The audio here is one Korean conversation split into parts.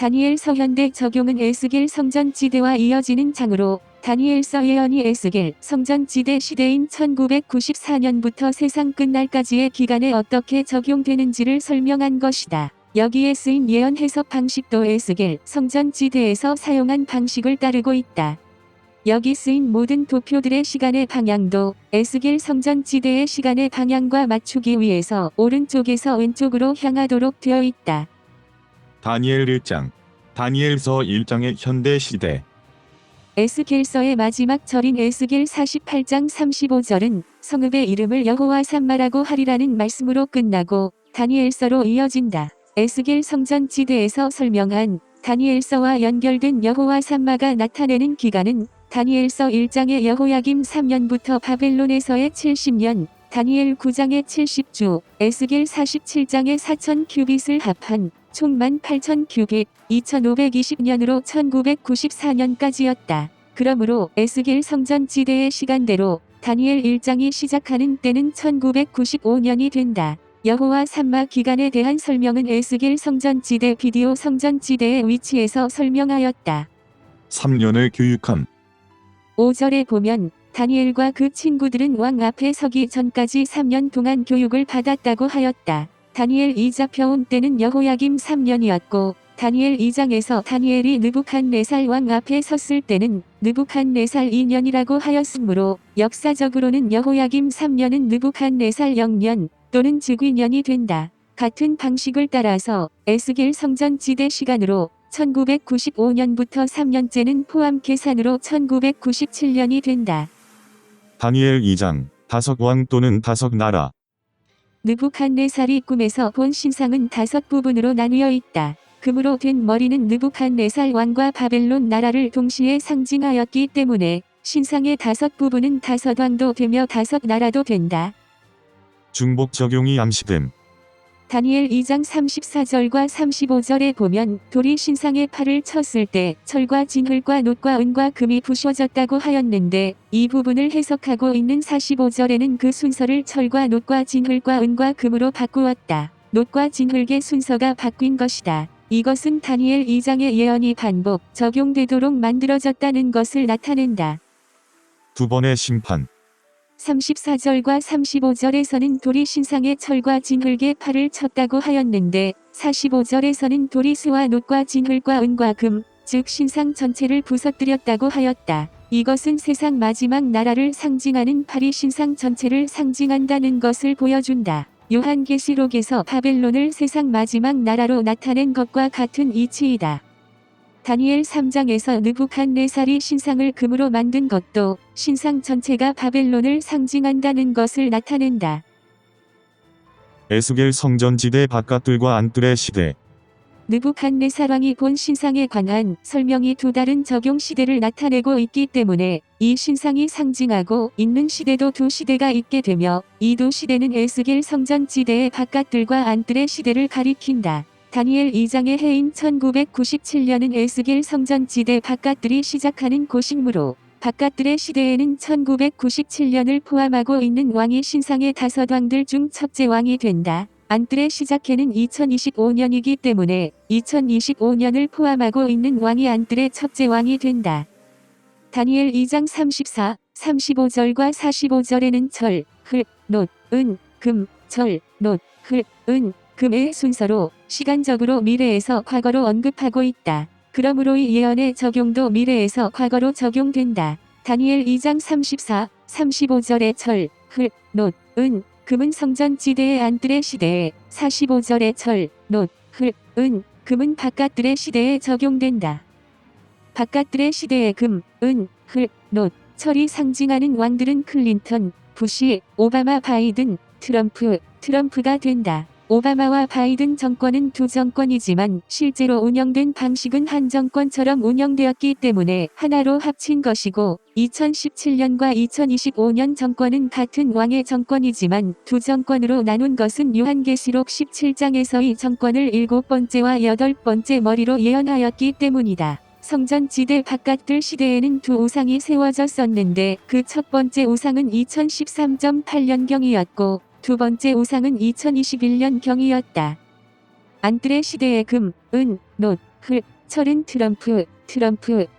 다니엘서 현대 적용은 에스겔 성전지대와 이어지는 장으로 다니엘서 예언이 에스겔 성전지대 시대인 1994년부터 세상 끝날까지의 기간에 어떻게 적용되는지를 설명한 것이다. 여기에 쓰인 예언 해석 방식도 에스겔 성전지대에서 사용한 방식을 따르고 있다. 여기 쓰인 모든 도표들의 시간의 방향도 에스겔 성전지대의 시간의 방향과 맞추기 위해서 오른쪽에서 왼쪽으로 향하도록 되어 있다. 다니엘 1장, 다니엘서 1장의 현대 시대. 에스겔서의 마지막 절인 에스겔 48장 35절은 성읍의 이름을 여호와 삼마라고 하리라는 말씀으로 끝나고 다니엘서로 이어진다. 에스겔 성전지대에서 설명한 다니엘서와 연결된 여호와 삼마가 나타내는 기간은 다니엘서 1장의 여호야김 3년부터 바벨론에서의 70년, 다니엘 9장의 70주, 에스겔 47장의 4000 큐빗을 합한 총 18,000 큐빗, 2520년으로 1994년까지였다. 그러므로 에스겔 성전지대의 시간대로 다니엘 1장이 시작하는 때는 1995년이 된다. 여호와 삼마 기간에 대한 설명은 에스겔 성전지대 비디오 성전지대의 위치에서 설명하였다. 3년을 교육함. 5절에 보면 다니엘과 그 친구들은 왕 앞에 서기 전까지 3년 동안 교육을 받았다고 하였다. 다니엘 2 잡혀온 때는 여호야김 3년이었고 다니엘 2장에서 다니엘이 느부갓네살 왕 앞에 섰을 때는 느부갓네살 2년이라고 하였으므로 역사적으로는 여호야김 3년은 느부갓네살 0년 또는 즉위년이 된다. 같은 방식을 따라서 에스겔 성전지대 시간으로 1995년부터 3년째는 포함 계산으로 1997년이 된다. 다니엘 2장, 다섯 왕 또는 다섯 나라. 느부갓네살이 꿈에서 본 신상은 5부분으로 나뉘어 있다. 금으로 된 머리는 느부갓네살 왕과 바벨론 나라를 동시에 상징하였기 때문에 신상의 5부분은 5왕도 되며 5나라도 된다. 중복 적용이 암시됨. 다니엘 2장 34절과 35절에 보면 돌이 신상의 팔을 쳤을 때 철과 진흙과 놋과 은과 금이 부셔졌다고 하였는데 이 부분을 해석하고 있는 45절에는 그 순서를 철과 놋과 진흙과 은과 금으로 바꾸었다. 놋과 진흙의 순서가 바뀐 것이다. 이것은 다니엘 2장의 예언이 반복 적용되도록 만들어졌다는 것을 나타낸다. 두 번의 심판. 34절과 35절에서는 돌이 신상의 철과 진흙의 팔을 쳤다고 하였는데 45절에서는 돌이 스와 놋과 진흙과 은과 금, 즉 신상 전체를 부서뜨렸다고 하였다. 이것은 세상 마지막 나라를 상징하는 팔이 신상 전체를 상징한다는 것을 보여준다. 요한계시록에서 바벨론을 세상 마지막 나라로 나타낸 것과 같은 이치이다. 다니엘 3장에서 느부갓네살이 신상을 금으로 만든 것도 신상 전체가 바벨론을 상징한다는 것을 나타낸다. 에스겔 성전지대 바깥들과 안뜰의 시대. 느부갓네살 왕이 본 신상에 관한 설명이 두 다른 적용 시대를 나타내고 있기 때문에 이 신상이 상징하고 있는 시대도 두 시대가 있게 되며 이 두 시대는 에스겔 성전지대의 바깥들과 안뜰의 시대를 가리킨다. 다니엘 2장의 해인 1997년은 에스겔 성전지대 바깥들이 시작하는 곳이므로 바깥들의 시대에는 1997년을 포함하고 있는 왕이 신상의 5왕들 중 첫째 왕이 된다. 안뜰의 시작해는 2025년이기 때문에 2025년을 포함하고 있는 왕이 안뜰의 첫째 왕이 된다. 다니엘 2장 34, 35절과 45절에는 철, 흙, 놋, 은, 금, 철, 놋, 흙, 은, 금의 순서로 시간적으로 미래에서 과거로 언급하고 있다. 그러므로 이 예언의 적용도 미래에서 과거로 적용된다. 다니엘 2장 34, 35절의 철, 흙, 놋, 은, 금은 성전지대의 안뜰의 시대에 45절의 철, 놋, 흙, 은, 금은 바깥들의 시대에 적용된다. 바깥들의 시대의 금, 은, 흙, 놋, 철이 상징하는 왕들은 클린턴, 부시, 오바마, 바이든, 트럼프가 된다. 오바마와 바이든 정권은 두 정권이지만 실제로 운영된 방식은 한 정권처럼 운영되었기 때문에 하나로 합친 것이고 2017년과 2025년 정권은 같은 왕의 정권이지만 두 정권으로 나눈 것은 요한계시록 17장에서 이 정권을 7번째와 8번째 머리로 예언하였기 때문이다. 성전지대 바깥들 시대에는 두 우상이 세워졌었는데 그 첫 번째 우상은 2013.8년경이었고 두 번째 우상은 2021년경이었다. 안뜰의 시대의 금, 은, 놋, 철은 트럼프,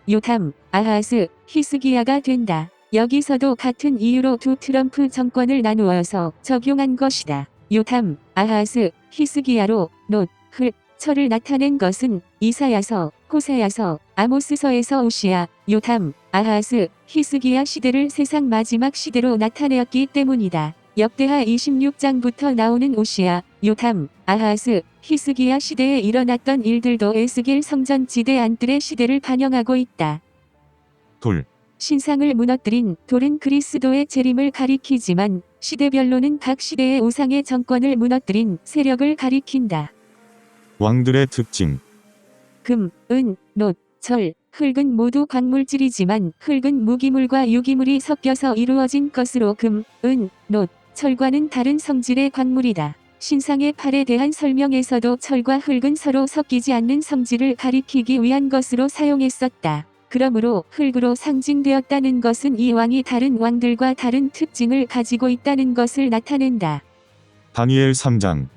요탐, 아하스, 히스기야가 된다. 여기서도 같은 이유로 두 트럼프 정권을 나누어서 적용한 것이다. 요탐, 아하스, 히스기야로 철을 나타낸 것은 이사야서, 호세야서, 아모스서에서 오시아, 요탐, 아하스, 히스기야 시대를 세상 마지막 시대로 나타내었기 때문이다. 역대하 26장부터 나오는 오시아, 요탐, 아하스, 히스기야 시대에 일어났던 일들도 에스겔 성전지대 안뜰의 시대를 반영하고 있다. 돌, 신상을 무너뜨린 돌은 그리스도의 재림을 가리키지만 시대별로는 각 시대의 우상의 정권을 무너뜨린 세력을 가리킨다. 왕들의 특징, 금, 은, 놋, 철, 흙은 모두 광물질이지만 흙은 무기물과 유기물이 섞여서 이루어진 것으로 금, 은, 놋, 철과는 다른 성질의 광물이다. 신상의 팔에 대한 설명에서도 철과 흙은 서로 섞이지 않는 성질을 가리키기 위한 것으로 사용했었다. 그러므로 흙으로 상징되었다는 것은 이 왕이 다른 왕들과 다른 특징을 가지고 있다는 것을 나타낸다. 다니엘 3장,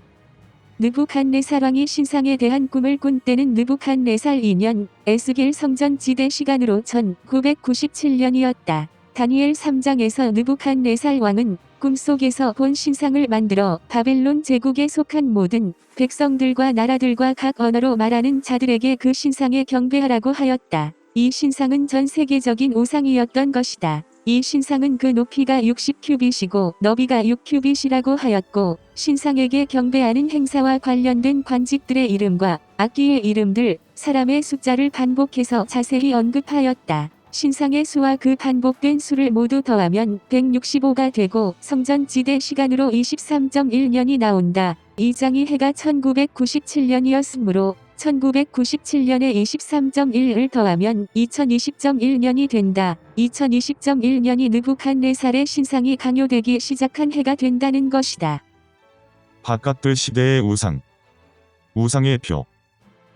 느부갓네살 왕이 신상에 대한 꿈을 꾼 때는 느부갓네살 2년 에스겔 성전 지대 시간으로 1997년이었다. 다니엘 3장에서 느부갓네살 왕은 꿈속에서 본 신상을 만들어 바벨론 제국에 속한 모든 백성들과 나라들과 각 언어로 말하는 자들에게 그 신상에 경배하라고 하였다. 이 신상은 전 세계적인 우상이었던 것이다. 이 신상은 그 높이가 60큐빗이고 너비가 6큐빗이라고 하였고 신상에게 경배하는 행사와 관련된 관직들의 이름과 악기의 이름들, 사람의 숫자를 반복해서 자세히 언급하였다. 신상의 수와 그 반복된 수를 모두 더하면 165가 되고 성전지대 시간으로 23.1년이 나온다. 이 장이 해가 1997년이었으므로 1997년에 23.1을 더하면 2020.1년이 된다. 2020.1년이 느부갓네살의 신상이 강요되기 시작한 해가 된다는 것이다. 바깥들 시대의 우상, 우상의 표,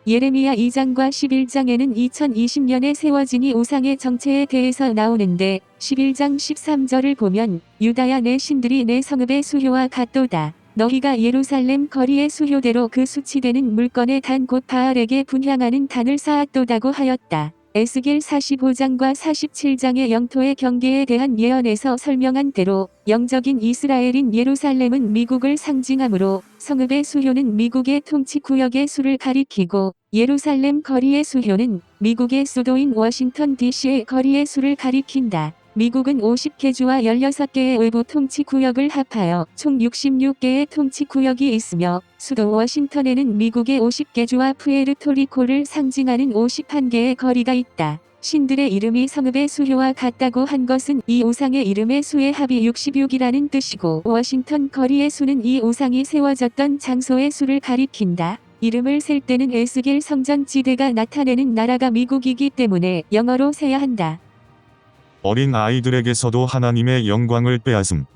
예레미야 2장과 11장에는 2020년에 세워진 이 우상의 정체에 대해서 나오는데 11장 13절을 보면 유다야 내 신들이 내 성읍의 수효와 같도다. 너희가 예루살렘 거리의 수효대로 그 수치되는 물건의 단 곧 바알에게 분향하는 단을 쌓았도다고 하였다. 에스겔 45장과 47장의 영토의 경계에 대한 예언에서 설명한 대로 영적인 이스라엘인 예루살렘은 미국을 상징하므로 성읍의 수효는 미국의 통치구역의 수를 가리키고 예루살렘 거리의 수효는 미국의 수도인 워싱턴 DC의 거리의 수를 가리킨다. 미국은 50개주와 16개의 외부 통치구역을 합하여 총 66개의 통치구역이 있으며 수도 워싱턴에는 미국의 50개주와 푸에르토리코를 상징하는 51개의 거리가 있다. 신들의 이름이 성읍의 수효와 같다고 한 것은 이 우상의 이름의 수의 합이 66이라는 뜻이고 워싱턴 거리의 수는 이 우상이 세워졌던 장소의 수를 가리킨다. 이름을 셀 때는 에스겔 성전지대가 나타내는 나라가 미국이기 때문에 영어로 세야 한다. 어린 아이들에게서도 하나님의 영광을 빼앗음.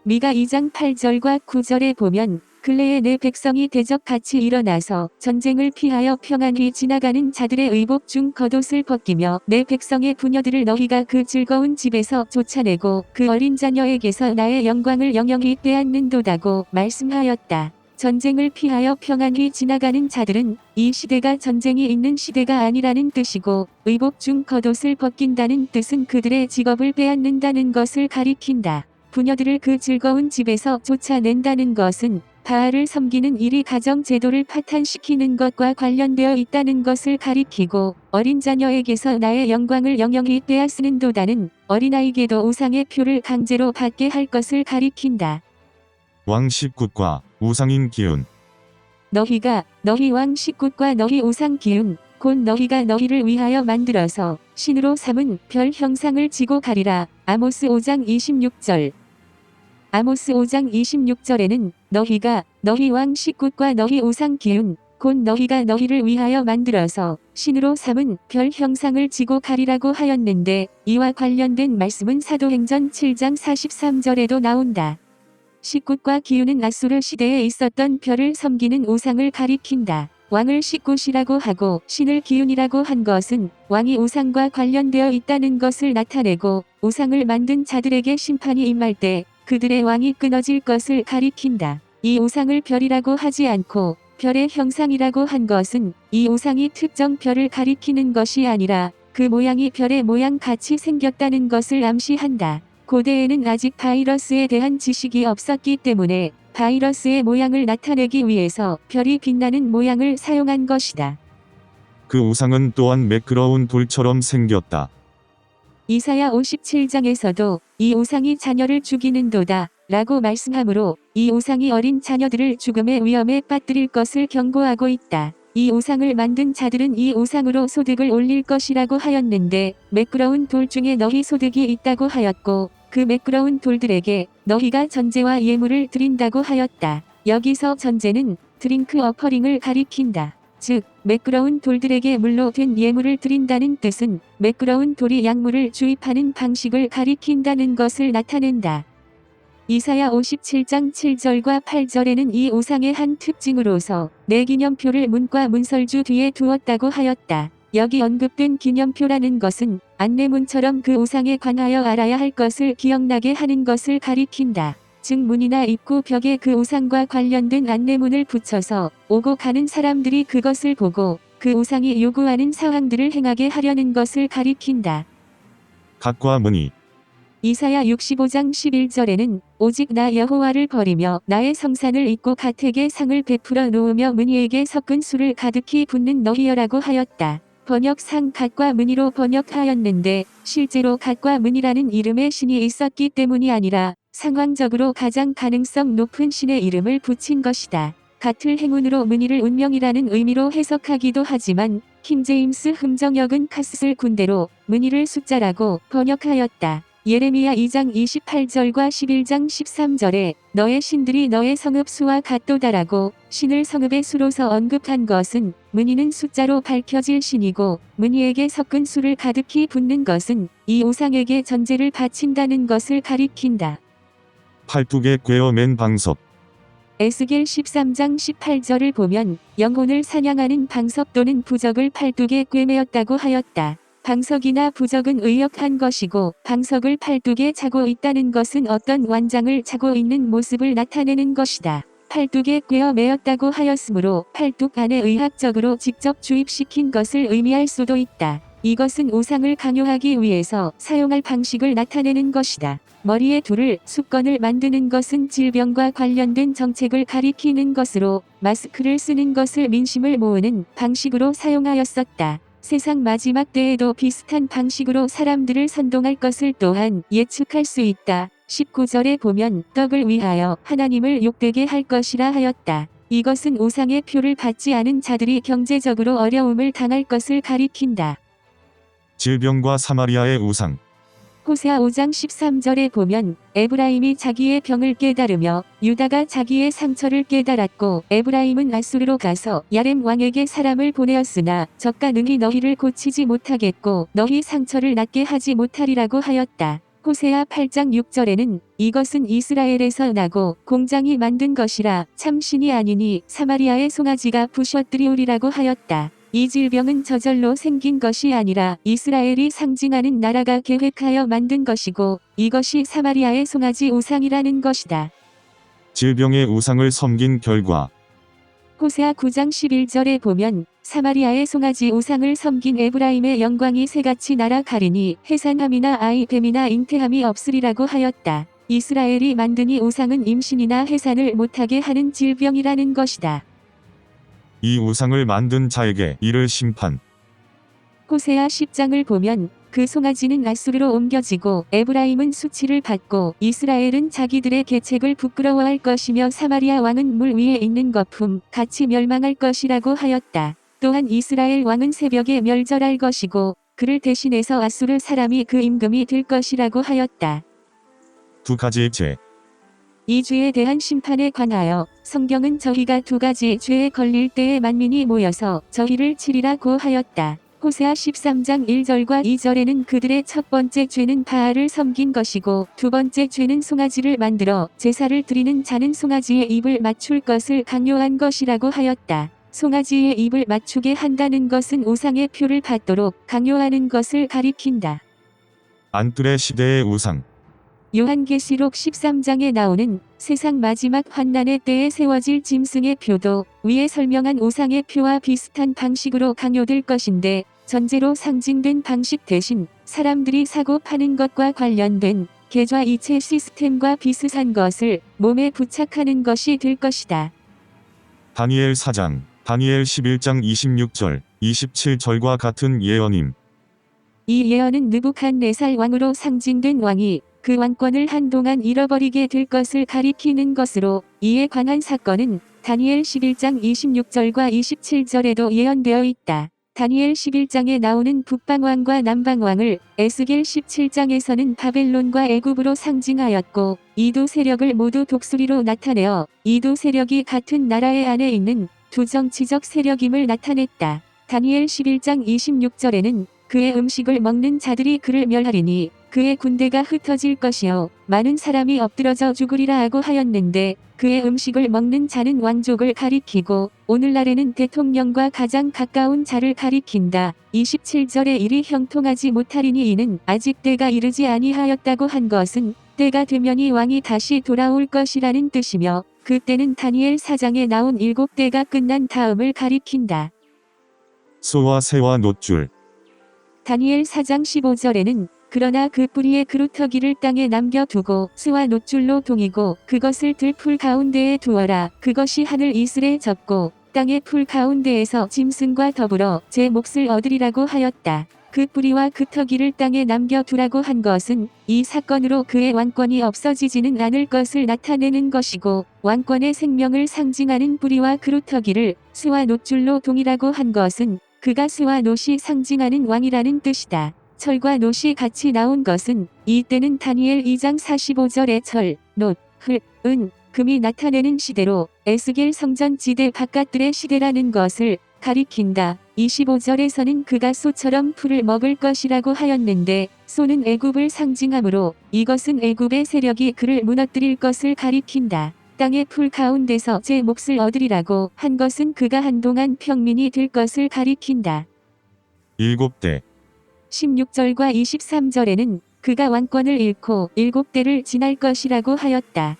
미가 2장 8절과 9절에 보면 근래에 내 백성이 대적같이 일어나서 전쟁을 피하여 평안히 지나가는 자들의 의복 중 겉옷을 벗기며 내 백성의 부녀들을 너희가 그 즐거운 집에서 쫓아내고 그 어린 자녀에게서 나의 영광을 영영히 빼앗는도다고 말씀하였다. 전쟁을 피하여 평안히 지나가는 자들은 이 시대가 전쟁이 있는 시대가 아니라는 뜻이고 의복 중 겉옷을 벗긴다는 뜻은 그들의 직업을 빼앗는다는 것을 가리킨다. 부녀들을 그 즐거운 집에서 쫓아낸다는 것은 바알을 섬기는 일이 가정 제도를 파탄시키는 것과 관련되어 있다는 것을 가리키고 어린 자녀에게서 나의 영광을 영영히 빼앗는도다는 어린아이에게도 우상의 표를 강제로 받게 할 것을 가리킨다. 왕 식굿과 우상인 기운. 너희가 너희 왕 식굿과 너희 우상 기운 곧 너희가 너희를 위하여 만들어서 신으로 삼은 별 형상을 지고 가리라. 아모스 5장 26절. 아모스 5장 26절에는 너희가 너희 왕 식굿과 너희 우상 기운 곧 너희가 너희를 위하여 만들어서 신으로 삼은 별 형상을 지고 가리라고 하였는데 이와 관련된 말씀은 사도행전 7장 43절에도 나온다. 식굿과 기운은 아수르 시대에 있었던 별을 섬기는 우상을 가리킨다. 왕을 식굿이라고 하고 신을 기운이라고 한 것은 왕이 우상과 관련되어 있다는 것을 나타내고 우상을 만든 자들에게 심판이 임할 때 그들의 왕이 끊어질 것을 가리킨다. 이 우상을 별이라고 하지 않고 별의 형상이라고 한 것은 이 우상이 특정 별을 가리키는 것이 아니라 그 모양이 별의 모양 같이 생겼다는 것을 암시한다. 고대에는 아직 바이러스에 대한 지식이 없었기 때문에 바이러스의 모양을 나타내기 위해서 별이 빛나는 모양을 사용한 것이다. 그 우상은 또한 매끄러운 돌처럼 생겼다. 이사야 57장에서도 이 우상이 자녀를 죽이는도다 라고 말씀하므로 이 우상이 어린 자녀들을 죽음의 위험에 빠뜨릴 것을 경고하고 있다. 이 우상을 만든 자들은 이 우상으로 소득을 올릴 것이라고 하였는데 매끄러운 돌 중에 너희 소득이 있다고 하였고 그 매끄러운 돌들에게 너희가 전제와 예물을 드린다고 하였다. 여기서 전제는 드링크 어퍼링을 가리킨다. 즉 매끄러운 돌들에게 물로 된 예물을 드린다는 뜻은 매끄러운 돌이 약물을 주입하는 방식을 가리킨다는 것을 나타낸다. 이사야 57장 7절과 8절에는 이 우상의 한 특징으로서 내 기념표를 문과 문설주 뒤에 두었다고 하였다. 여기 언급된 기념표라는 것은 안내문처럼 그 우상에 관하여 알아야 할 것을 기억나게 하는 것을 가리킨다. 즉 문이나 입구 벽에 그 우상과 관련된 안내문을 붙여서 오고 가는 사람들이 그것을 보고 그 우상이 요구하는 사항들을 행하게 하려는 것을 가리킨다. 갓과 무늬. 이사야 65장 11절에는 오직 나 여호와를 버리며 나의 성산을 잊고 갓에게 상을 베풀어 놓으며 무늬에게 섞은 술을 가득히 붓는 너희여라고 하였다. 번역상 갓과 무늬로 번역하였는데 실제로 갓과 무늬라는 이름의 신이 있었기 때문이 아니라 상황적으로 가장 가능성 높은 신의 이름을 붙인 것이다. 갓을 행운으로 무늬를 운명이라는 의미로 해석하기도 하지만 킹제임스 흠정역은 카스를 군대로 무늬를 숫자라고 번역하였다. 예레미야 2장 28절과 11장 13절에 너의 신들이 너의 성읍 수와 같도다라고 신을 성읍의 수로서 언급한 것은 무늬는 숫자로 밝혀질 신이고 무늬에게 섞은 수를 가득히 붓는 것은 이 우상에게 전제를 바친다는 것을 가리킨다. 팔뚝에 꿰어 맨 방석. 에스겔 13장 18절을 보면 영혼을 사냥하는 방석 또는 부적을 팔뚝에 꿰매었다고 하였다. 방석이나 부적은 의역한 것이고 방석을 팔뚝에 차고 있다는 것은 어떤 완장을 차고 있는 모습을 나타내는 것이다. 팔뚝에 꿰어 매었다고 하였으므로 팔뚝 안에 의학적으로 직접 주입시킨 것을 의미할 수도 있다. 이것은 우상을 강요하기 위해서 사용할 방식을 나타내는 것이다. 머리에 둘을 수건을 만드는 것은 질병과 관련된 정책을 가리키는 것으로 마스크를 쓰는 것을 민심을 모으는 방식으로 사용하였었다. 세상 마지막 때에도 비슷한 방식으로 사람들을 선동할 것을 또한 예측할 수 있다. 19절에 보면 떡을 위하여 하나님을 욕되게 할 것이라 하였다. 이것은 우상의 표를 받지 않은 자들이 경제적으로 어려움을 당할 것을 가리킨다. 질병과 사마리아의 우상. 호세아 5장 13절에 보면 에브라임이 자기의 병을 깨달으며 유다가 자기의 상처를 깨달았고 에브라임은 아수르로 가서 야렘 왕에게 사람을 보내었으나 저가 능히 너희를 고치지 못하겠고 너희 상처를 낫게 하지 못하리라고 하였다. 호세아 8장 6절에는 이것은 이스라엘에서 나고 공장이 만든 것이라 참신이 아니니 사마리아의 송아지가 부셔뜨리우리라고 하였다. 이 질병은 저절로 생긴 것이 아니라 이스라엘이 상징하는 나라가 계획하여 만든 것이고 이것이 사마리아의 송아지 우상이라는 것이다. 질병의 우상을 섬긴 결과. 호세아 9장 11절에 보면 사마리아의 송아지 우상을 섬긴 에브라임의 영광이 새같이 날아가리니 해산함이나 아이 뱀이나 잉태함이 없으리라고 하였다. 이스라엘이 만든 이 우상은 임신이나 해산을 못하게 하는 질병이라는 것이다. 이 우상을 만든 자에게 이를 심판. 호세아 10장을 보면 그 송아지는 아수르로 옮겨지고 에브라임은 수치를 받고 이스라엘은 자기들의 계책을 부끄러워할 것이며 사마리아 왕은 물 위에 있는 거품 같이 멸망할 것이라고 하였다. 또한 이스라엘 왕은 새벽에 멸절할 것이고 그를 대신해서 아수르 사람이 그 임금이 될 것이라고 하였다. 두 가지의 죄. 이 죄에 대한 심판에 관하여 성경은 저희가 두 가지 죄에 걸릴 때에 만민이 모여서 저희를 치리라고 하였다. 호세아 13장 1절과 2절에는 그들의 첫 번째 죄는 바알을 섬긴 것이고 두 번째 죄는 송아지를 만들어 제사를 드리는 자는 송아지의 입을 맞출 것을 강요한 것이라고 하였다. 송아지의 입을 맞추게 한다는 것은 우상의 표를 받도록 강요하는 것을 가리킨다. 안뜰의 시대의 우상. 요한계시록 13장에 나오는 세상 마지막 환난의 때에 세워질 짐승의 표도 위에 설명한 우상의 표와 비슷한 방식으로 강요될 것인데 전제로 상징된 방식 대신 사람들이 사고 파는 것과 관련된 계좌 이체 시스템과 비슷한 것을 몸에 부착하는 것이 될 것이다. 다니엘 4장, 다니엘 11장 26절, 27절과 같은 예언임. 이 예언은 느부갓네살 왕으로 상징된 왕이 그 왕권을 한동안 잃어버리게 될 것을 가리키는 것으로 이에 관한 사건은 다니엘 11장 26절과 27절에도 예언되어 있다. 다니엘 11장에 나오는 북방왕과 남방왕을 에스겔 17장에서는 바벨론과 애굽으로 상징하였고 이 두 세력을 모두 독수리로 나타내어 이 두 세력이 같은 나라의 안에 있는 두 정치적 세력임을 나타냈다. 다니엘 11장 26절에는 그의 음식을 먹는 자들이 그를 멸하리니 그의 군대가 흩어질 것이요 많은 사람이 엎드러져 죽으리라 하고 하였는데 그의 음식을 먹는 자는 왕족을 가리키고 오늘날에는 대통령과 가장 가까운 자를 가리킨다. 27절에 일이 형통하지 못하리니 이는 아직 때가 이르지 아니하였다고 한 것은 때가 되면 이 왕이 다시 돌아올 것이라는 뜻이며 그 때는 다니엘 4장에 나온 7때가 끝난 다음을 가리킨다. 소와 새와 놋줄. 다니엘 4장 15절에는 그러나 그 뿌리의 그루터기를 땅에 남겨두고 스와 놋줄로 동이고 그것을 들풀 가운데에 두어라. 그것이 하늘 이슬에 젖고 땅의 풀 가운데에서 짐승과 더불어 제 몫을 얻으리라고 하였다. 그 뿌리와 그 터기를 땅에 남겨두라고 한 것은 이 사건으로 그의 왕권이 없어지지는 않을 것을 나타내는 것이고 왕권의 생명을 상징하는 뿌리와 그루터기를 스와 놋줄로 동이라고 한 것은 그가 스와 놋이 상징하는 왕이라는 뜻이다. 철과 놋이 같이 나온 것은 이때는 다니엘 2장 45절의 철, 놋, 흙, 은, 금이 나타내는 시대로 에스겔 성전 지대 바깥들의 시대라는 것을 가리킨다. 25절에서는 그가 소처럼 풀을 먹을 것이라고 하였는데 소는 애굽을 상징하므로 이것은 애굽의 세력이 그를 무너뜨릴 것을 가리킨다. 땅의 풀 가운데서 제 몫을 얻으리라고 한 것은 그가 한동안 평민이 될 것을 가리킨다. 7대. 16절과 23절에는 그가 왕권을 잃고 7대를 지날 것이라고 하였다.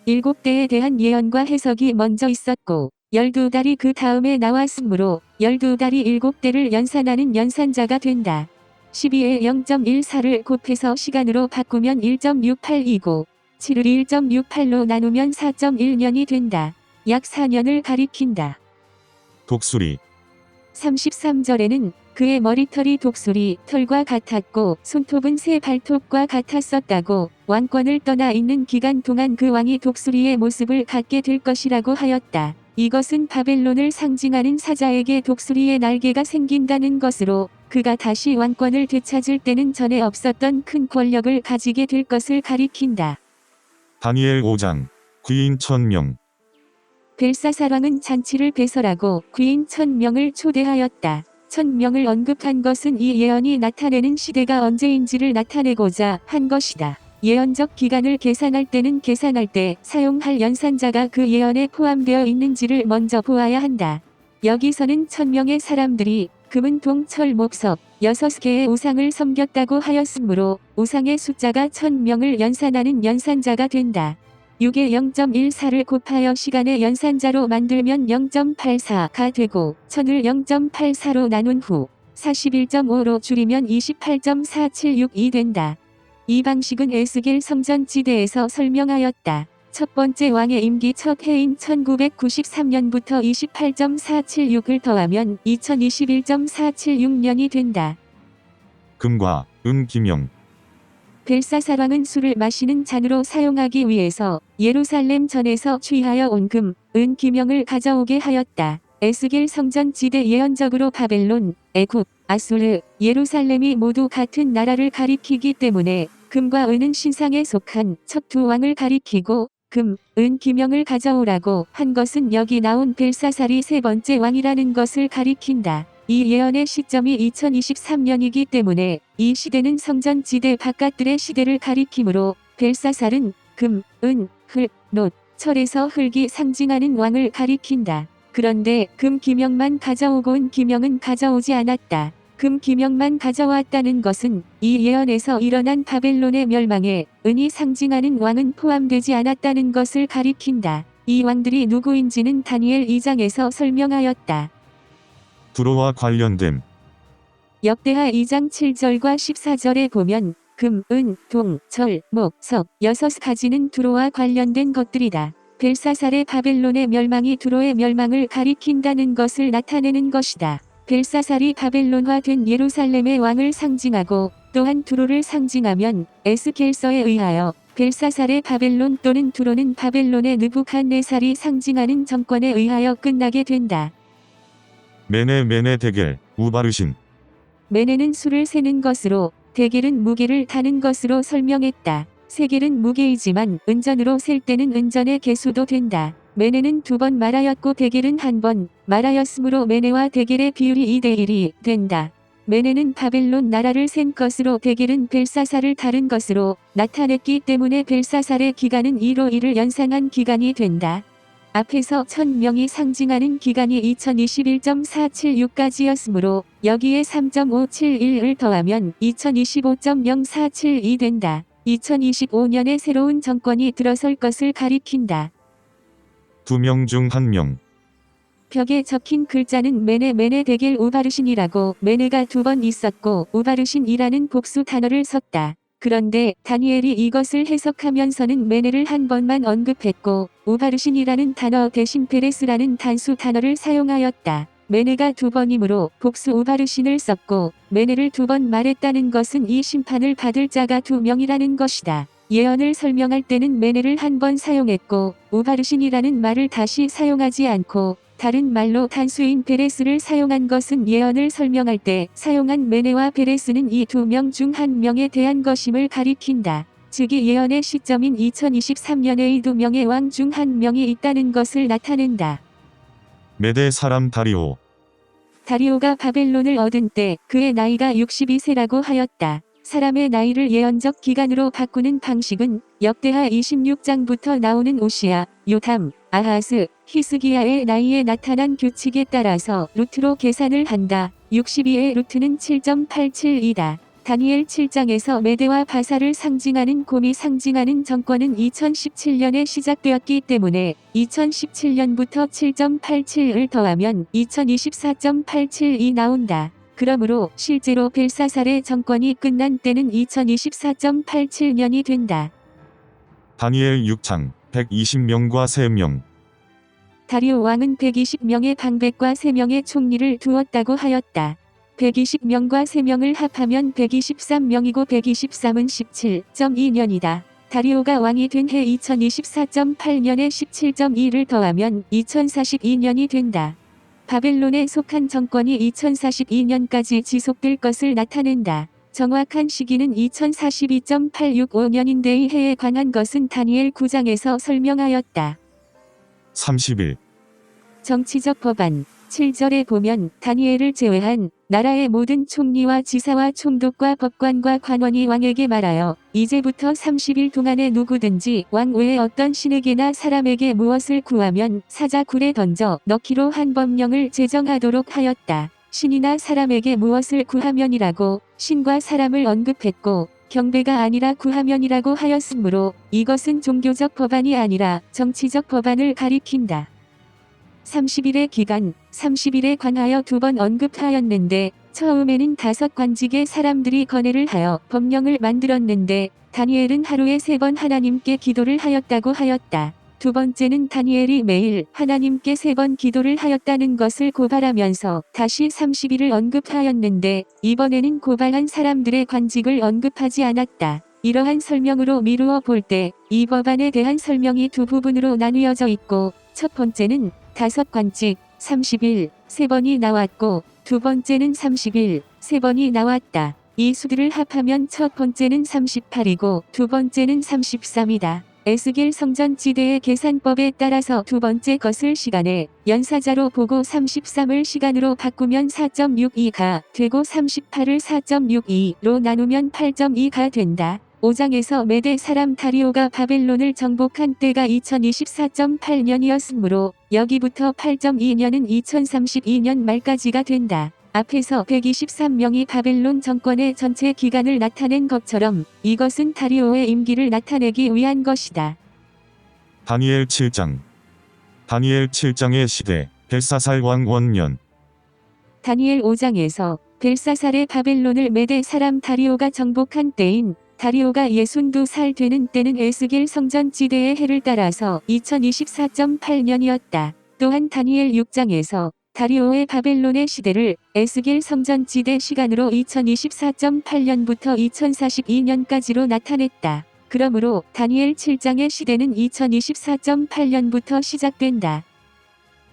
7대에 대한 예언과 해석이 먼저 있었고 12달이 그 다음에 나왔으므로 12달이 7대를 연산하는 연산자가 된다. 12에 0.14를 곱해서 시간으로 바꾸면 1.68이고 7을 1.68로 나누면 4.1년이 된다. 약 4년을 가리킨다. 독수리. 33절에는 그의 머리털이 독수리 털과 같았고 손톱은 새 발톱과 같았었다고 왕권을 떠나 있는 기간 동안 그 왕이 독수리의 모습을 갖게 될 것이라고 하였다. 이것은 바벨론을 상징하는 사자에게 독수리의 날개가 생긴다는 것으로 그가 다시 왕권을 되찾을 때는 전에 없었던 큰 권력을 가지게 될 것을 가리킨다. 다니엘 5장. 귀인 1000명. 벨사살왕은 잔치를 배설하고 귀인 1000명을 초대하였다. 1000명을 언급한 것은 이 예언이 나타내는 시대가 언제인지를 나타내고자 한 것이다. 예언적 기간을 계산할 때는 계산할 때 사용할 연산자가 그 예언에 포함되어 있는지를 먼저 보아야 한다. 여기서는 1000명의 사람들이 금은 동, 철, 목석 6개의 우상을 섬겼다고 하였으므로 우상의 숫자가 1000명을 연산하는 연산자가 된다. 6에 0.14를 곱하여 시간의 연산자로 만들면 0.84가 되고 1000을 0.84로 나눈 후 41.5로 줄이면 28.4762 된다. 이 방식은 에스겔 성전 지대에서 설명하였다. 첫 번째 왕의 임기 첫 해인 1993년부터 28.476을 더하면 2021.476년이 된다. 금과 은 기명. 벨사살왕은 술을 마시는 잔으로 사용하기 위해서 예루살렘 전에서 취하여 온 금, 은 기명을 가져오게 하였다. 에스겔 성전 지대 예언적으로 바벨론, 애굽, 아수르, 예루살렘이 모두 같은 나라를 가리키기 때문에 금과 은은 신상에 속한 첫 두 왕을 가리키고 금, 은 기명을 가져오라고 한 것은 여기 나온 벨사살이 세 번째 왕이라는 것을 가리킨다. 이 예언의 시점이 2023년이기 때문에 이 시대는 성전 지대 바깥들의 시대를 가리키므로 벨사살은 금, 은, 흙, 놋, 철에서 흙이 상징하는 왕을 가리킨다. 그런데 금 기명만 가져오고 은 기명은 가져오지 않았다. 금 기명만 가져왔다는 것은 이 예언에서 일어난 바벨론의 멸망에 은이 상징하는 왕은 포함되지 않았다는 것을 가리킨다. 이 왕들이 누구인지는 다니엘 2장에서 설명하였다. 두로와 관련됨. 역대하 2장 7절과 14절에 보면 금, 은, 동, 절, 목, 석 6가지는 두로와 관련된 것들이다. 벨사살의 바벨론의 멸망이 두로의 멸망을 가리킨다는 것을 나타내는 것이다. 벨사살이 바벨론화된 예루살렘의 왕을 상징하고 또한 두로를 상징하면 에스겔서에 의하여 벨사살의 바벨론 또는 두로는 바벨론의 느부갓네살이 상징하는 정권에 의하여 끝나게 된다. 메네 대겔, 우바르신. 메네는 수를 세는 것으로 대겔은 무게를 다는 것으로 설명했다. 세겔은 무게이지만 은전으로 셀 때는 은전의 개수도 된다. 메네는 2번 말하였고 대겔은 1번 말하였으므로 메네와 대겔의 비율이 2대1이 된다. 메네는 바벨론 나라를 센 것으로 대겔은 벨사살을 다른 것으로 나타냈기 때문에 벨사살의 기간은 2로 1을 연상한 기간이 된다. 앞에서 1000명이 상징하는 기간이 2021.476까지였으므로 여기에 3.571을 더하면 2025.0472 된다. 2025년에 새로운 정권이 들어설 것을 가리킨다. 2명 중 1명. 벽에 적힌 글자는 메네 데겔 우바르신이라고 메네가 2번 있었고 우바르신이라는 복수 단어를 썼다. 그런데 다니엘이 이것을 해석하면서는 메네를 1번만 언급했고 우바르신이라는 단어 대신 베레스라는 단수 단어를 사용하였다. 메네가 2번이므로 복수 우바르신을 썼고 메네를 2번 말했다는 것은 이 심판을 받을 자가 2명이라는 것이다. 예언을 설명할 때는 메네를 1번 사용했고 우바르신이라는 말을 다시 사용하지 않고 다른 말로 단수인 베레스를 사용한 것은 예언을 설명할 때 사용한 메네와 베레스는 이 2명 중 1명에 대한 것임을 가리킨다. 즉 이 예언의 시점인 2023년에 이 2명의 왕 중 1명이 있다는 것을 나타낸다. 메대 사람 다리오. 다리오가 바벨론을 얻은 때 그의 나이가 62세라고 하였다. 사람의 나이를 예언적 기간으로 바꾸는 방식은 역대하 26장부터 나오는 오시야, 요탐, 아하스, 히스기야의 나이에 나타난 규칙에 따라서 루트로 계산을 한다. 62의 루트는 7.87이다. 다니엘 7장에서 메대와 바사를 상징하는 곰이 상징하는 정권은 2017년에 시작되었기 때문에 2017년부터 7.87을 더하면 2024.87이 나온다. 그러므로 실제로 벨사살의 정권이 끝난 때는 2024.87년이 된다. 다니엘 6장 120명과 3명. 다리오 왕은 120명의 방백과 3명의 총리를 두었다고 하였다. 120명과 3명을 합하면 123명이고 123은 17.2년이다. 다리오가 왕이 된 해 2024.8년에 17.2를 더하면 2042년이 된다. 바벨론에 속한 정권이 2042년까지 지속될 것을 나타낸다. 정확한 시기는 2042.865년인데 이 해에 관한 것은 다니엘 9장에서 설명하였다. 30일. 정치적 법안 7절에 보면 다니엘을 제외한 나라의 모든 총리와 지사와 총독과 법관과 관원이 왕에게 말하여 이제부터 30일 동안에 누구든지 왕 외에 어떤 신에게나 사람에게 무엇을 구하면 사자굴에 던져 넣기로 한 법령을 제정하도록 하였다. 신이나 사람에게 무엇을 구하면이라고 신과 사람을 언급했고 경배가 아니라 구하면이라고 하였으므로 이것은 종교적 법안이 아니라 정치적 법안을 가리킨다. 30일의 기간, 30일에 관하여 2번 언급하였는데 처음에는 5관직의 사람들이 건의를 하여 법령을 만들었는데 다니엘은 하루에 3번 하나님께 기도를 하였다고 하였다. 2번째는 다니엘이 매일 하나님께 3번 기도를 하였다는 것을 고발하면서 다시 30일을 언급하였는데 이번에는 고발한 사람들의 관직을 언급하지 않았다. 이러한 설명으로 미루어 볼 때 이 법안에 대한 설명이 2부분으로 나누어져 있고 첫 번째는 5관직, 30일, 3번이 나왔고 두 번째는 30일, 3번이 나왔다. 이 수들을 합하면 첫 번째는 38이고 두 번째는 33이다. 에스겔 성전 지대의 계산법에 따라서 두 번째 것을 시간의 연사자로 보고 33을 시간으로 바꾸면 4.62가 되고 38을 4.62로 나누면 8.2가 된다. 5장에서 메대 사람 다리오가 바벨론을 정복한 때가 2024.8년이었으므로 여기부터 8.2년은 2032년 말까지가 된다. 앞에서 123명이 바벨론 정권의 전체 기간을 나타낸 것처럼 이것은 다리오의 임기를 나타내기 위한 것이다. 다니엘 7장. 다니엘 7장의 시대, 벨사살 왕 원년. 다니엘 5장에서 벨사살의 바벨론을 메대 사람 다리오가 정복한 때인 다리오가 62살 되는 때는 에스겔 성전지대의 해를 따라서 2024.8년이었다. 또한 다니엘 6장에서 다리오의 바벨론의 시대를 에스겔 성전지대 시간으로 2024.8년부터 2042년까지로 나타냈다. 그러므로 다니엘 7장의 시대는 2024.8년부터 시작된다.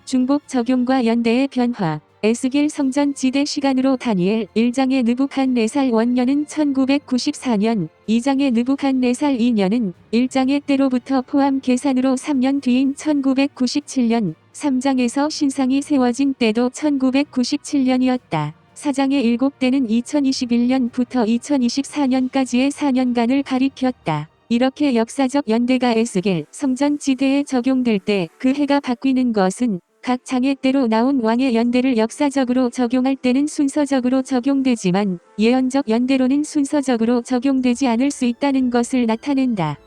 중복 적용과 연대의 변화. 에스겔 성전지대 시간으로 다니엘 1장의 느부갓네살 원년은 1994년, 2장의 느부갓네살 2년은 1장의 때로부터 포함 계산으로 3년 뒤인 1997년, 3장에서 신상이 세워진 때도 1997년이었다. 4장의 7대는 2021년부터 2024년까지의 4년간을 가리켰다. 이렇게 역사적 연대가 에스겔 성전지대에 적용될 때 그 해가 바뀌는 것은 각 장의 때로 나온 왕의 연대를 역사적으로 적용할 때는 순서적으로 적용되지만 예언적 연대로는 순서적으로 적용되지 않을 수 있다는 것을 나타낸다.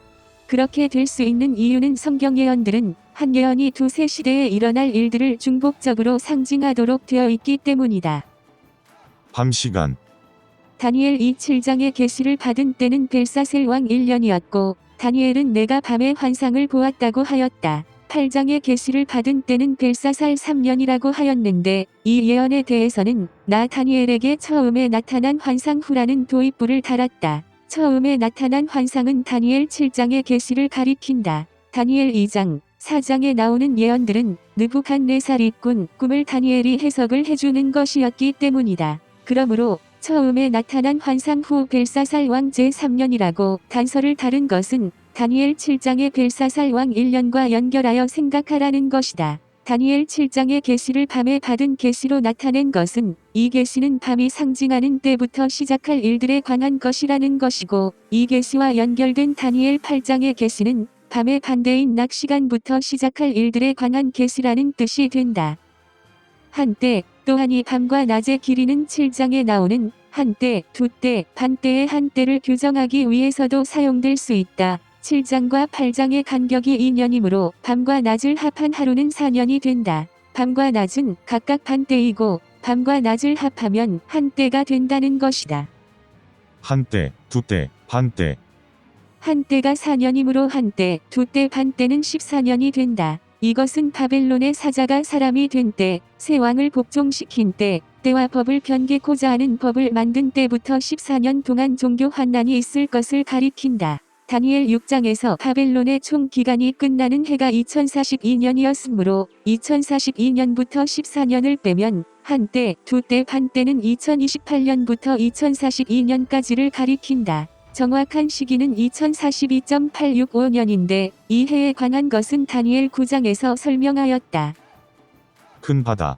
그렇게 될 수 있는 이유는 성경 예언들은 한 예언이 두세 시대에 일어날 일들을 중복적으로 상징하도록 되어 있기 때문이다. 밤 시간. 다니엘 7장의 계시를 받은 때는 벨사셀 왕 1년이었고 다니엘은 내가 밤에 환상을 보았다고 하였다. 8장의 계시를 받은 때는 벨사살 3년이라고 하였는데 이 예언에 대해서는 나 다니엘에게 처음에 나타난 환상 후라는 도입부를 달았다. 처음에 나타난 환상은 다니엘 7장의 계시를 가리킨다. 다니엘 2장, 4장에 나오는 예언들은 느부갓네살이 꾼 꿈을 다니엘이 해석을 해주는 것이었기 때문이다. 그러므로 처음에 나타난 환상 후 벨사살 왕 제3년이라고 단서를 다른 것은 다니엘 7장의 벨사살 왕 1년과 연결하여 생각하라는 것이다. 다니엘 7장의 계시를 밤에 받은 계시로 나타낸 것은 이 계시는 밤이 상징하는 때부터 시작할 일들에 관한 것이라는 것이고 이 계시와 연결된 다니엘 8장의 계시는 밤의 반대인 낮 시간부터 시작할 일들에 관한 계시라는 뜻이 된다. 한때 또한 이 밤과 낮의 길이는 7장에 나오는 한때, 두때, 반때의 한때를 규정하기 위해서도 사용될 수 있다. 7장과 8장의 간격이 2년이므로 밤과 낮을 합한 하루는 4년이 된다. 밤과 낮은 각각 반때이고 밤과 낮을 합하면 한때가 된다는 것이다. 한때, 두때, 반때. 한때가 4년이므로 한때, 두때, 반때는 14년이 된다. 이것은 바벨론의 사자가 사람이 된 때, 새 왕을 복종시킨 때, 때와 법을 변개코자 하는 법을 만든 때부터 14년 동안 종교 환난이 있을 것을 가리킨다. 다니엘 6장에서 바벨론의 총 기간이 끝나는 해가 2042년이었으므로 2042년부터 14년을 빼면 한때, 두때, 반때는 2028년부터 2042년까지를 가리킨다. 정확한 시기는 2042.865년인데 이 해에 관한 것은 다니엘 9장에서 설명하였다. 큰 바다.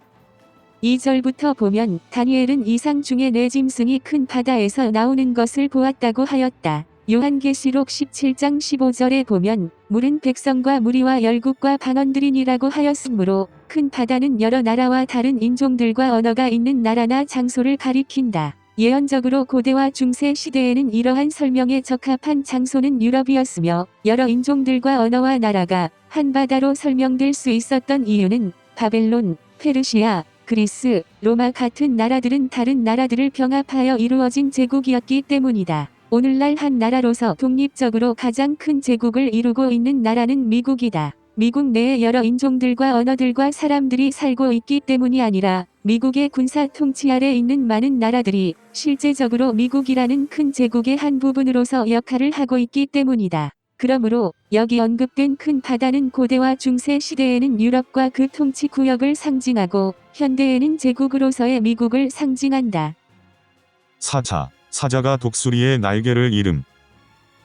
2절부터 보면 다니엘은 이상 중에 내 짐승이 큰 바다에서 나오는 것을 보았다고 하였다. 요한계시록 17장 15절에 보면 물은 백성과 무리와 열국과 방언들이니라고 하였으므로 큰 바다는 여러 나라와 다른 인종들과 언어가 있는 나라나 장소를 가리킨다. 예언적으로 고대와 중세 시대에는 이러한 설명에 적합한 장소는 유럽이었으며 여러 인종들과 언어와 나라가 한 바다로 설명될 수 있었던 이유는 바벨론, 페르시아, 그리스, 로마 같은 나라들은 다른 나라들을 병합하여 이루어진 제국이었기 때문이다. 오늘날 한 나라로서 독립적으로 가장 큰 제국을 이루고 있는 나라는 미국이다. 미국 내에 여러 인종들과 언어들과 사람들이 살고 있기 때문이 아니라 미국의 군사 통치 아래 있는 많은 나라들이 실제적으로 미국이라는 큰 제국의 한 부분으로서 역할을 하고 있기 때문이다. 그러므로 여기 언급된 큰 바다는 고대와 중세 시대에는 유럽과 그 통치 구역을 상징하고 현대에는 제국으로서의 미국을 상징한다. 사자. 사자가 독수리의 날개를 이름.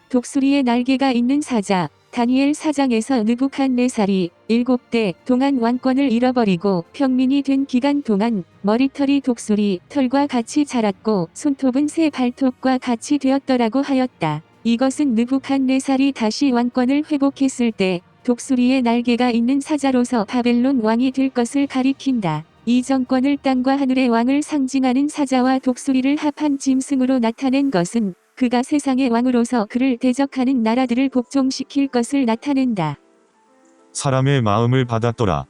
독수리의 날개가 있는 사자. 다니엘 4장에서 느부갓네살이 7대 동안 왕권을 잃어버리고 평민이 된 기간 동안 머리털이 독수리 털과 같이 자랐고 손톱은 새 발톱과 같이 되었더라고 하였다. 이것은 느부갓네살이 다시 왕권을 회복했을 때 독수리의 날개가 있는 사자로서 바벨론 왕이 될 것을 가리킨다. 이 정권을 땅과 하늘의 왕을 상징하는 사자와 독수리를 합한 짐승으로 나타낸 것은 그가 세상의 왕으로서 그를 대적하는 나라들을 복종시킬 것을 나타낸다. 사람의 마음을 받았더라.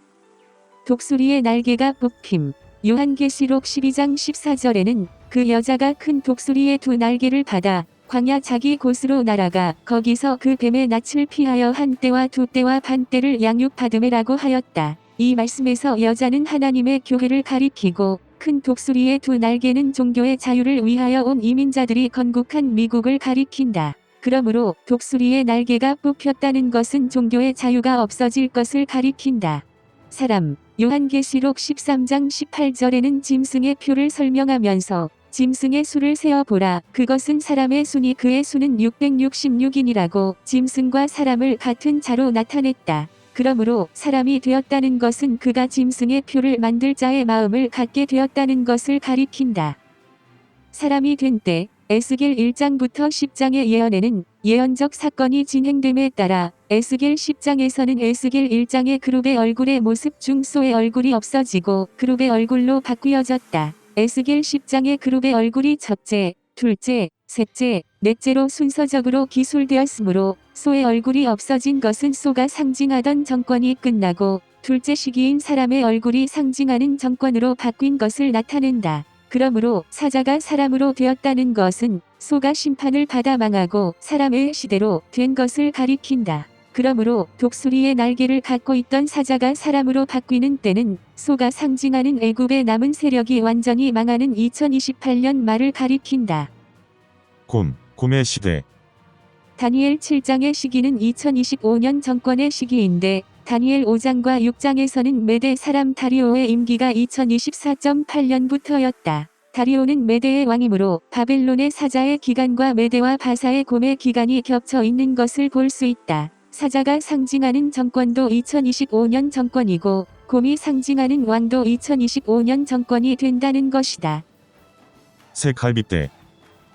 독수리의 날개가 뽑힘. 요한계시록 12장 14절에는 그 여자가 큰 독수리의 두 날개를 받아 광야 자기 곳으로 날아가 거기서 그 뱀의 낯을 피하여 한 때와 두 때와 반 때를 양육받음이라고 하였다. 이 말씀에서 여자는 하나님의 교회를 가리키고 큰 독수리의 두 날개는 종교의 자유를 위하여 온 이민자들이 건국한 미국을 가리킨다. 그러므로 독수리의 날개가 뽑혔다는 것은 종교의 자유가 없어질 것을 가리킨다. 사람. 요한계시록 13장 18절에는 짐승의 표를 설명하면서 짐승의 수를 세어보라. 그것은 사람의 수니 그의 수는 666이라고 짐승과 사람을 같은 자로 나타냈다. 그러므로 사람이 되었다는 것은 그가 짐승의 표를 만들 자의 마음을 갖게 되었다는 것을 가리킨다. 사람이 된 때 에스겔 1장부터 10장의 예언에는 예언적 사건이 진행됨에 따라 에스겔 10장에서는 에스겔 1장의 그룹의 얼굴의 모습 중 소의 얼굴이 없어지고 그룹의 얼굴로 바뀌어졌다. 에스겔 10장의 그룹의 얼굴이 첫째, 둘째, 셋째, 넷째로 순서적으로 기술되었으므로 소의 얼굴이 없어진 것은 소가 상징하던 정권이 끝나고 둘째 시기인 사람의 얼굴이 상징하는 정권으로 바뀐 것을 나타낸다. 그러므로 사자가 사람으로 되었다는 것은 소가 심판을 받아 망하고 사람의 시대로 된 것을 가리킨다. 그러므로 독수리의 날개를 갖고 있던 사자가 사람으로 바뀌는 때는 소가 상징하는 애굽의 남은 세력이 완전히 망하는 2028년 말을 가리킨다. 곰의 시대. 다니엘 7장의 시기는 2025년 정권의 시기인데 다니엘 5장과 6장에서는 메대 사람 다리오의 임기가 2024.8년부터였다. 다리오는 메대의 왕이므로 바벨론의 사자의 기간과 메대와 바사의 곰의 기간이 겹쳐 있는 것을 볼 수 있다. 사자가 상징하는 정권도 2025년 정권이고 곰이 상징하는 왕도 2025년 정권이 된다는 것이다. 새 갈빗대.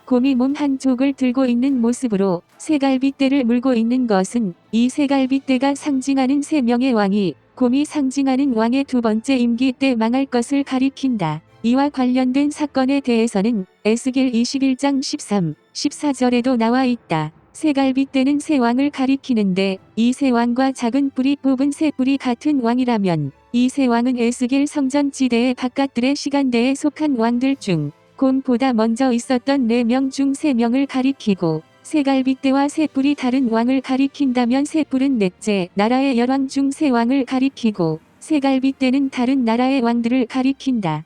곰이 몸 한쪽을 들고 있는 모습으로 새갈빗대를 물고 있는 것은 이 새갈빗대가 상징하는 세 명의 왕이 곰이 상징하는 왕의 두 번째 임기 때 망할 것을 가리킨다. 이와 관련된 사건에 대해서는 에스겔 21장 13, 14절에도 나와 있다. 새갈빗대는 새 왕을 가리키는데 이 새 왕과 작은 뿔이 뽑은 새 뿔이 같은 왕이라면 이 새 왕은 에스겔 성전 지대의 바깥들의 시간대에 속한 왕들 중 곰보다 먼저 있었던 4명 중 3명을 가리키고 새갈빗대와 새뿔이 다른 왕을 가리킨다면 새뿔은 넷째 나라의 열왕 중 세 왕을 가리키고 새갈빗대는 다른 나라의 왕들을 가리킨다.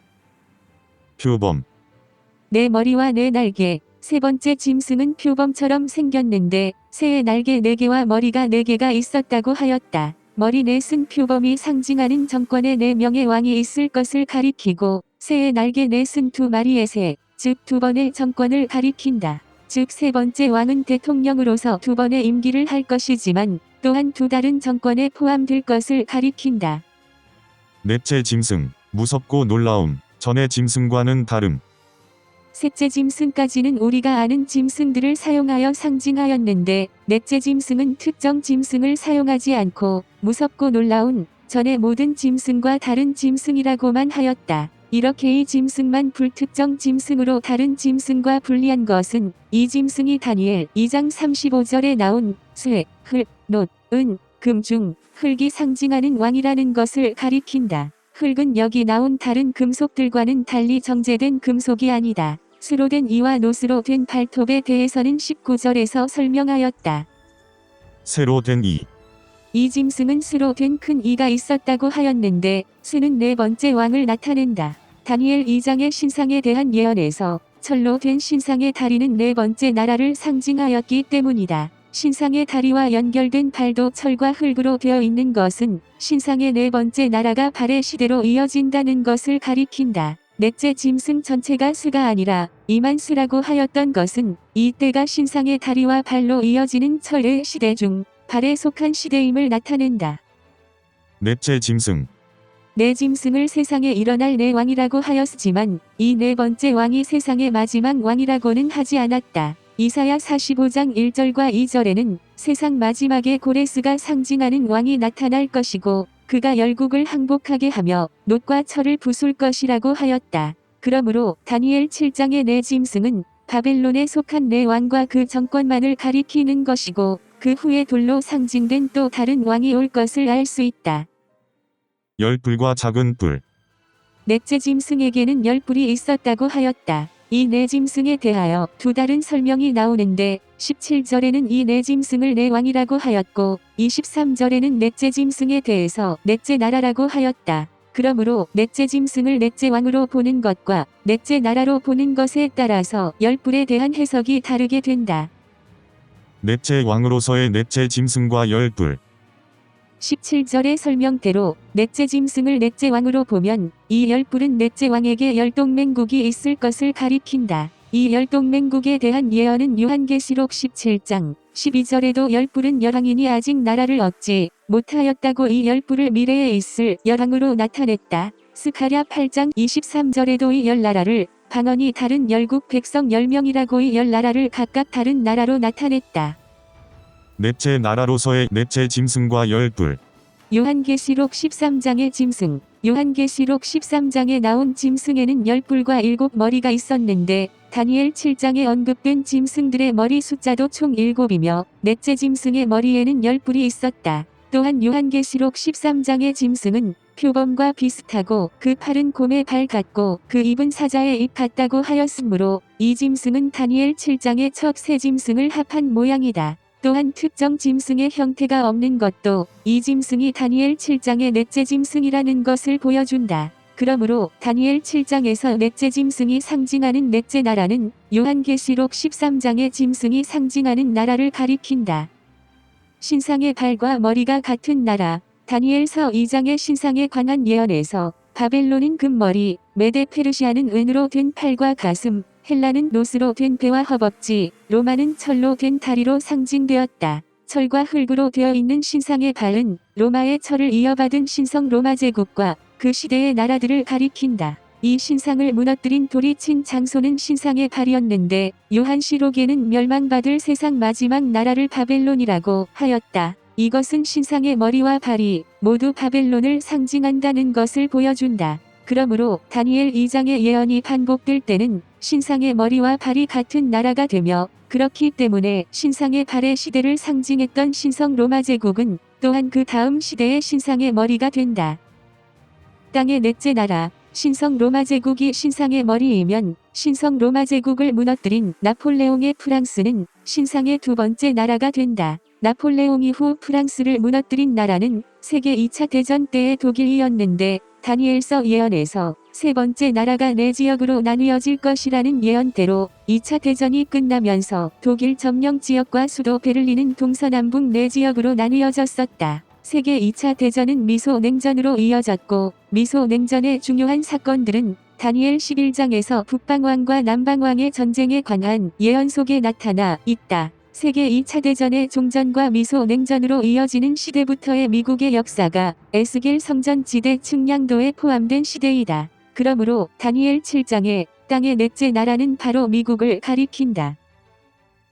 표범. 네 머리와 네 날개. 세 번째 짐승은 표범처럼 생겼는데 새의 날개 4개와 머리가 4개가 있었다고 하였다. 머리 넷은 표범이 상징하는 정권의 4명의 왕이 있을 것을 가리키고 새의 날개 넷은 2마리의 새, 즉 2번의 정권을 가리킨다. 즉 세 번째 왕은 대통령으로서 2번의 임기를 할 것이지만 또한 2 다른 정권에 포함될 것을 가리킨다. 넷째 짐승. 무섭고 놀라움. 전의 짐승과는 다름. 셋째 짐승까지는 우리가 아는 짐승들을 사용하여 상징하였는데 넷째 짐승은 특정 짐승을 사용하지 않고 무섭고 놀라운 전의 모든 짐승과 다른 짐승이라고만 하였다. 이렇게 이 짐승만 불특정 짐승으로 다른 짐승과 분리한 것은 이 짐승이 다니엘 2장 35절에 나온 쇠, 흙, 놋, 은, 금 중 흙이 상징하는 왕이라는 것을 가리킨다. 흙은 여기 나온 다른 금속들과는 달리 정제된 금속이 아니다. 수로 된 이와 노스로 된 발톱에 대해서는 19절에서 설명하였다. 새로 된 이. 이 짐승은 수로 된 큰 이가 있었다고 하였는데 수는 네 번째 왕을 나타낸다. 다니엘 2장의 신상에 대한 예언에서 철로 된 신상의 다리는 네 번째 나라를 상징하였기 때문이다. 신상의 다리와 연결된 발도 철과 흙으로 되어 있는 것은 신상의 네 번째 나라가 발의 시대로 이어진다는 것을 가리킨다. 넷째 짐승 전체가 수가 아니라 이만 수라고 하였던 것은 이 때가 신상의 다리와 발로 이어지는 철의 시대 중 발에 속한 시대임을 나타낸다. 넷째 짐승. 네 짐승을 세상에 일어날 네 왕이라고 하였지만 이 네 번째 왕이 세상의 마지막 왕이라고는 하지 않았다. 이사야 45장 1절과 2절에는 세상 마지막에 고레스가 상징하는 왕이 나타날 것이고 그가 열국을 항복하게 하며 놋과 철을 부술 것이라고 하였다. 그러므로 다니엘 7장의 네 짐승은 바벨론에 속한 네 왕과 그 정권만을 가리키는 것이고 그 후에 돌로 상징된 또 다른 왕이 올 것을 알 수 있다. 열불과 작은 불. 넷째 짐승에게는 열불이 있었다고 하였다. 이 네 짐승에 대하여 두 다른 설명이 나오는데 17절에는 이 네 짐승을 네 왕이라고 하였고 23절에는 넷째 짐승에 대해서 넷째 나라라고 하였다. 그러므로 넷째 짐승을 넷째 왕으로 보는 것과 넷째 나라로 보는 것에 따라서 열불에 대한 해석이 다르게 된다. 넷째 왕으로서의 넷째 짐승과 열불. 17절의 설명대로 넷째 짐승을 넷째 왕으로 보면 이 열불은 넷째 왕에게 열동맹국이 있을 것을 가리킨다. 이 열동맹국에 대한 예언은 요한계시록 17장 12절에도 열불은 열왕이니 아직 나라를 얻지 못하였다고 이 열불을 미래에 있을 열왕으로 나타냈다. 스가랴 8장 23절에도 이 열나라를 방언이 다른 열국 백성 10명이라고 이 열나라를 각각 다른 나라로 나타냈다. 넷째 나라로서의 넷째 짐승과 열불. 요한계시록 13장의 짐승. 요한계시록 13장에 나온 짐승에는 열불과 7머리가 있었는데 다니엘 7장에 언급된 짐승들의 머리 숫자도 총 7이며 넷째 짐승의 머리에는 열불이 있었다. 또한 요한계시록 13장의 짐승은 표범과 비슷하고 그 팔은 곰의 발 같고 그 입은 사자의 입 같다고 하였으므로 이 짐승은 다니엘 7장의 첫 세 짐승을 합한 모양이다. 또한 특정 짐승의 형태가 없는 것도 이 짐승이 다니엘 7장의 넷째 짐승이라는 것을 보여준다. 그러므로 다니엘 7장에서 넷째 짐승이 상징하는 넷째 나라는 요한계시록 13장의 짐승이 상징하는 나라를 가리킨다. 신상의 발과 머리가 같은 나라. 다니엘서 2장의 신상에 관한 예언에서 바벨론은 금머리, 메데 페르시아는 은으로 된 팔과 가슴, 헬라는 놋으로 된 배와 허벅지, 로마는 철로 된 다리로 상징되었다. 철과 흙으로 되어 있는 신상의 발은 로마의 철을 이어받은 신성 로마 제국과 그 시대의 나라들을 가리킨다. 이 신상을 무너뜨린 돌이 친 장소는 신상의 발이었는데 요한시록에는 멸망받을 세상 마지막 나라를 바벨론이라고 하였다. 이것은 신상의 머리와 발이 모두 바벨론을 상징한다는 것을 보여준다. 그러므로 다니엘 2장의 예언이 반복될 때는 신상의 머리와 발이 같은 나라가 되며 그렇기 때문에 신상의 발의 시대를 상징했던 신성 로마 제국은 또한 그 다음 시대의 신상의 머리가 된다. 땅의 넷째 나라. 신성 로마 제국이 신상의 머리이면 신성 로마 제국을 무너뜨린 나폴레옹의 프랑스는 신상의 두 번째 나라가 된다. 나폴레옹 이후 프랑스를 무너뜨린 나라는 세계 2차 대전 때의 독일이었는데 다니엘서 예언에서 세 번째 나라가 네 지역으로 나뉘어질 것이라는 예언대로 2차 대전이 끝나면서 독일 점령 지역과 수도 베를린은 동서남북 네 지역으로 나뉘어졌었다. 세계 2차 대전은 미소냉전으로 이어졌고 미소냉전의 중요한 사건들은 다니엘 11장에서 북방왕과 남방왕의 전쟁에 관한 예언 속에 나타나 있다. 세계 2차 대전의 종전과 미소냉전으로 이어지는 시대부터의 미국의 역사가 에스겔 성전지대 측량도에 포함된 시대이다. 그러므로 다니엘 7장에 땅의 넷째 나라는 바로 미국을 가리킨다.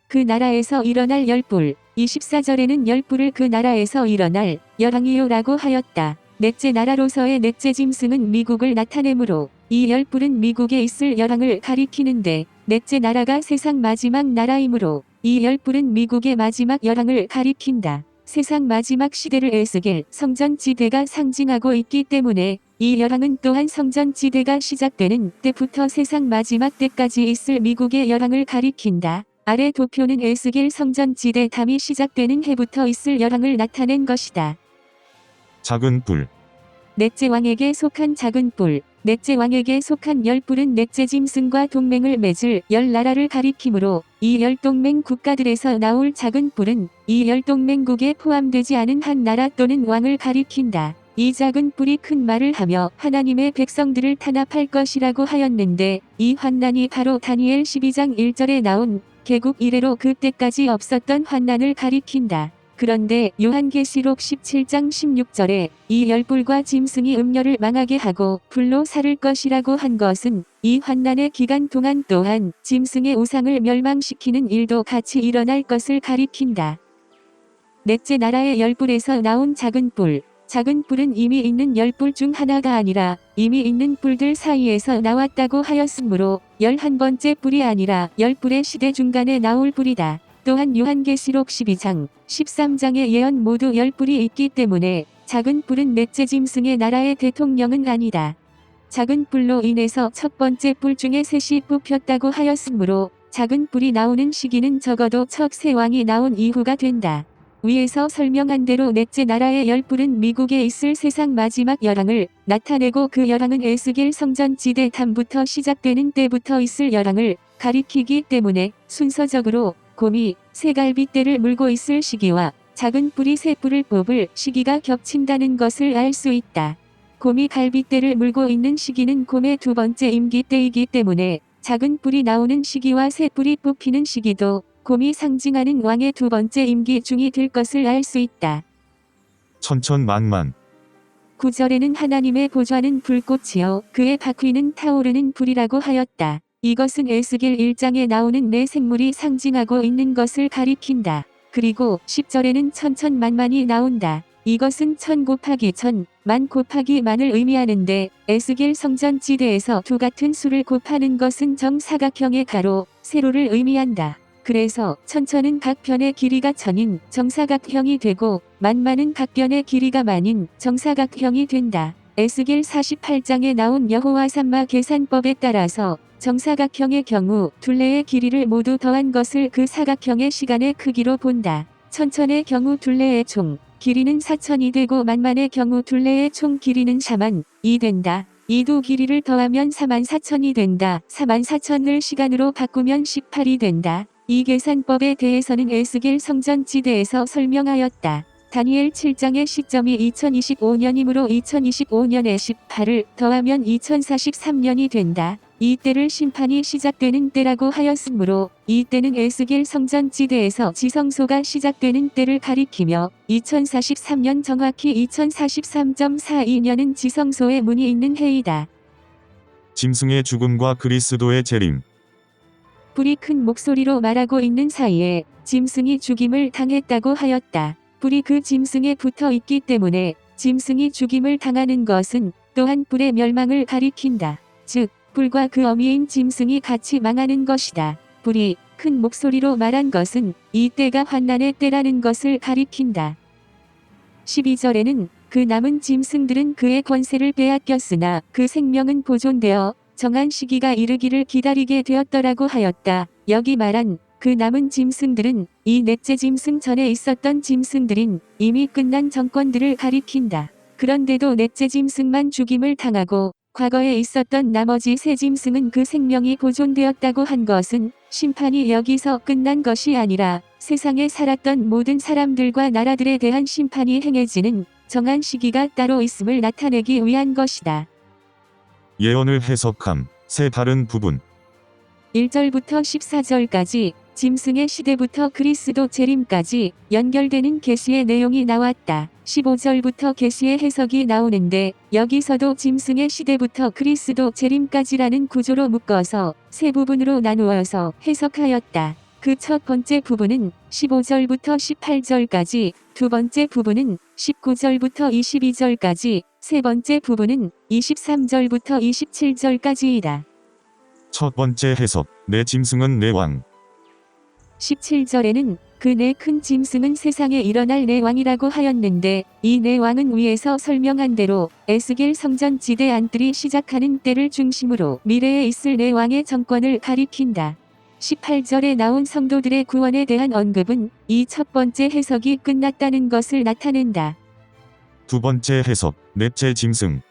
그 나라에서 일어날 열불. 24절에는 열불을 그 나라에서 일어날 열왕이요라고 하였다. 넷째 나라로서의 넷째 짐승은 미국을 나타내므로 이 열불은 미국에 있을 열왕을 가리키는데 넷째 나라가 세상 마지막 나라이므로 이 열불은 미국의 마지막 열왕을 가리킨다. 세상 마지막 시대를 에스겔 성전지대가 상징하고 있기 때문에 이 열왕은 또한 성전지대가 시작되는 때부터 세상 마지막 때까지 있을 미국의 열왕을 가리킨다. 아래 도표는 에스겔 성전지대 담이 시작되는 해부터 있을 열왕을 나타낸 것이다. 작은 불. 넷째 왕에게 속한 작은 뿔. 넷째 왕에게 속한 열뿔은 넷째 짐승과 동맹을 맺을 열 나라를 가리키므로 이 열동맹 국가들에서 나올 작은 뿔은 이 열동맹국에 포함되지 않은 한 나라 또는 왕을 가리킨다. 이 작은 뿔이 큰 말을 하며 하나님의 백성들을 탄압할 것이라고 하였는데 이 환난이 바로 다니엘 12장 1절에 나온 개국 이래로 그때까지 없었던 환난을 가리킨다. 그런데 요한계시록 17장 16절에 이 열불과 짐승이 음녀를 망하게 하고 불로 살을 것이라고 한 것은 이 환난의 기간 동안 또한 짐승의 우상을 멸망시키는 일도 같이 일어날 것을 가리킨다. 넷째 나라의 열불에서 나온 작은 뿔. 작은 뿔은 이미 있는 열불 중 하나가 아니라 이미 있는 뿔들 사이에서 나왔다고 하였으므로 11번째 뿔이 아니라 열뿔의 시대 중간에 나올 뿔이다. 또한 요한계시록 12장, 13장의 예언 모두 열뿔이 있기 때문에 작은 뿔은 넷째 짐승의 나라의 대통령은 아니다. 작은 뿔로 인해서 첫 번째 뿔 중에 셋이 뽑혔다고 하였으므로 작은 뿔이 나오는 시기는 적어도 첫 세 왕이 나온 이후가 된다. 위에서 설명한 대로 넷째 나라의 열뿔은 미국에 있을 세상 마지막 열왕을 나타내고 그 열왕은 에스겔 성전지대 탐부터 시작되는 때부터 있을 열왕을 가리키기 때문에 순서적으로 곰이 새갈비 떼를 물고 있을 시기와 작은 뿔이 새 뿔을 뽑을 시기가 겹친다는 것을 알 수 있다. 곰이 갈빗대를 물고 있는 시기는 곰의 두 번째 임기 때이기 때문에 작은 뿔이 나오는 시기와 새 뿔이 뽑히는 시기도 곰이 상징하는 왕의 두 번째 임기 중이 될 것을 알 수 있다. 천천만만. 9절에는 하나님의 보좌는 불꽃이요 그의 바퀴는 타오르는 불이라고 하였다. 이것은 에스겔 1장에 나오는 네 생물이 상징하고 있는 것을 가리킨다. 그리고 10절에는 천천만만이 나온다. 이것은 천 곱하기 천, 만 곱하기 만을 의미하는데 에스겔 성전지대에서 두 같은 수를 곱하는 것은 정사각형의 가로, 세로를 의미한다. 그래서 천천은 각 편의 길이가 천인 정사각형이 되고 만만은 각 편의 길이가 만인 정사각형이 된다. 에스겔 48장에 나온 여호와 삼마 계산법에 따라서 정사각형의 경우 둘레의 길이를 모두 더한 것을 그 사각형의 시간의 크기로 본다. 천천의 경우 둘레의 총 길이는 4천이 되고 만만의 경우 둘레의 총 길이는 4만2 된다. 이두 길이를 더하면 44,000이 된다. 44,000을 시간으로 바꾸면 18이 된다. 이 계산법에 대해서는 에스겔 성전지대에서 설명하였다. 다니엘 7장의 시점이 2025년이므로 2025년에 18을 더하면 2043년이 된다. 이 때를 심판이 시작되는 때라고 하였으므로 이 때는 에스겔 성전지대에서 지성소가 시작되는 때를 가리키며 2043년 정확히 2043.42년은 지성소의 문이 있는 해이다. 짐승의 죽음과 그리스도의 재림. 불이 큰 목소리로 말하고 있는 사이에 짐승이 죽임을 당했다고 하였다. 불이 그 짐승에 붙어 있기 때문에 짐승이 죽임을 당하는 것은 또한 불의 멸망을 가리킨다. 즉, 불과 그 어미인 짐승이 같이 망하는 것이다. 불이 큰 목소리로 말한 것은 이 때가 환난의 때라는 것을 가리킨다. 12절에는 그 남은 짐승들은 그의 권세를 빼앗겼으나 그 생명은 보존되어 정한 시기가 이르기를 기다리게 되었더라고 하였다. 여기 말한 그 남은 짐승들은 이 넷째 짐승 전에 있었던 짐승들인 이미 끝난 정권들을 가리킨다. 그런데도 넷째 짐승만 죽임을 당하고 과거에 있었던 나머지 세 짐승은 그 생명이 보존되었다고 한 것은 심판이 여기서 끝난 것이 아니라 세상에 살았던 모든 사람들과 나라들에 대한 심판이 행해지는 정한 시기가 따로 있음을 나타내기 위한 것이다. 예언을 해석함. 세 다른 부분. 1절부터 14절까지 짐승의 시대부터 그리스도 재림까지 연결되는 계시의 내용이 나왔다. 15절부터 계시의 해석이 나오는데 여기서도 짐승의 시대부터 그리스도 재림까지라는 구조로 묶어서 세 부분으로 나누어서 해석하였다. 그 첫 번째 부분은 15절부터 18절까지, 두 번째 부분은 19절부터 22절까지, 세 번째 부분은 23절부터 27절까지이다. 첫 번째 해석. 내 짐승은 내 왕. 17절에는 그 네 큰 짐승은 세상에 일어날 네 왕이라고 하였는데 이 네 왕은 위에서 설명한 대로 에스겔 성전지대 안뜰이 시작하는 때를 중심으로 미래에 있을 네 왕의 정권을 가리킨다. 18절에 나온 성도들의 구원에 대한 언급은 이 첫 번째 해석이 끝났다는 것을 나타낸다. 두 번째 해석. 넷째 짐승.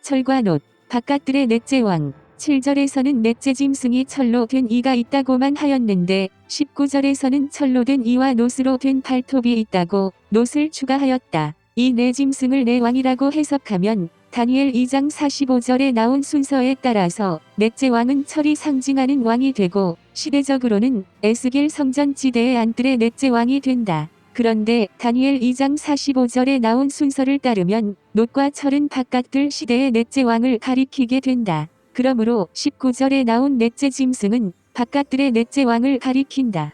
철과 놋, 바깥들의 넷째 왕. 7절에서는 넷째 짐승이 철로 된 이가 있다고만 하였는데 19절에서는 철로 된 이와 놋으로 된 발톱이 있다고 놋을 추가하였다. 이 네 짐승을 네 왕이라고 해석하면 다니엘 2장 45절에 나온 순서에 따라서 넷째 왕은 철이 상징하는 왕이 되고 시대적으로는 에스겔 성전지대의 안뜰의 넷째 왕이 된다. 그런데 다니엘 2장 45절에 나온 순서를 따르면 놋과 철은 바깥들 시대의 넷째 왕을 가리키게 된다. 그러므로 19절에 나온 넷째 짐승은 바깥들의 넷째 왕을 가리킨다.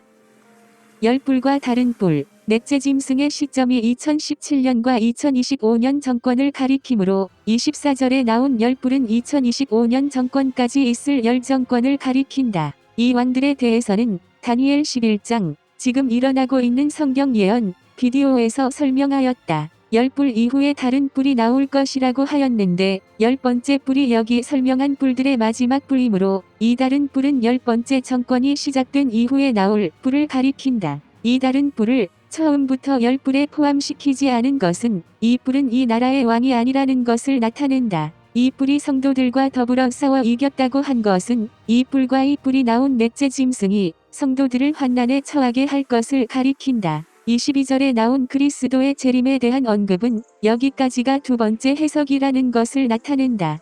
열뿔과 다른 뿔, 넷째 짐승의 시점이 2017년과 2025년 정권을 가리키므로 24절에 나온 열뿔은 2025년 정권까지 있을 열 정권을 가리킨다. 이 왕들에 대해서는 다니엘 11장, 지금 일어나고 있는 성경 예언, 비디오에서 설명하였다. 열뿔 이후에 다른 뿔이 나올 것이라고 하였는데 10번째 뿔이 여기 설명한 뿔들의 마지막 뿔이므로 이 다른 뿔은 10번째 정권이 시작된 이후에 나올 뿔을 가리킨다. 이 다른 뿔을 처음부터 10뿔에 포함시키지 않은 것은 이 뿔은 이 나라의 왕이 아니라는 것을 나타낸다. 이 뿔이 성도들과 더불어 싸워 이겼다고 한 것은 이 뿔과 이 뿔이 나온 넷째 짐승이 성도들을 환난에 처하게 할 것을 가리킨다. 22절에 나온 그리스도의 재림에 대한 언급은 여기까지가 두 번째 해석이라는 것을 나타낸다.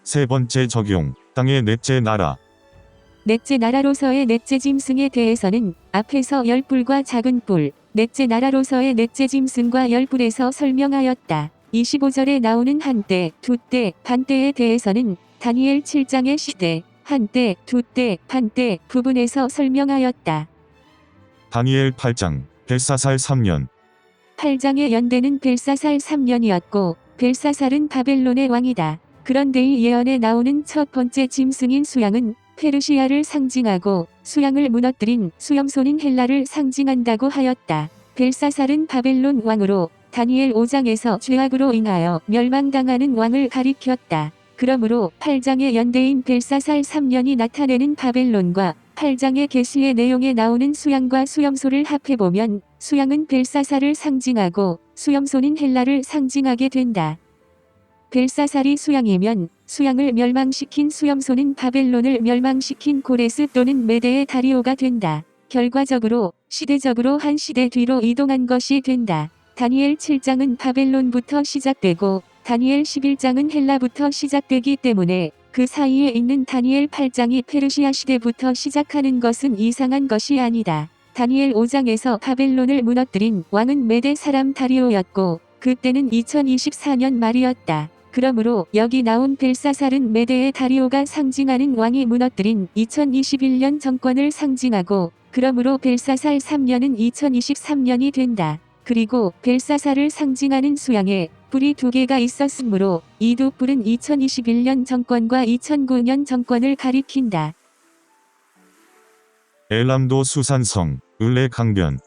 세 번째 적용, 땅의 넷째 나라. 넷째 나라로서의 넷째 짐승에 대해서는 앞에서 열뿔과 작은 뿔, 넷째 나라로서의 넷째 짐승과 열뿔에서 설명하였다. 25절에 나오는 한때, 두때, 반때에 대해서는 다니엘 7장의 시대, 한때, 두때, 반때 부분에서 설명하였다. 다니엘 8장, 벨사살 3년. 8장의 연대는 벨사살 3년이었고 벨사살은 바벨론의 왕이다. 그런데 이 예언에 나오는 첫 번째 짐승인 수양은 페르시아를 상징하고 수양을 무너뜨린 수염손인 헬라를 상징한다고 하였다. 벨사살은 바벨론 왕으로 다니엘 5장에서 죄악으로 인하여 멸망당하는 왕을 가리켰다. 그러므로 8장의 연대인 벨사살 3년이 나타내는 바벨론과 8장의 계시의 내용에 나오는 수양과 수염소를 합해보면 수양은 벨사살을 상징하고 수염손인 헬라를 상징하게 된다. 벨사살이 수양이면 수양을 멸망시킨 수염손은 바벨론을 멸망시킨 고레스 또는 메대의 다리오가 된다. 결과적으로 시대적으로 한 시대 뒤로 이동한 것이 된다. 다니엘 7장은 바벨론부터 시작되고 다니엘 11장은 헬라부터 시작되기 때문에 그 사이에 있는 다니엘 8장이 페르시아 시대부터 시작하는 것은 이상한 것이 아니다. 다니엘 5장에서 바벨론을 무너뜨린 왕은 메대 사람 다리오였고 그때는 2024년 말이었다. 그러므로 여기 나온 벨사살은 메대의 다리오가 상징하는 왕이 무너뜨린 2021년 정권을 상징하고 그러므로 벨사살 3년은 2023년이 된다. 그리고 벨사살을 상징하는 수양에 뿔이 두 개가 있었으므로 이 두 뿔은 2021년 정권과 2009년 정권을 가리킨다. 엘람도 수산성, 을레 강변.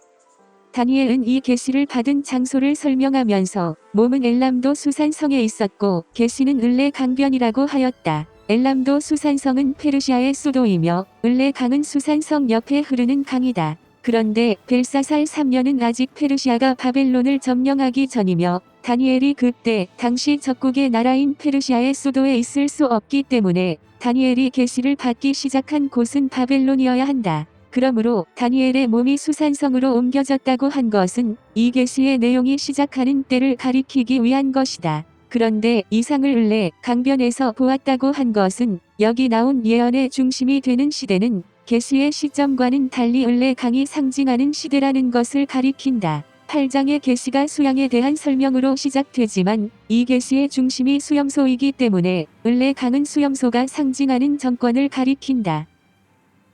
다니엘은 이 계시를 받은 장소를 설명하면서 몸은 엘람도 수산성에 있었고 계시는 을레 강변이라고 하였다. 엘람도 수산성은 페르시아의 수도이며 을레 강은 수산성 옆에 흐르는 강이다. 그런데 벨사살 3년은 아직 페르시아가 바벨론을 점령하기 전이며 다니엘이 그때 당시 적국의 나라인 페르시아의 수도에 있을 수 없기 때문에 다니엘이 계시를 받기 시작한 곳은 바벨론이어야 한다. 그러므로 다니엘의 몸이 수산성으로 옮겨졌다고 한 것은 이 계시의 내용이 시작하는 때를 가리키기 위한 것이다. 그런데 이상을 을레 강변에서 보았다고 한 것은 여기 나온 예언의 중심이 되는 시대는 계시의 시점과는 달리 을레 강이 상징하는 시대라는 것을 가리킨다. 8장의 계시가 수양에 대한 설명으로 시작되지만 이 계시의 중심이 수염소이기 때문에 을레 강은 수염소가 상징하는 정권을 가리킨다.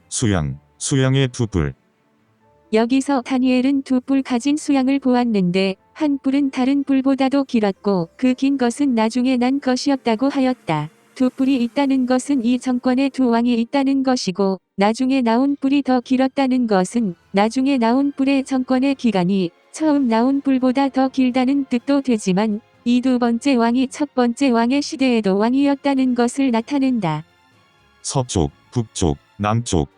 수양, 수양의 두 뿔. 여기서 다니엘은 두 뿔 가진 수양을 보았는데 한 뿔은 다른 뿔보다도 길었고 그 긴 것은 나중에 난 것이었다고 하였다. 두 뿔이 있다는 것은 이 정권에 두 왕이 있다는 것이고 나중에 나온 뿔이 더 길었다는 것은 나중에 나온 뿔의 정권의 기간이 처음 나온 뿔보다 더 길다는 뜻도 되지만 이 두 번째 왕이 첫 번째 왕의 시대에도 왕이었다는 것을 나타낸다. 서쪽, 북쪽, 남쪽.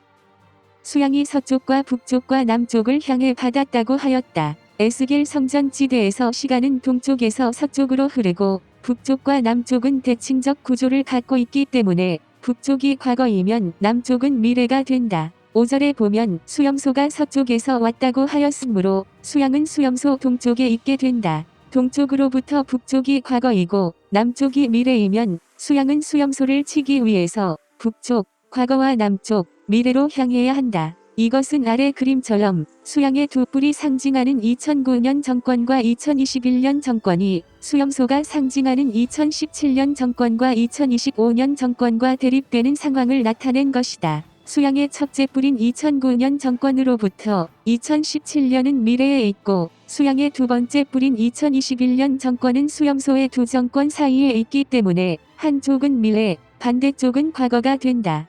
수양이 서쪽과 북쪽과 남쪽을 향해 받았다고 하였다. 에스겔 성전지대에서 시간은 동쪽에서 서쪽으로 흐르고 북쪽과 남쪽은 대칭적 구조를 갖고 있기 때문에 북쪽이 과거이면 남쪽은 미래가 된다. 5절에 보면 수염소가 서쪽에서 왔다고 하였으므로 수양은 수염소 동쪽에 있게 된다. 동쪽으로부터 북쪽이 과거이고 남쪽이 미래이면 수양은 수염소를 치기 위해서 북쪽, 과거와 남쪽, 미래로 향해야 한다. 이것은 아래 그림처럼 수양의 두 뿔이 상징하는 2009년 정권과 2021년 정권이 수염소가 상징하는 2017년 정권과 2025년 정권과 대립되는 상황을 나타낸 것이다. 수양의 첫째 뿔인 2009년 정권으로부터 2017년은 미래에 있고 수양의 두 번째 뿔인 2021년 정권은 수염소의 두 정권 사이에 있기 때문에 한쪽은 미래, 반대쪽은 과거가 된다.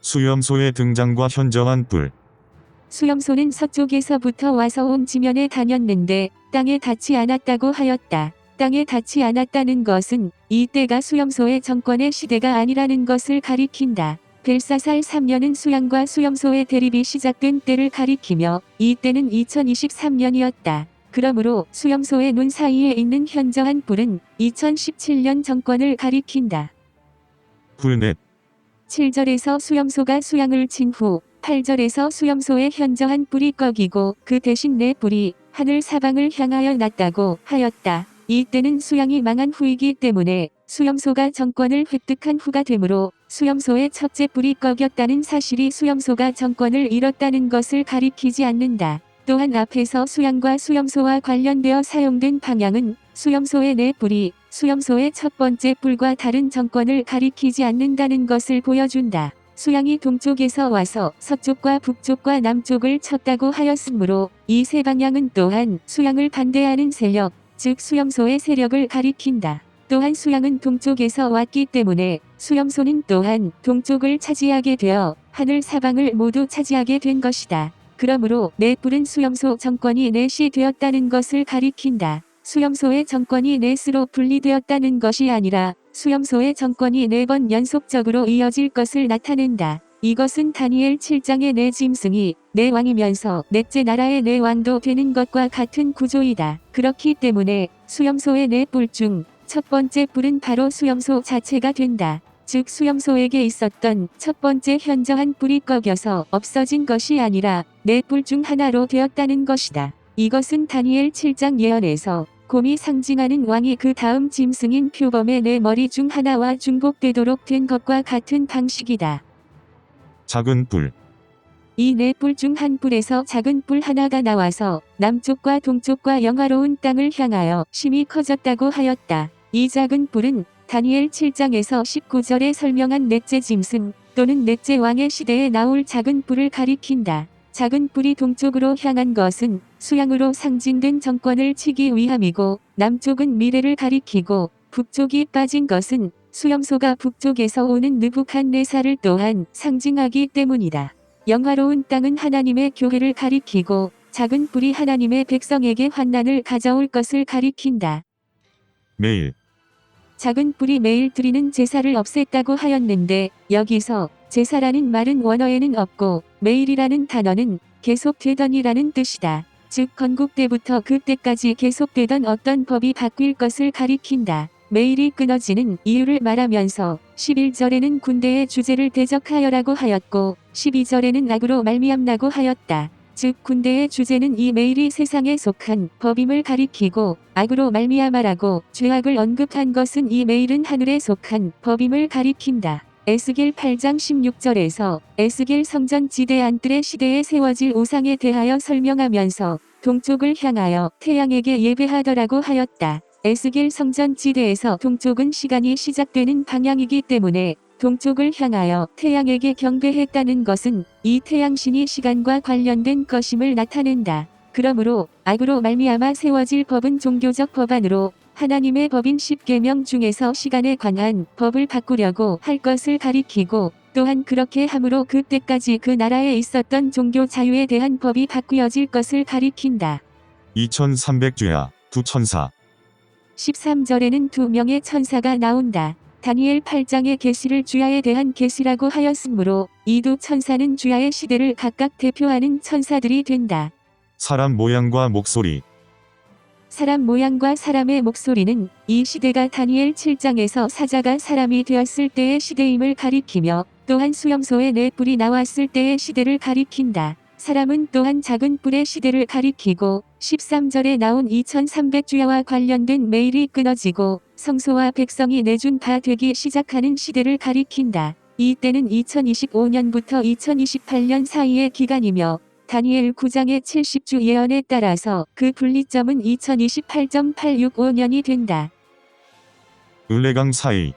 수염소의 등장과 현저한 뿔. 수염소는 서쪽에서부터 와서 온 지면에 다녔는데 땅에 닿지 않았다고 하였다. 땅에 닿지 않았다는 것은 이때가 수염소의 정권의 시대가 아니라는 것을 가리킨다. 벨사살 3년은 수양과 수염소의 대립이 시작된 때를 가리키며 이때는 2023년이었다. 그러므로 수염소의 눈 사이에 있는 현저한 뿔은 2017년 정권을 가리킨다. 뿔넷. 7절에서 수염소가 수양을 친 후 8절에서 수염소의 현저한 뿔이 꺾이고 그 대신 내 뿔이 하늘 사방을 향하여 났다고 하였다. 이때는 수양이 망한 후이기 때문에 수염소가 정권을 획득한 후가 되므로 수염소의 첫째 뿔이 꺾였다는 사실이 수염소가 정권을 잃었다는 것을 가리키지 않는다. 또한 앞에서 수양과 수염소와 관련되어 사용된 방향은 수염소의 네 뿔이 수염소의 첫 번째 뿔과 다른 정권을 가리키지 않는다는 것을 보여준다. 수양이 동쪽에서 와서 서쪽과 북쪽과 남쪽을 쳤다고 하였으므로 이 세 방향은 또한 수양을 반대하는 세력, 즉 수염소의 세력을 가리킨다. 또한 수양은 동쪽에서 왔기 때문에 수염소는 또한 동쪽을 차지하게 되어 하늘 사방을 모두 차지하게 된 것이다. 그러므로 네 뿔은 수염소 정권이 넷이 되었다는 것을 가리킨다. 수염소의 정권이 넷으로 분리되었다는 것이 아니라 수염소의 정권이 4번 연속적으로 이어질 것을 나타낸다. 이것은 다니엘 7장의 네 짐승이 네 왕이면서 넷째 나라의 네 왕도 되는 것과 같은 구조이다. 그렇기 때문에 수염소의 네 뿔 중 첫 번째 뿔은 바로 수염소 자체가 된다. 즉 수염소에게 있었던 첫 번째 현저한 뿔이 꺾여서 없어진 것이 아니라 네 뿔 중 하나로 되었다는 것이다. 이것은 다니엘 7장 예언에서 곰이 상징하는 왕이 그 다음 짐승인 표범의 네 머리 중 하나와 중복되도록 된 것과 같은 방식이다. 작은 뿔. 이 네 뿔 중 한 뿔에서 작은 뿔 하나가 나와서 남쪽과 동쪽과 영화로운 땅을 향하여 심히 커졌다고 하였다. 이 작은 뿔은 다니엘 7장에서 19절에 설명한 넷째 짐승 또는 넷째 왕의 시대에 나올 작은 뿔을 가리킨다. 작은 뿔이 동쪽으로 향한 것은 수양으로 상징된 정권을 치기 위함이고 남쪽은 미래를 가리키고 북쪽이 빠진 것은 수염소가 북쪽에서 오는 느부갓네살을 또한 상징하기 때문이다. 영화로운 땅은 하나님의 교회를 가리키고 작은 뿔이 하나님의 백성에게 환난을 가져올 것을 가리킨다. 매일. 작은 뿔이 매일 드리는 제사를 없앴다고 하였는데 여기서 제사라는 말은 원어에는 없고 매일이라는 단어는 계속되던이라는 뜻이다. 즉 건국 때부터 그때까지 계속되던 어떤 법이 바뀔 것을 가리킨다. 매일이 끊어지는 이유를 말하면서 11절에는 군대의 주제를 대적하여라고 하였고 12절에는 악으로 말미암나고 하였다. 즉 군대의 주제는 이 매일이 세상에 속한 법임을 가리키고 악으로 말미암아라고 죄악을 언급한 것은 이 매일은 하늘에 속한 법임을 가리킨다. 에스겔 8장 16절에서 에스겔 성전 지대 안뜰의 시대에 세워질 우상에 대하여 설명하면서 동쪽을 향하여 태양에게 예배하더라고 하였다. 에스겔 성전 지대에서 동쪽은 시간이 시작되는 방향이기 때문에 동쪽을 향하여 태양에게 경배했다는 것은 이 태양신이 시간과 관련된 것임을 나타낸다. 그러므로 악으로 말미암아 세워질 법은 종교적 법안으로 하나님의 법인 10계명 중에서 시간에 관한 법을 바꾸려고 할 것을 가리키고 또한 그렇게 함으로 그때까지 그 나라에 있었던 종교 자유에 대한 법이 바꾸어질 것을 가리킨다. 2300주야, 두 천사. 13절에는 2명의 천사가 나온다. 다니엘 8장의 계시를 주야에 대한 계시라고 하였으므로 이 두 천사는 주야의 시대를 각각 대표하는 천사들이 된다. 사람 모양과 목소리. 사람 모양과 사람의 목소리는 이 시대가 다니엘 7장에서 사자가 사람이 되었을 때의 시대임을 가리키며 또한 수염소의 네 뿔이 나왔을 때의 시대를 가리킨다. 사람은 또한 작은 뿔의 시대를 가리키고 13절에 나온 2300주야와 관련된 매일이 끊어지고 성소와 백성이 내준 바 되기 시작하는 시대를 가리킨다. 이때는 2025년부터 2028년 사이의 기간이며 다니엘 9장의 70주 예언에 따라서 그 분리점은 2028.865년이 된다. 을레강 사이.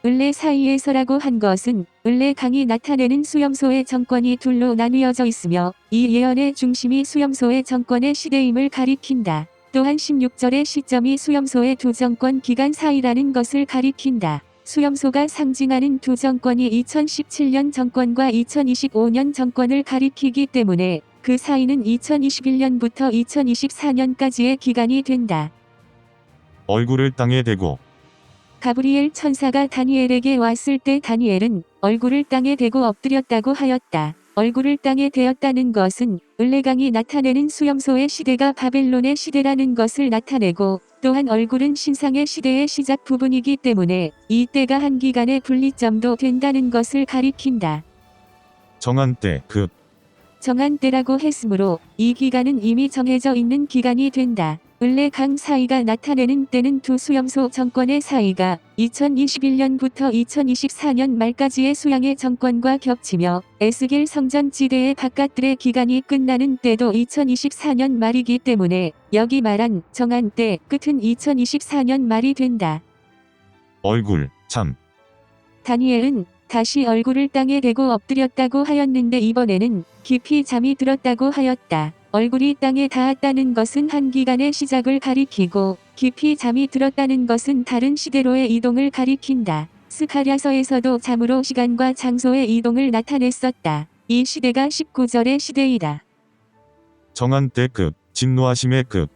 을레 사이에서라고 한 것은 을레강이 나타내는 수염소의 정권이 둘로 나뉘어져 있으며 이 예언의 중심이 수염소의 정권의 시대임을 가리킨다. 또한 16절의 시점이 수염소의 두 정권 기간 사이라는 것을 가리킨다. 수염소가 상징하는 두 정권이 2017년 정권과 2025년 정권을 가리키기 때문에 그 사이는 2021년부터 2024년까지의 기간이 된다. 얼굴을 땅에 대고. 가브리엘 천사가 다니엘에게 왔을 때 다니엘은 얼굴을 땅에 대고 엎드렸다고 하였다. 얼굴을 땅에 대었다는 것은 을레강이 나타내는 수염소의 시대가 바벨론의 시대라는 것을 나타내고 또한 얼굴은 신상의 시대의 시작 부분이기 때문에 이 때가 한 기간의 분리점도 된다는 것을 가리킨다. 정한 때, 그. 정한 때라고 했으므로 이 기간은 이미 정해져 있는 기간이 된다. 을레강 사이가 나타내는 때는 두 수염소 정권의 사이가 2021년부터 2024년 말까지의 수양의 정권과 겹치며 에스겔 성전 지대의 바깥들의 기간이 끝나는 때도 2024년 말이기 때문에 여기 말한 정한 때 끝은 2024년 말이 된다. 얼굴, 잠. 다니엘은 다시 얼굴을 땅에 대고 엎드렸다고 하였는데 이번에는 깊이 잠이 들었다고 하였다. 얼굴이 땅에 닿았다는 것은 한 기간의 시작을 가리키고 깊이 잠이 들었다는 것은 다른 시대로의 이동을 가리킨다. 스가랴서에서도 잠으로 시간과 장소의 이동을 나타냈었다. 이 시대가 19절의 시대이다. 정한 때 끝. 진노하심의 끝.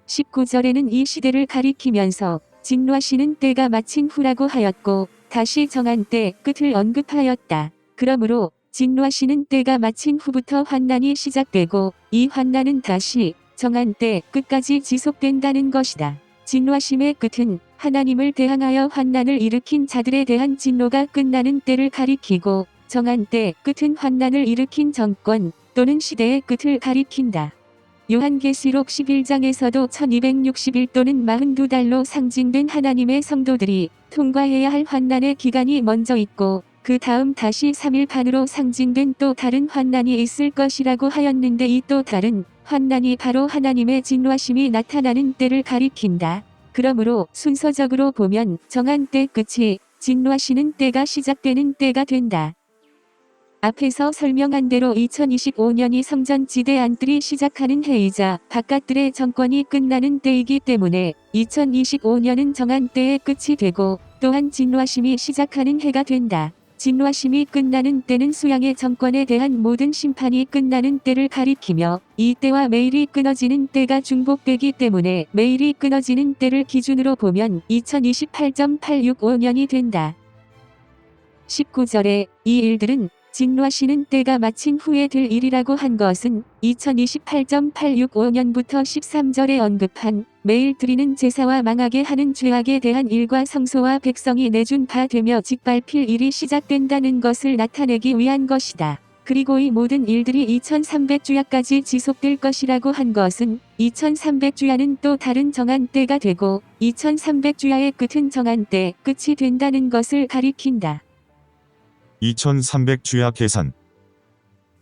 19절에는 이 시대를 가리키면서 진노하시는 때가 마친 후라고 하였고 다시 정한 때 끝을 언급하였다. 그러므로 진노하시는 때가 마친 후부터 환난이 시작되고 이 환난은 다시 정한 때 끝까지 지속된다는 것이다. 진노하심의 끝은 하나님을 대항하여 환난을 일으킨 자들에 대한 진노가 끝나는 때를 가리키고 정한 때 끝은 환난을 일으킨 정권 또는 시대의 끝을 가리킨다. 요한계시록 11장에서도 1260일 또는 42달로 상징된 하나님의 성도들이 통과해야 할 환난의 기간이 먼저 있고 그 다음 다시 3일 반으로 상징된 또 다른 환난이 있을 것이라고 하였는데 이 또 다른 환난이 바로 하나님의 진노하심이 나타나는 때를 가리킨다. 그러므로 순서적으로 보면 정한 때 끝이 진노하시는 때가 시작되는 때가 된다. 앞에서 설명한 대로 2025년이 성전지대 안뜰이 시작하는 해이자 바깥들의 정권이 끝나는 때이기 때문에 2025년은 정한 때의 끝이 되고 또한 진노하심이 시작하는 해가 된다. 진노하심이 끝나는 때는 수양의 정권에 대한 모든 심판이 끝나는 때를 가리키며 이 때와 매일이 끊어지는 때가 중복되기 때문에 매일이 끊어지는 때를 기준으로 보면 2028.865년이 된다. 19절에 이 일들은 진노하시는 때가 마친 후에 될 일이라고 한 것은 2028.865년부터 13절에 언급한 매일 드리는 제사와 망하게 하는 죄악에 대한 일과 성소와 백성이 내준 바 되며 짓밟힐 일이 시작된다는 것을 나타내기 위한 것이다. 그리고 이 모든 일들이 2300주야까지 지속될 것이라고 한 것은 2300주야는 또 다른 정한 때가 되고 2300주야의 끝은 정한 때 끝이 된다는 것을 가리킨다. 2300주야 계산.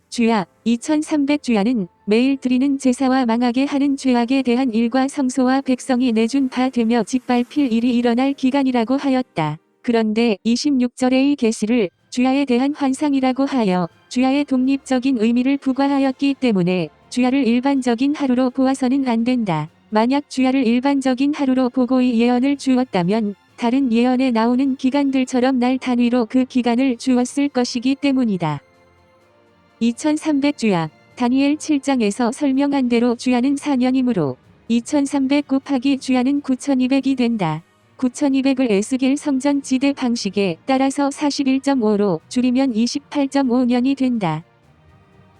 주야, 2300주야는 매일 드리는 제사와 망하게 하는 죄악에 대한 일과 성소와 백성이 내준 바 되며 짓밟힐 일이 일어날 기간이라고 하였다. 그런데 26절의 이 계시를 주야에 대한 환상이라고 하여 주야의 독립적인 의미를 부과하였기 때문에 주야를 일반적인 하루로 보아서는 안 된다. 만약 주야를 일반적인 하루로 보고 이 예언을 주었다면 다른 예언에 나오는 기간들처럼 날 단위로 그 기간을 주었을 것이기 때문이다. 2300주야, 다니엘 7장에서 설명한 대로 주야는 4년이므로 2300 곱하기 주야는 9200이 된다. 9200을 에스겔 성전 지대 방식에 따라서 41.5로 줄이면 28.5년이 된다.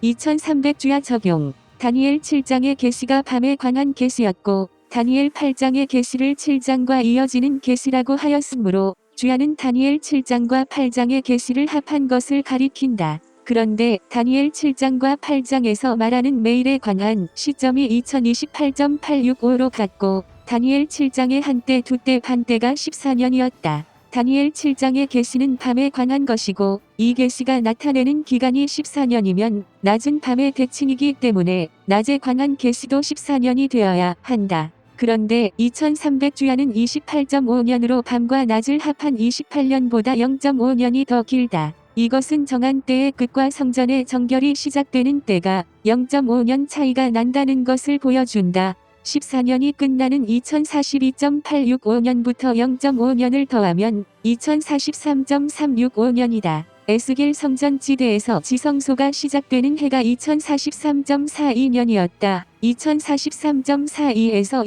2300주야 적용. 다니엘 7장의 계시가 밤에 관한 계시였고 다니엘 8장의 계시를 7장과 이어지는 계시라고 하였으므로 주야는 다니엘 7장과 8장의 계시를 합한 것을 가리킨다. 그런데 다니엘 7장과 8장에서 말하는 매일에 관한 시점이 2028.865로 같고 다니엘 7장의 한때 두때 반때가 14년이었다. 다니엘 7장의 계시는 밤에 관한 것이고 이 계시가 나타내는 기간이 14년이면 낮은 밤의 대칭이기 때문에 낮에 관한 계시도 14년이 되어야 한다. 그런데 2300주야는 28.5년으로 밤과 낮을 합한 28년보다 0.5년이 더 길다. 이것은 정한 때의 끝과 성전의 정결이 시작되는 때가 0.5년 차이가 난다는 것을 보여준다. 14년이 끝나는 2042.865년부터 0.5년을 더하면 2043.365년이다. 에스겔 성전지대에서 지성소가 시작되는 해가 2043.42년이었다. 2043.42에서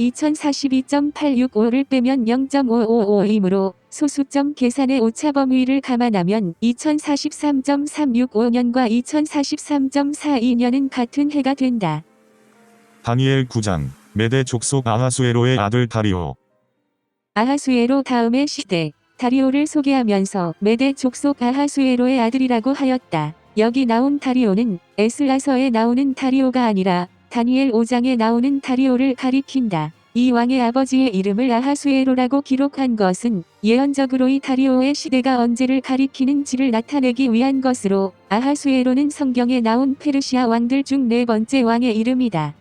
2042.865를 빼면 0.555이므로 소수점 계산의 오차범위를 감안하면 2043.365년과 2043.42년은 같은 해가 된다. 다니엘 9장 메대 족속 아하수에로의 아들 다리오. 아하수에로 다음의 시대 다리오를 소개하면서 메대 족속 아하수에로의 아들이라고 하였다. 여기 나온 다리오는 에스라서에 나오는 다리오가 아니라 다니엘 5장에 나오는 다리오를 가리킨다. 이 왕의 아버지의 이름을 아하수에로라고 기록한 것은 예언적으로 이 다리오의 시대가 언제를 가리키는지를 나타내기 위한 것으로 아하수에로는 성경에 나온 페르시아 왕들 중 네 번째 왕의 이름이다.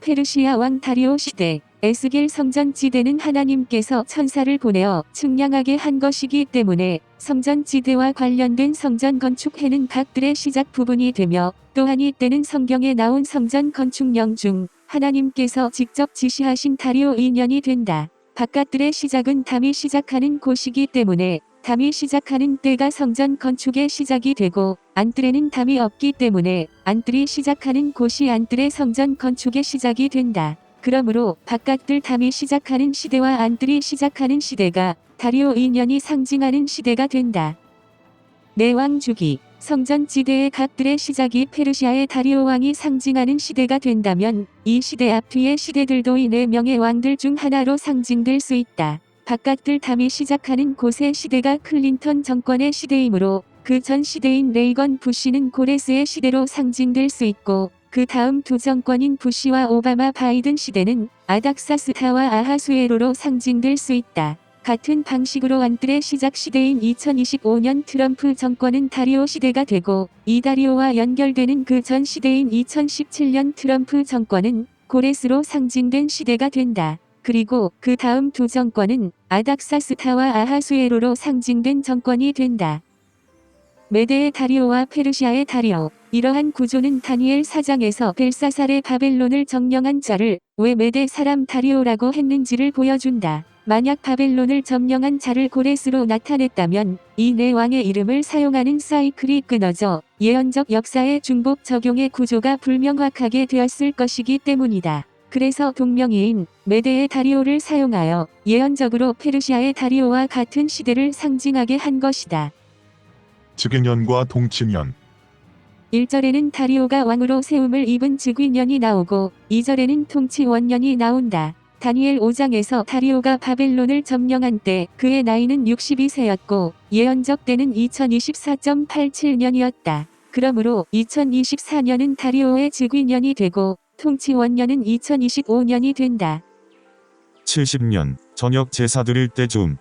페르시아 왕 다리오 시대 에스겔 성전지대는 하나님께서 천사를 보내어 측량하게 한 것이기 때문에 성전지대와 관련된 성전 건축해는 각들의 시작 부분이 되며 또한 이때는 성경에 나온 성전 건축령 중 하나님께서 직접 지시하신 다리오 2년이 된다. 바깥들의 시작은 담이 시작하는 곳이기 때문에 담이 시작하는 때가 성전 건축의 시작이 되고 안뜰에는 담이 없기 때문에 안뜰이 시작하는 곳이 안뜰의 성전 건축의 시작이 된다. 그러므로 바깥들 담이 시작하는 시대와 안뜰이 시작하는 시대가 다리오 2년이 상징하는 시대가 된다. 내왕 주기 성전지대의 각들의 시작이 페르시아의 다리오 왕이 상징하는 시대가 된다면 이 시대 앞뒤의 시대들도 이 4명의 왕들 중 하나로 상징될 수 있다. 바깥들 담이 시작하는 곳의 시대가 클린턴 정권의 시대이므로 그 전 시대인 레이건 부시는 고레스의 시대로 상징될 수 있고 그 다음 두 정권인 부시와 오바마 바이든 시대는 아닥사스타와 아하수에로로 상징될 수 있다. 같은 방식으로 안뜰의 시작 시대인 2025년 트럼프 정권은 다리오 시대가 되고 이 다리오와 연결되는 그 전 시대인 2017년 트럼프 정권은 고레스로 상징된 시대가 된다. 그리고 그 다음 두 정권은 아닥사스타와 아하수에로로 상징된 정권이 된다. 메대의 다리오와 페르시아의 다리오. 이러한 구조는 다니엘 4장에서 벨사살의 바벨론을 점령한 자를 왜 메대 사람 다리오라고 했는지를 보여준다. 만약 바벨론을 점령한 자를 고레스로 나타냈다면 이 네 왕의 이름을 사용하는 사이클이 끊어져 예언적 역사의 중복 적용의 구조가 불명확하게 되었을 것이기 때문이다. 그래서 동명이인 메대의 다리오를 사용하여 예언적으로 페르시아의 다리오와 같은 시대를 상징하게 한 것이다. 즉위년과 통치년. 1절에는 다리오가 왕으로 세움을 입은 즉위년이 나오고 2절에는 통치 원년이 나온다. 다니엘 5장에서 다리오가 바벨론을 점령한 때 그의 나이는 62세였고 예언적 때는 2024.87년이었다. 그러므로 2024년은 다리오의 즉위년이 되고 통치 원년은 2025년이 된다. 70년 저녁 제사 드릴 때쯤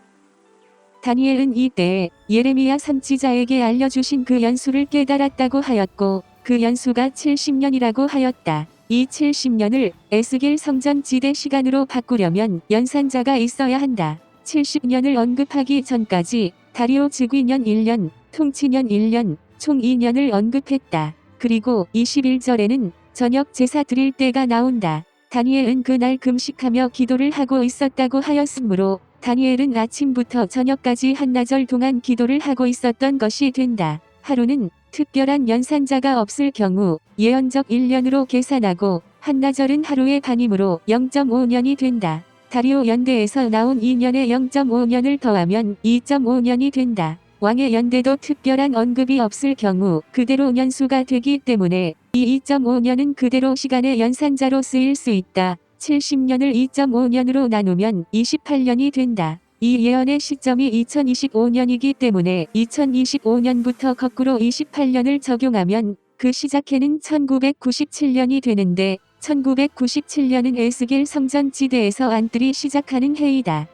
다니엘은 이때에 예레미야 선지자에게 알려주신 그 연수를 깨달았다고 하였고 그 연수가 70년이라고 하였다. 이 70년을 에스겔 성전 지대 시간으로 바꾸려면 연산자가 있어야 한다. 70년을 언급하기 전까지 다리오 즉위년 1년, 통치년 1년, 총 2년을 언급했다. 그리고 21절에는 저녁 제사 드릴 때가 나온다. 다니엘은 그날 금식하며 기도를 하고 있었다고 하였으므로 다니엘은 아침부터 저녁까지 한나절 동안 기도를 하고 있었던 것이 된다. 하루는 특별한 연산자가 없을 경우 예언적 1년으로 계산하고 한나절은 하루의 반이므로 0.5년이 된다. 다리오 연대에서 나온 2년에 0.5년을 더하면 2.5년이 된다. 왕의 연대도 특별한 언급이 없을 경우 그대로 년수가 되기 때문에 이 2.5년은 그대로 시간의 연산자로 쓰일 수 있다. 70년을 2.5년으로 나누면 28년이 된다. 이 예언의 시점이 2025년이기 때문에 2025년부터 거꾸로 28년을 적용하면 그 시작해는 1997년이 되는데 1997년은 에스겔 성전지대에서 안뜰이 시작하는 해이다.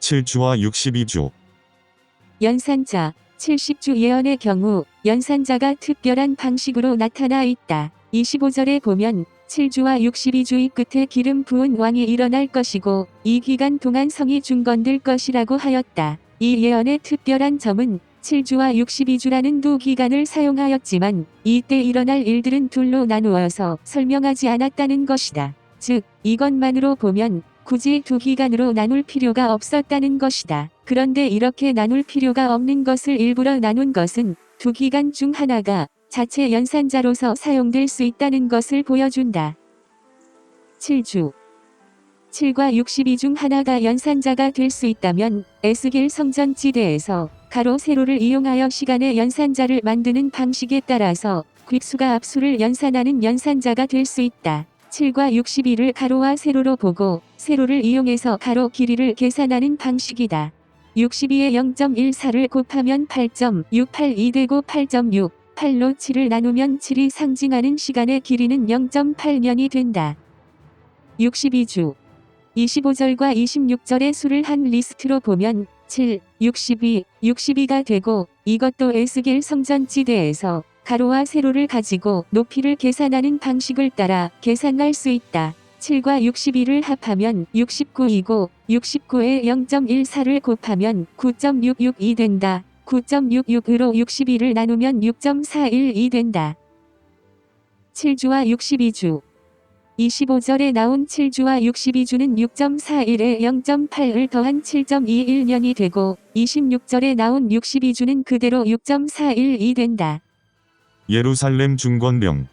7주와 62주 연산자, 70주 예언의 경우 연산자가 특별한 방식으로 나타나 있다. 25절에 보면 7주와 62주의 끝에 기름 부은 왕이 일어날 것이고 이 기간 동안 성이 중건될 것이라고 하였다. 이 예언의 특별한 점은 7주와 62주라는 두 기간을 사용하였지만 이때 일어날 일들은 둘로 나누어서 설명하지 않았다는 것이다. 즉, 이것만으로 보면 굳이 두 기간으로 나눌 필요가 없었다는 것이다. 그런데 이렇게 나눌 필요가 없는 것을 일부러 나눈 것은 두 기간 중 하나가 자체 연산자로서 사용될 수 있다는 것을 보여준다. 7주 7과 62 중 하나가 연산자가 될 수 있다면 에스겔 성전지대에서 가로 세로를 이용하여 시간의 연산자를 만드는 방식에 따라서 귓수가 앞수를 연산하는 연산자가 될 수 있다. 7과 62를 가로와 세로로 보고 세로를 이용해서 가로 길이를 계산하는 방식이다. 62에 0.14를 곱하면 8.682 되고 8.6, 8로 7을 나누면 7이 상징하는 시간의 길이는 0.8년이 된다. 62주 25절과 26절의 수를 한 리스트로 보면 7, 62, 62가 되고 이것도 에스겔 성전지대에서 가로와 세로를 가지고 높이를 계산하는 방식을 따라 계산할 수 있다. 7과 62를 합하면 69이고 69에 0.14를 곱하면 9.662 된다. 9.66으로 62를 나누면 6.412 된다. 7주와 62주 25절에 나온 7주와 62주는 6.41에 0.8을 더한 7.21년이 되고 26절에 나온 62주는 그대로 6.412 된다. 예루살렘 중건령.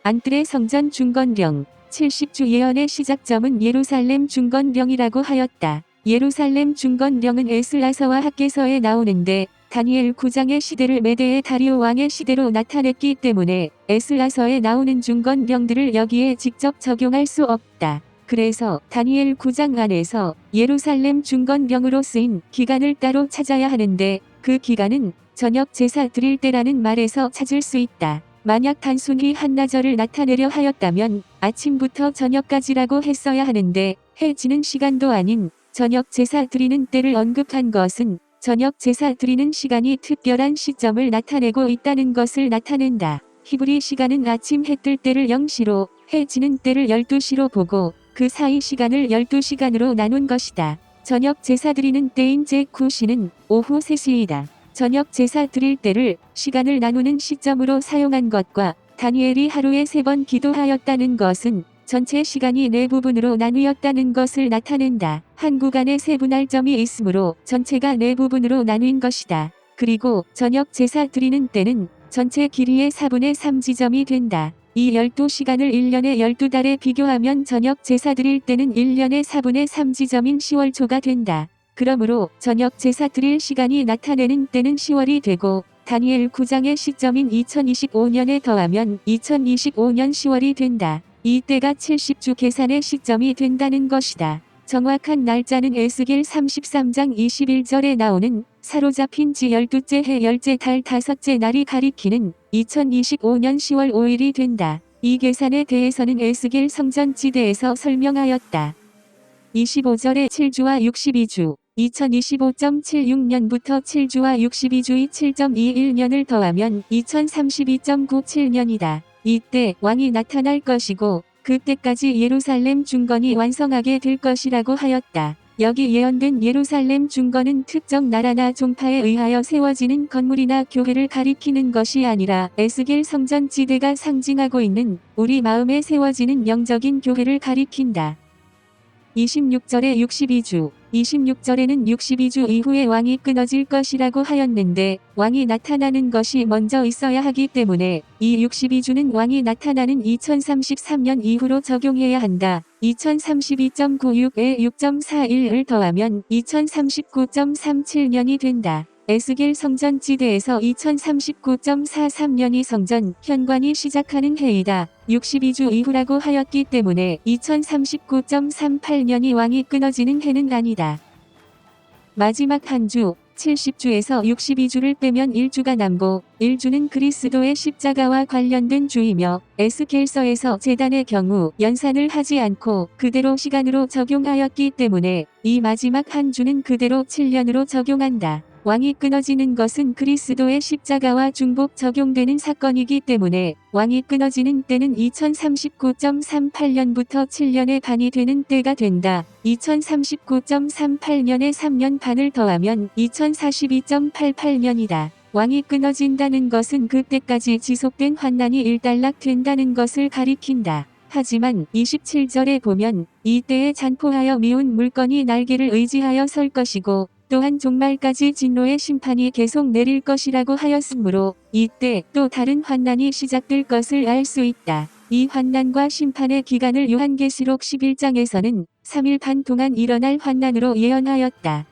안뜰의 성전 중건령 70주 예언의 시작점은 예루살렘 중건령이라고 하였다. 예루살렘 중건령은 에스라서와 학개서에 나오는데 다니엘 9장의 시대를 메대의 다리오 왕의 시대로 나타냈기 때문에 에스라서에 나오는 중건령들을 여기에 직접 적용할 수 없다. 그래서 다니엘 9장 안에서 예루살렘 중건령으로 쓰인 기간을 따로 찾아야 하는데 그 기간은 저녁 제사 드릴 때라는 말에서 찾을 수 있다. 만약 단순히 한나절을 나타내려 하였다면 아침부터 저녁까지라고 했어야 하는데 해 지는 시간도 아닌 저녁 제사 드리는 때를 언급한 것은 저녁 제사 드리는 시간이 특별한 시점을 나타내고 있다는 것을 나타낸다. 히브리 시간은 아침 해 뜰 때를 0시로 해 지는 때를 12시로 보고 그 사이 시간을 12시간으로 나눈 것이다. 저녁 제사 드리는 때인 제9시는 오후 3시이다. 저녁 제사 드릴 때를 시간을 나누는 시점으로 사용한 것과 다니엘이 하루에 3번 기도하였다는 것은 전체 시간이 4부분으로 나누었다는 것을 나타낸다. 한 구간에 3분할 점이 있으므로 전체가 4부분으로 나뉜 것이다. 그리고 저녁 제사 드리는 때는 전체 길이의 4분의 3 지점이 된다. 이 12시간을 1년의 12달에 비교하면 저녁 제사 드릴 때는 1년의 4분의 3 지점인 10월초가 된다. 그러므로 저녁 제사 드릴 시간이 나타내는 때는 10월이 되고 다니엘 9장의 시점인 2025년에 더하면 2025년 10월이 된다. 이때가 70주 계산의 시점이 된다는 것이다. 정확한 날짜는 에스겔 33장 21절에 나오는 사로잡힌 지 12째 해 10째 달 5째 날이 가리키는 2025년 10월 5일이 된다. 이 계산에 대해서는 에스겔 성전지대에서 설명하였다. 25절에 7주와 62주 2025.76년부터 7주와 62주의 7.21년을 더하면 2032.97년이다. 이때 왕이 나타날 것이고 그때까지 예루살렘 중건이 완성하게 될 것이라고 하였다. 여기 예언된 예루살렘 중건은 특정 나라나 종파에 의하여 세워지는 건물이나 교회를 가리키는 것이 아니라 에스겔 성전지대가 상징하고 있는 우리 마음에 세워지는 영적인 교회를 가리킨다. 26절에 62주 26절에는 62주 이후에 왕이 끊어질 것이라고 하였는데 왕이 나타나는 것이 먼저 있어야 하기 때문에 이 62주는 왕이 나타나는 2033년 이후로 적용해야 한다. 2032.96에 6.41을 더하면 2039.37년이 된다. 에스겔 성전지대에서 2039.43년이 성전 현관이 시작하는 해이다. 62주 이후라고 하였기 때문에 2039.38년이 왕이 끊어지는 해는 아니다. 마지막 한 주, 70주에서 62주를 빼면 1주가 남고 1주는 그리스도의 십자가와 관련된 주이며 에스겔서에서 제단의 경우 연산을 하지 않고 그대로 시간으로 적용하였기 때문에 이 마지막 한 주는 그대로 7년으로 적용한다. 왕이 끊어지는 것은 그리스도의 십자가와 중복 적용되는 사건이기 때문에 왕이 끊어지는 때는 2039.38년부터 7년의 반이 되는 때가 된다. 2039.38년에 3년 반을 더하면 2042.88년이다. 왕이 끊어진다는 것은 그때까지 지속된 환난이 일단락된다는 것을 가리킨다. 하지만 27절에 보면 이때에 잔포하여 미운 물건이 날개를 의지하여 설 것이고 또한 종말까지 진노의 심판이 계속 내릴 것이라고 하였으므로 이때 또 다른 환난이 시작될 것을 알 수 있다. 이 환난과 심판의 기간을 요한계시록 11장에서는 3일 반 동안 일어날 환난으로 예언하였다.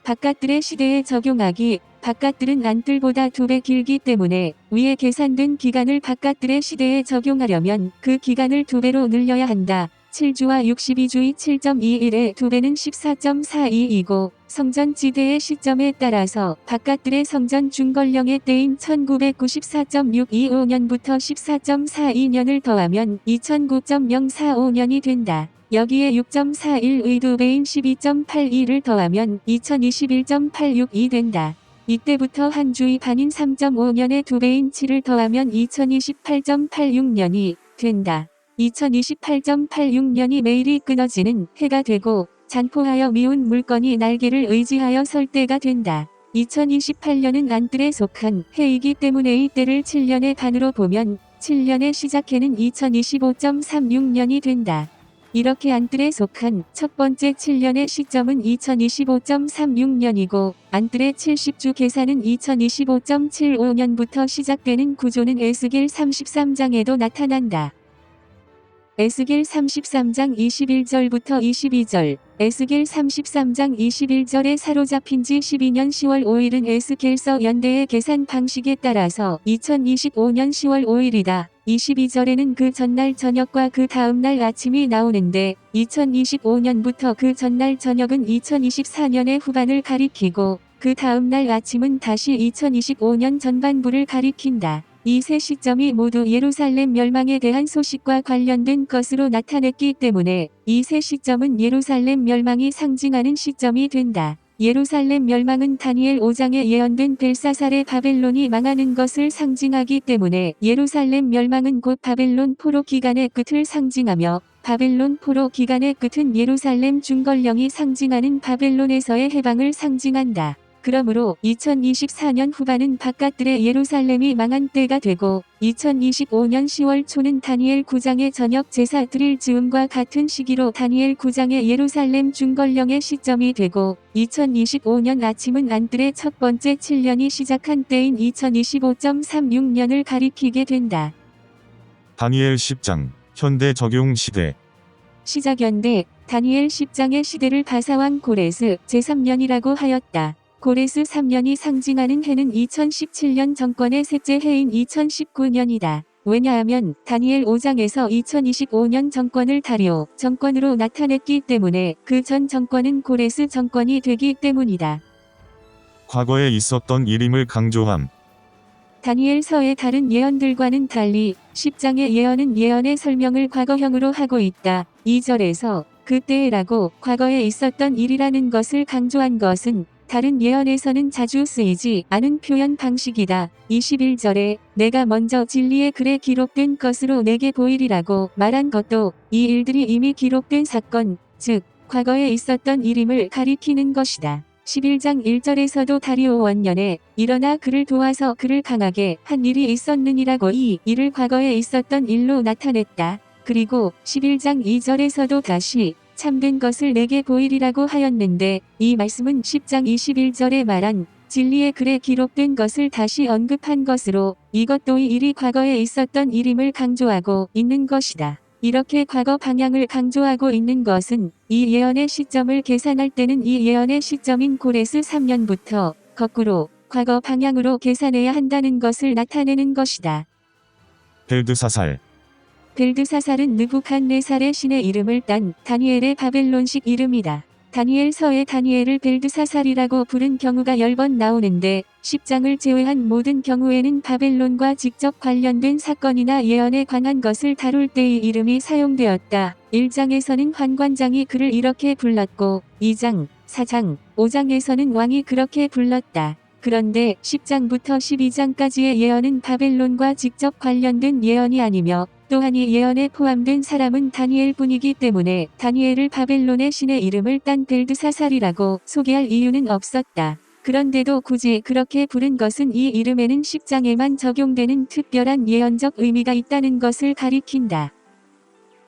바깥들의 시대에 적용하기, 바깥들은 안뜰보다 2배 길기 때문에 위에 계산된 기간을 바깥들의 시대에 적용하려면 그 기간을 2배로 늘려야 한다. 7주와 62주의 7.21의 2배는 14.42이고 성전 지대의 시점에 따라서 바깥들의 성전 중건령의 때인 1994.625년부터 14.42년을 더하면 2009.045년이 된다. 여기에 6.41의 2배인 12.82를 더하면 2021.86이 된다. 이때부터 한 주의 반인 3.5년의 2배인 7을 더하면 2028.86년이 된다. 2028.86년이 매일이 끊어지는 해가 되고 잔포하여 미운 물건이 날개를 의지하여 설 때가 된다. 2028년은 안뜰에 속한 해이기 때문에 이 때를 7년의 반으로 보면 7년의 시작해는 2025.36년이 된다. 이렇게 안뜰에 속한 첫 번째 7년의 시점은 2025.36년이고 안뜰의 70주 계산은 2025.75년부터 시작되는 구조는 에스겔 33장에도 나타난다. 에스겔 33장 21절부터 22절, 에스겔 33장 21절에 사로잡힌 지 12년 10월 5일은 에스겔서 연대의 계산 방식에 따라서 2025년 10월 5일이다. 22절에는 그 전날 저녁과 그 다음날 아침이 나오는데 2025년부터 그 전날 저녁은 2024년의 후반을 가리키고 그 다음날 아침은 다시 2025년 전반부를 가리킨다. 이 세 시점이 모두 예루살렘 멸망에 대한 소식과 관련된 것으로 나타냈기 때문에 이 세 시점은 예루살렘 멸망이 상징하는 시점이 된다. 예루살렘 멸망은 다니엘 5장에 예언된 벨사살의 바벨론이 망하는 것을 상징하기 때문에 예루살렘 멸망은 곧 바벨론 포로 기간의 끝을 상징하며 바벨론 포로 기간의 끝은 예루살렘 중건령이 상징하는 바벨론에서의 해방을 상징한다. 그러므로 2024년 후반은 바깥들의 예루살렘이 망한 때가 되고 2025년 10월 초는 다니엘 9장의 저녁 제사 드릴 즈음과 같은 시기로 다니엘 9장의 예루살렘 중건령의 시점이 되고 2025년 아침은 안뜰의 첫 번째 7년이 시작한 때인 2025.36년을 가리키게 된다. 다니엘 10장 현대 적용 시대. 시작연대 다니엘 10장의 시대를 바사왕 고레스 제3년이라고 하였다. 고레스 3년이 상징하는 해는 2017년 정권의 셋째 해인 2019년이다. 왜냐하면 다니엘 5장에서 2025년 정권을 다리오 정권으로 나타냈기 때문에 그 전 정권은 고레스 정권이 되기 때문이다. 과거에 있었던 일임을 강조함. 다니엘서의 다른 예언들과는 달리 10장의 예언은 예언의 설명을 과거형으로 하고 있다. 2절에서 그때라고 과거에 있었던 일이라는 것을 강조한 것은 다른 예언에서는 자주 쓰이지 않은 표현 방식이다. 21절에 내가 먼저 진리의 글에 기록된 것으로 내게 보이리라고 말한 것도 이 일들이 이미 기록된 사건, 즉 과거에 있었던 일임을 가리키는 것이다. 11장 1절에서도 다리오 원년에 일어나 그를 도와서 그를 강하게 한 일이 있었느니라고 이 일을 과거에 있었던 일로 나타냈다. 그리고 11장 2절에서도 다시 참된 것을 내게 보이리라고 하였는데 이 말씀은 10장 21절에 말한 진리의 글에 기록된 것을 다시 언급한 것으로 이것도 이 일이 과거에 있었던 일임을 강조하고 있는 것이다. 이렇게 과거 방향을 강조하고 있는 것은 이 예언의 시점을 계산할 때는 이 예언의 시점인 고레스 3년부터 거꾸로 과거 방향으로 계산해야 한다는 것을 나타내는 것이다. 벨드사살. 벨드사살은 느부갓네살의 신의 이름을 딴 다니엘의 바벨론식 이름이다. 다니엘서의 다니엘을 벨드사살이라고 부른 경우가 10번 나오는데 10장을 제외한 모든 경우에는 바벨론과 직접 관련된 사건이나 예언에 관한 것을 다룰 때의 이름이 사용되었다. 1장에서는 환관장이 그를 이렇게 불렀고 2장, 4장, 5장에서는 왕이 그렇게 불렀다. 그런데 10장부터 12장까지의 예언은 바벨론과 직접 관련된 예언이 아니며 또한 이 예언에 포함된 사람은 다니엘 뿐이기 때문에 다니엘을 바벨론의 신의 이름을 딴 벨드사살이라고 소개할 이유는 없었다. 그런데도 굳이 그렇게 부른 것은 이 이름에는 10장에만 적용되는 특별한 예언적 의미가 있다는 것을 가리킨다.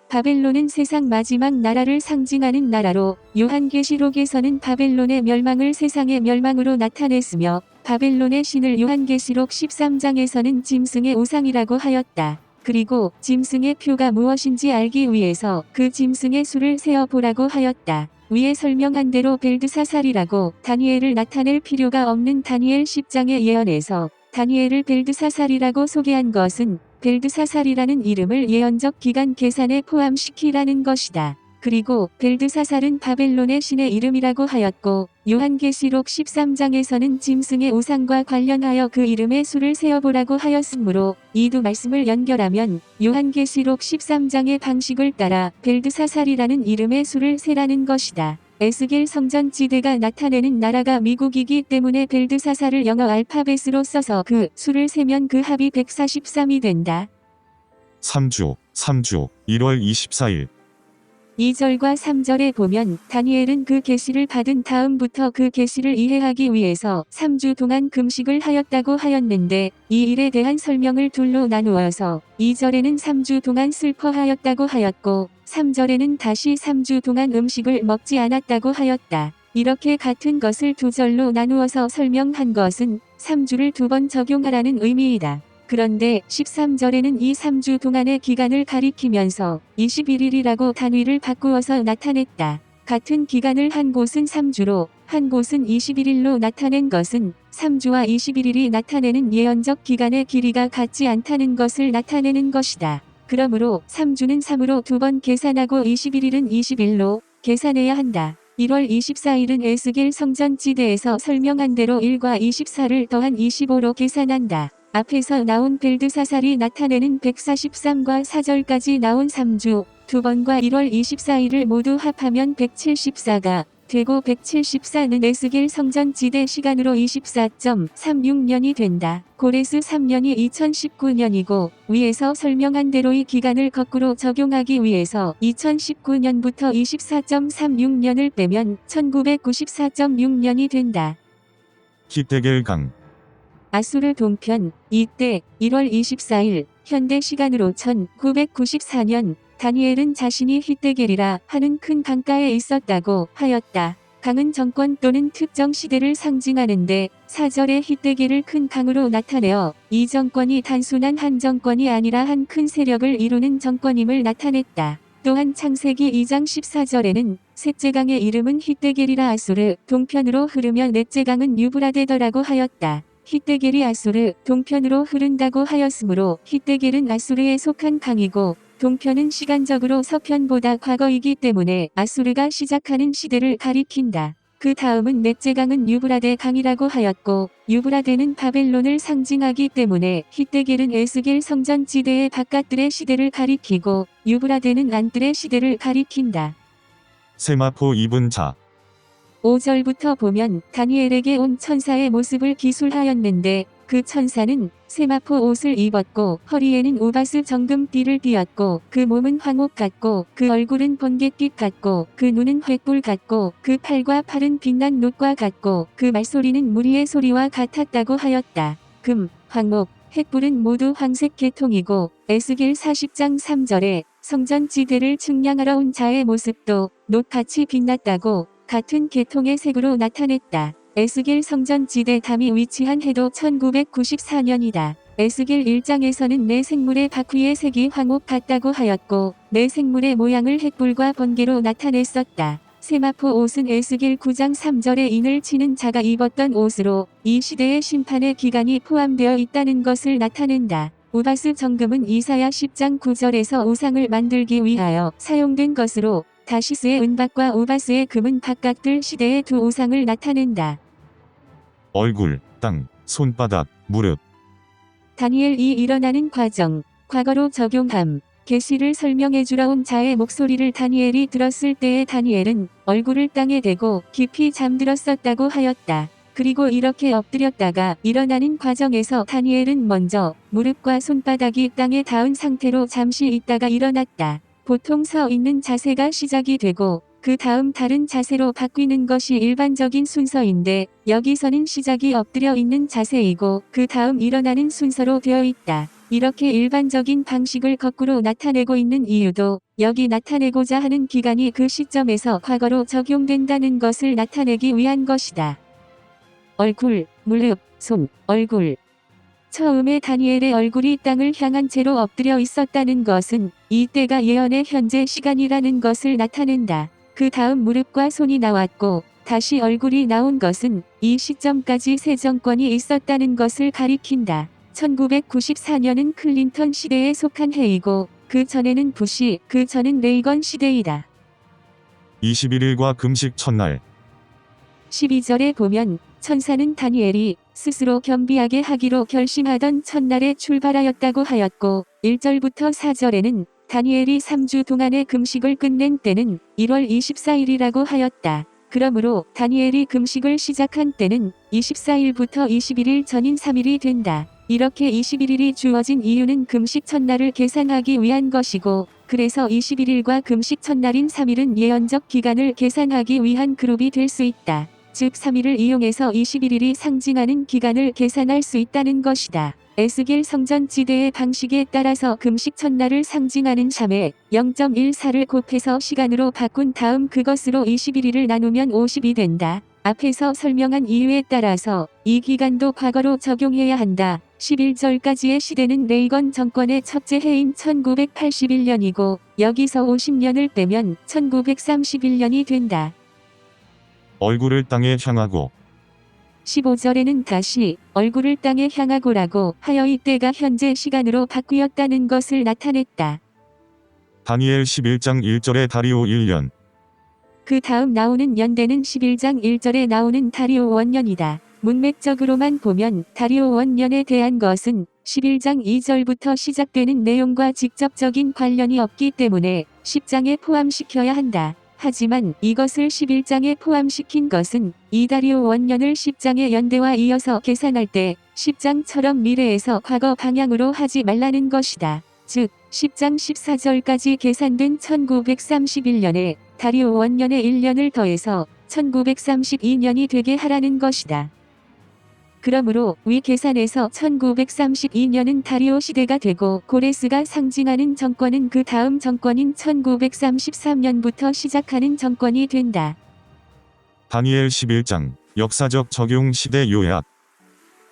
바벨론은 세상 마지막 나라를 상징하는 나라로 요한계시록에서는 바벨론의 멸망을 세상의 멸망으로 나타냈으며 바벨론의 신을 요한계시록 13장에서는 짐승의 우상이라고 하였다. 그리고 짐승의 표가 무엇인지 알기 위해서 그 짐승의 수를 세어보라고 하였다. 위에 설명한 대로 벨드사살이라고 다니엘을 나타낼 필요가 없는 다니엘 10장의 예언에서 다니엘을 벨드사살이라고 소개한 것은 벨드사살이라는 이름을 예언적 기간 계산에 포함시키라는 것이다. 그리고 벨드사살은 바벨론의 신의 이름이라고 하였고 요한계시록 13장에서는 짐승의 우상과 관련하여 그 이름의 수를 세어보라고 하였으므로 이 두 말씀을 연결하면 요한계시록 13장의 방식을 따라 벨드사살이라는 이름의 수를 세라는 것이다. 에스겔 성전지대가 나타내는 나라가 미국이기 때문에 벨드사살을 영어 알파벳으로 써서 그 수를 세면 그 합이 143이 된다. 3주 1월 24일 2절과 3절에 보면 다니엘은 그 계시를 받은 다음부터 그 계시를 이해하기 위해서 3주 동안 금식을 하였다고 하였는데 이 일에 대한 설명을 둘로 나누어서 2절에는 3주 동안 슬퍼하였다고 하였고 3절에는 다시 3주 동안 음식을 먹지 않았다고 하였다. 이렇게 같은 것을 두 절로 나누어서 설명한 것은 3주를 두 번 적용하라는 의미이다. 그런데 13절에는 이 3주 동안의 기간을 가리키면서 21일이라고 단위를 바꾸어서 나타냈다. 같은 기간을 한 곳은 3주로 한 곳은 21일로 나타낸 것은 3주와 21일이 나타내는 예언적 기간의 길이가 같지 않다는 것을 나타내는 것이다. 그러므로 3주는 3으로 두 번 계산하고 21일은 21로 계산해야 한다. 1월 24일은 에스겔 성전지대에서 설명한 대로 1과 24를 더한 25로 계산한다. 앞에서 나온 벨드사살이 나타내는 143과 4절까지 나온 3주, 두 번과 1월 24일을 모두 합하면 174가 되고 174는 에스겔 성전지대 시간으로 24.36년이 된다. 고레스 3년이 2019년이고 위에서 설명한 대로 이 기간을 거꾸로 적용하기 위해서 2019년부터 24.36년을 빼면 1994.6년이 된다. 히데겔 강 아수르 동편 이때 1월 24일 현대 시간으로 1994년 다니엘은 자신이 히데겔이라 하는 큰 강가에 있었다고 하였다. 강은 정권 또는 특정 시대를 상징하는데 4절에 히데겔을 큰 강으로 나타내어 이 정권이 단순한 한 정권이 아니라 한 큰 세력을 이루는 정권임을 나타냈다. 또한 창세기 2장 14절에는 셋째 강의 이름은 히데겔이라 아수르 동편으로 흐르며 넷째 강은 유브라데더라고 하였다. 히데겔이 아수르 동편으로 흐른다고 하였으므로 히데겔은 아수르에 속한 강이고 동편은 시간적으로 서편보다 과거이기 때문에 아수르가 시작하는 시대를 가리킨다. 그 다음은 넷째 강은 유브라데 강이라고 하였고 유브라데는 바벨론을 상징하기 때문에 히데겔은 에스겔 성전지대의 바깥들의 시대를 가리키고 유브라데는 안뜰의 시대를 가리킨다. 세마포 입은 자 5절부터 보면 다니엘에게 온 천사의 모습을 기술하였는데 그 천사는 세마포 옷을 입었고 허리에는 우바스 정금띠를 띠었고 그 몸은 황옥 같고 그 얼굴은 번갯빛 같고 그 눈은 횃불 같고 그 팔과 팔은 빛난 놋과 같고 그 말소리는 무리의 소리와 같았다고 하였다. 금, 황옥, 횃불은 모두 황색 계통이고 에스겔 40장 3절에 성전지대를 측량하러 온 자의 모습도 놋같이 빛났다고 같은 계통의 색으로 나타냈다. 에스겔 성전지대 담이 위치한 해도 1994년이다. 에스겔 1장에서는 내 생물의 바퀴의 색이 황옥 같다고 하였고 내 생물의 모양을 횃불과 번개로 나타냈었다. 세마포 옷은 에스겔 9장 3절에 인을 치는 자가 입었던 옷으로 이 시대의 심판의 기간이 포함되어 있다는 것을 나타낸다. 우바스 정금은 이사야 10장 9절에서 우상을 만들기 위하여 사용된 것으로 다시스의 은박과 우바스의 금은 바깥들 시대의 두 우상을 나타낸다. 얼굴, 땅, 손바닥, 무릎 다니엘이 일어나는 과정, 과거로 적용함. 계시를 설명해주러 온 자의 목소리를 다니엘이 들었을 때에 다니엘은 얼굴을 땅에 대고 깊이 잠들었었다고 하였다. 그리고 이렇게 엎드렸다가 일어나는 과정에서 다니엘은 먼저 무릎과 손바닥이 땅에 닿은 상태로 잠시 있다가 일어났다. 보통 서 있는 자세가 시작이 되고 그 다음 다른 자세로 바뀌는 것이 일반적인 순서인데 여기서는 시작이 엎드려 있는 자세이고 그 다음 일어나는 순서로 되어 있다. 이렇게 일반적인 방식을 거꾸로 나타내고 있는 이유도 여기 나타내고자 하는 기간이 그 시점에서 과거로 적용된다는 것을 나타내기 위한 것이다. 얼굴, 무릎, 손, 얼굴. 처음에 다니엘의 얼굴이 땅을 향한 채로 엎드려 있었다는 것은 이때가 예언의 현재 시간이라는 것을 나타낸다. 그 다음 무릎과 손이 나왔고 다시 얼굴이 나온 것은 이 시점까지 새 정권이 있었다는 것을 가리킨다. 1994년은 클린턴 시대에 속한 해이고 그 전에는 부시, 그 전은 레이건 시대이다. 21일과 금식 첫날 12절에 보면 천사는 다니엘이 스스로 겸비하게 하기로 결심하던 첫날에 출발하였다고 하였고 1절부터 4절에는 다니엘이 3주 동안의 금식을 끝낸 때는 1월 24일이라고 하였다. 그러므로 다니엘이 금식을 시작한 때는 24일부터 21일 전인 3일이 된다. 이렇게 21일이 주어진 이유는 금식 첫날을 계산하기 위한 것이고 그래서 21일과 금식 첫날인 3일은 예언적 기간을 계산하기 위한 그룹이 될 수 있다. 즉 3일을 이용해서 21일이 상징하는 기간을 계산할 수 있다는 것이다. 에스겔 성전 지대의 방식에 따라서 금식 첫날을 상징하는 샴에 0.14를 곱해서 시간으로 바꾼 다음 그것으로 21일을 나누면 50이 된다. 앞에서 설명한 이유에 따라서 이 기간도 과거로 적용해야 한다. 11절까지의 시대는 레이건 정권의 첫째 해인 1981년이고 여기서 50년을 빼면 1931년이 된다. 얼굴을 땅에 향하고 15절에는 다시 얼굴을 땅에 향하고라고 하여 이때가 현재 시간으로 바뀌었다는 것을 나타냈다. 다니엘 11장 1절에 다리오 1년 그 다음 나오는 연대는 11장 1절에 나오는 다리오 원년이다. 문맥적으로만 보면 다리오 원년에 대한 것은 11장 2절부터 시작되는 내용과 직접적인 관련이 없기 때문에 10장에 포함시켜야 한다. 하지만 이것을 11장에 포함시킨 것은 이 다리오 원년을 10장의 연대와 이어서 계산할 때 10장처럼 미래에서 과거 방향으로 하지 말라는 것이다. 즉 10장 14절까지 계산된 1931년에 다리오 원년의 1년을 더해서 1932년이 되게 하라는 것이다. 그러므로 위 계산에서 1932년은 다리오 시대가 되고 고레스가 상징하는 정권은 그 다음 정권인 1933년부터 시작하는 정권이 된다. 다니엘 11장 역사적 적용 시대 요약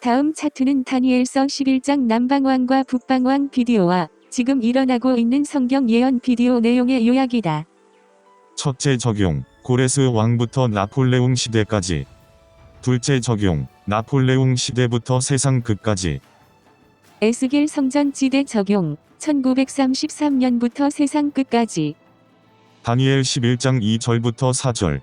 다음 차트는 다니엘서 11장 남방왕과 북방왕 비디오와 지금 일어나고 있는 성경 예언 비디오 내용의 요약이다. 첫째 적용 고레스 왕부터 나폴레옹 시대까지 둘째 적용 나폴레옹 시대부터 세상 끝까지 에스겔 성전 지대 적용 1933년부터 세상 끝까지 다니엘 11장 2절부터 4절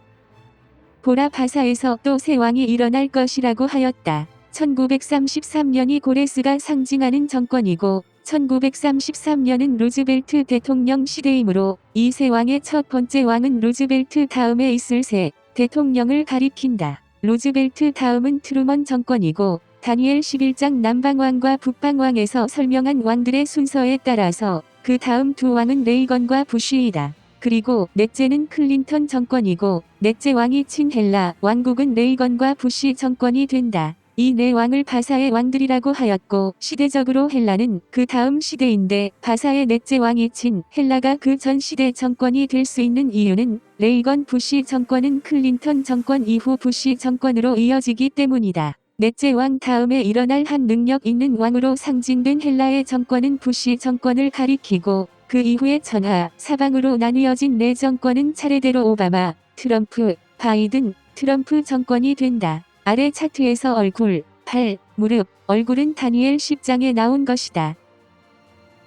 보라 바사에서 또 새 왕이 일어날 것이라고 하였다. 1933년이 고레스가 상징하는 정권이고 1933년은 루즈벨트 대통령 시대이므로 이 새 왕의 첫 번째 왕은 루즈벨트 다음에 있을 새 대통령을 가리킨다. 루즈벨트 다음은 트루먼 정권이고 다니엘 11장 남방왕과 북방왕에서 설명한 왕들의 순서에 따라서 그 다음 두 왕은 레이건과 부시이다. 그리고 넷째는 클린턴 정권이고 넷째 왕이 친헬라 왕국은 레이건과 부시 정권이 된다. 이 네 왕을 바사의 왕들이라고 하였고 시대적으로 헬라는 그 다음 시대인데 바사의 넷째 왕이 친 헬라가 그 전 시대 정권이 될 수 있는 이유는 레이건 부시 정권은 클린턴 정권 이후 부시 정권으로 이어지기 때문이다. 넷째 왕 다음에 일어날 한 능력 있는 왕으로 상징된 헬라의 정권은 부시 정권을 가리키고 그 이후에 전하, 사방으로 나뉘어진 네 정권은 차례대로 오바마, 트럼프, 바이든, 트럼프 정권이 된다. 아래 차트에서 얼굴, 팔, 무릎, 얼굴은 다니엘 10장에 나온 것이다.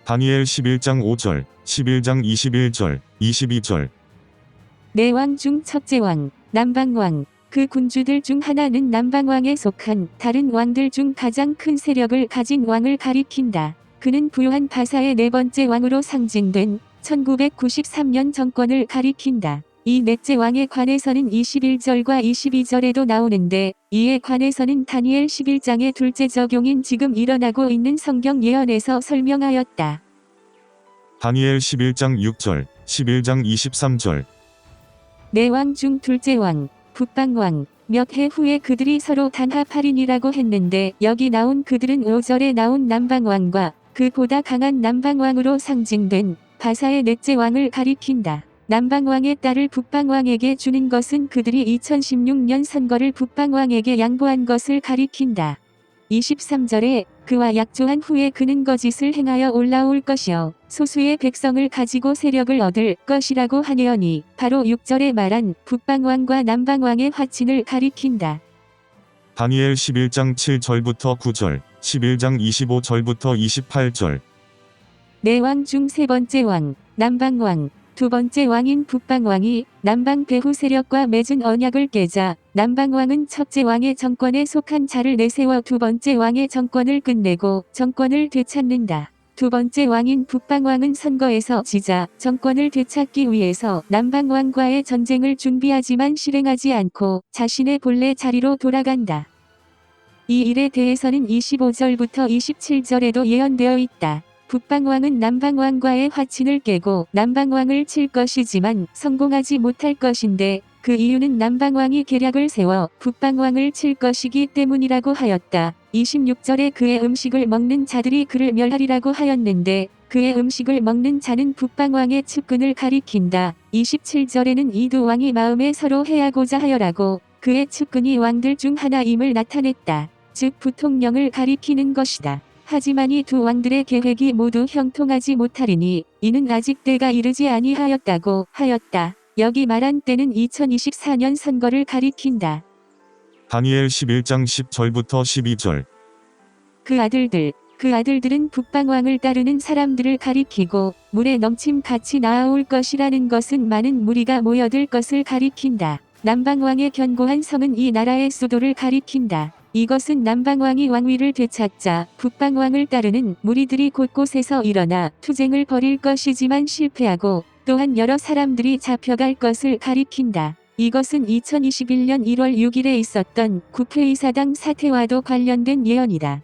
다니엘 11장 5절 11장 21절 22절 네 왕 중 첫째 왕, 남방왕. 그 군주들 중 하나는 남방왕에 속한 다른 왕들 중 가장 큰 세력을 가진 왕을 가리킨다. 그는 부유한 바사의 네 번째 왕으로 상징된 1993년 정권을 가리킨다. 이 넷째 왕에 관해서는 21절과 22절에도 나오는데 이에 관해서는 다니엘 11장의 둘째 적용인 지금 일어나고 있는 성경 예언에서 설명하였다. 다니엘 11장 6절, 11장 23절. 네 왕 중 둘째 왕, 북방왕, 몇 해 후에 그들이 서로 단합하리니라고 했는데 여기 나온 그들은 5절에 나온 남방왕과 그보다 강한 남방왕으로 상징된 바사의 넷째 왕을 가리킨다. 남방왕의 딸을 북방왕에게 주는 것은 그들이 2016년 선거를 북방왕에게 양보한 것을 가리킨다. 23절에 그와 약조한 후에 그는 거짓을 행하여 올라올 것이요 소수의 백성을 가지고 세력을 얻을 것이라고 하네요니 바로 6절에 말한 북방왕과 남방왕의 화친을 가리킨다. 다니엘 11장 7절부터 9절, 11장 25절부터 28절. 네 왕 중 세 번째 왕, 남방왕, 두 번째 왕인 북방왕이 남방 배후 세력과 맺은 언약을 깨자 남방왕은 첫째 왕의 정권에 속한 자를 내세워 두 번째 왕의 정권을 끝내고 정권을 되찾는다. 두 번째 왕인 북방왕은 선거에서 지자 정권을 되찾기 위해서 남방왕과의 전쟁을 준비하지만 실행하지 않고 자신의 본래 자리로 돌아간다. 이 일에 대해서는 25절부터 27절에도 예언되어 있다. 북방왕은 남방왕과의 화친을 깨고 남방왕을 칠 것이지만 성공하지 못할 것인데 그 이유는 남방왕이 계략을 세워 북방왕을 칠 것이기 때문이라고 하였다. 26절에 그의 음식을 먹는 자들이 그를 멸하리라고 하였는데 그의 음식을 먹는 자는 북방왕의 측근을 가리킨다. 27절에는 이 두 왕이 마음에 서로 해하고자 하여라고 그의 측근이 왕들 중 하나임을 나타냈다. 즉 부통령을 가리키는 것이다. 하지만 이 두 왕들의 계획이 모두 형통하지 못하리니 이는 아직 때가 이르지 아니하였다고 하였다. 여기 말한 때는 2024년 선거를 가리킨다. 다니엘 11장 10절부터 12절. 그 아들들은 북방왕을 따르는 사람들을 가리키고 물에 넘침 같이 나아올 것이라는 것은 많은 무리가 모여들 것을 가리킨다. 남방왕의 견고한 성은 이 나라의 수도를 가리킨다. 이것은 남방왕이 왕위를 되찾자 북방왕을 따르는 무리들이 곳곳에서 일어나 투쟁을 벌일 것이지만 실패하고 또한 여러 사람들이 잡혀갈 것을 가리킨다. 이것은 2021년 1월 6일에 있었던 국회의사당 사태와도 관련된 예언이다.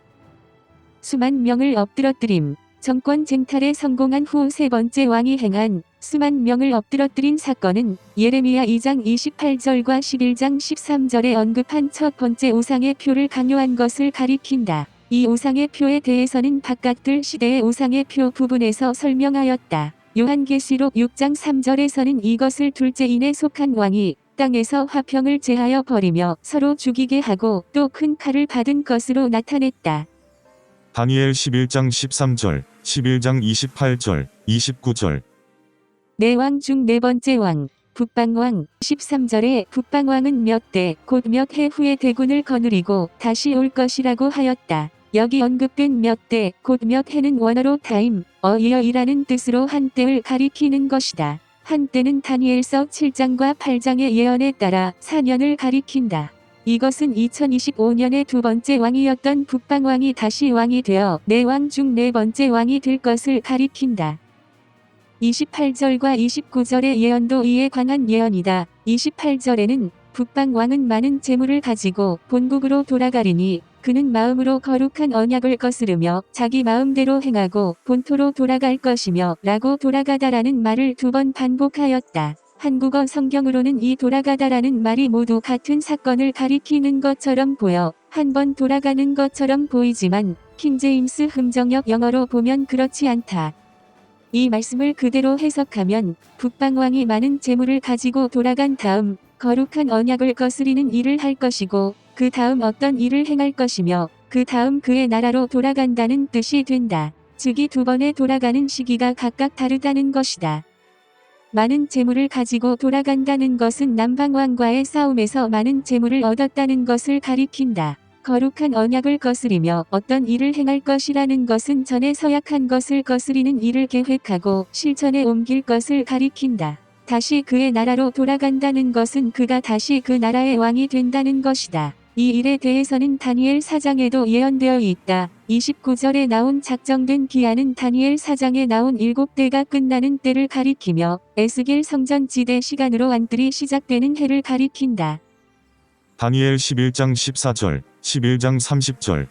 수만 명을 엎드러뜨림. 정권 쟁탈에 성공한 후 세 번째 왕이 행한 수만 명을 엎드러뜨린 사건은 예레미야 2장 28절과 11장 13절에 언급한 첫 번째 우상의 표를 강요한 것을 가리킨다. 이 우상의 표에 대해서는 바깥들 시대의 우상의 표 부분에서 설명하였다. 요한계시록 6장 3절에서는 이것을 둘째인에 속한 왕이 땅에서 화평을 제하여 버리며 서로 죽이게 하고 또 큰 칼을 받은 것으로 나타냈다. 다니엘 11장 13절, 11장 28절, 29절. 네 왕 중 네 번째 왕, 북방왕. 13절에 북방왕은 몇 대, 곧 몇 해 후에 대군을 거느리고 다시 올 것이라고 하였다. 여기 언급된 몇 대, 곧 몇 해는 원어로 타임, 어이어이라는 뜻으로 한때를 가리키는 것이다. 한때는 다니엘서 7장과 8장의 예언에 따라 4년을 가리킨다. 이것은 2025년의 두 번째 왕이었던 북방왕이 다시 왕이 되어 네 왕 중 네 번째 왕이 될 것을 가리킨다. 28절과 29절의 예언도 이에 관한 예언이다. 28절에는 북방왕은 많은 재물을 가지고 본국으로 돌아가리니 그는 마음으로 거룩한 언약을 거스르며 자기 마음대로 행하고 본토로 돌아갈 것이며 라고 돌아가다라는 말을 두 번 반복하였다. 한국어 성경으로는 이 돌아가다라는 말이 모두 같은 사건을 가리키는 것처럼 보여 한 번 돌아가는 것처럼 보이지만 킹제임스 흠정역 영어로 보면 그렇지 않다. 이 말씀을 그대로 해석하면 북방왕이 많은 재물을 가지고 돌아간 다음 거룩한 언약을 거스리는 일을 할 것이고 그 다음 어떤 일을 행할 것이며 그 다음 그의 나라로 돌아간다는 뜻이 된다. 즉 이 두 번의 돌아가는 시기가 각각 다르다는 것이다. 많은 재물을 가지고 돌아간다는 것은 남방왕과의 싸움에서 많은 재물을 얻었다는 것을 가리킨다. 거룩한 언약을 거스리며 어떤 일을 행할 것이라는 것은 전에 서약한 것을 거스리는 일을 계획하고 실천에 옮길 것을 가리킨다. 다시 그의 나라로 돌아간다는 것은 그가 다시 그 나라의 왕이 된다는 것이다. 이 일에 대해서는 다니엘 4장에도 예언되어 있다. 29절에 나온 작정된 기한은 다니엘 4장에 나온 7대가 끝나는 때를 가리키며 에스겔 성전지대 시간으로 안뜰이 시작되는 해를 가리킨다. 다니엘 11장 14절, 11장 30절.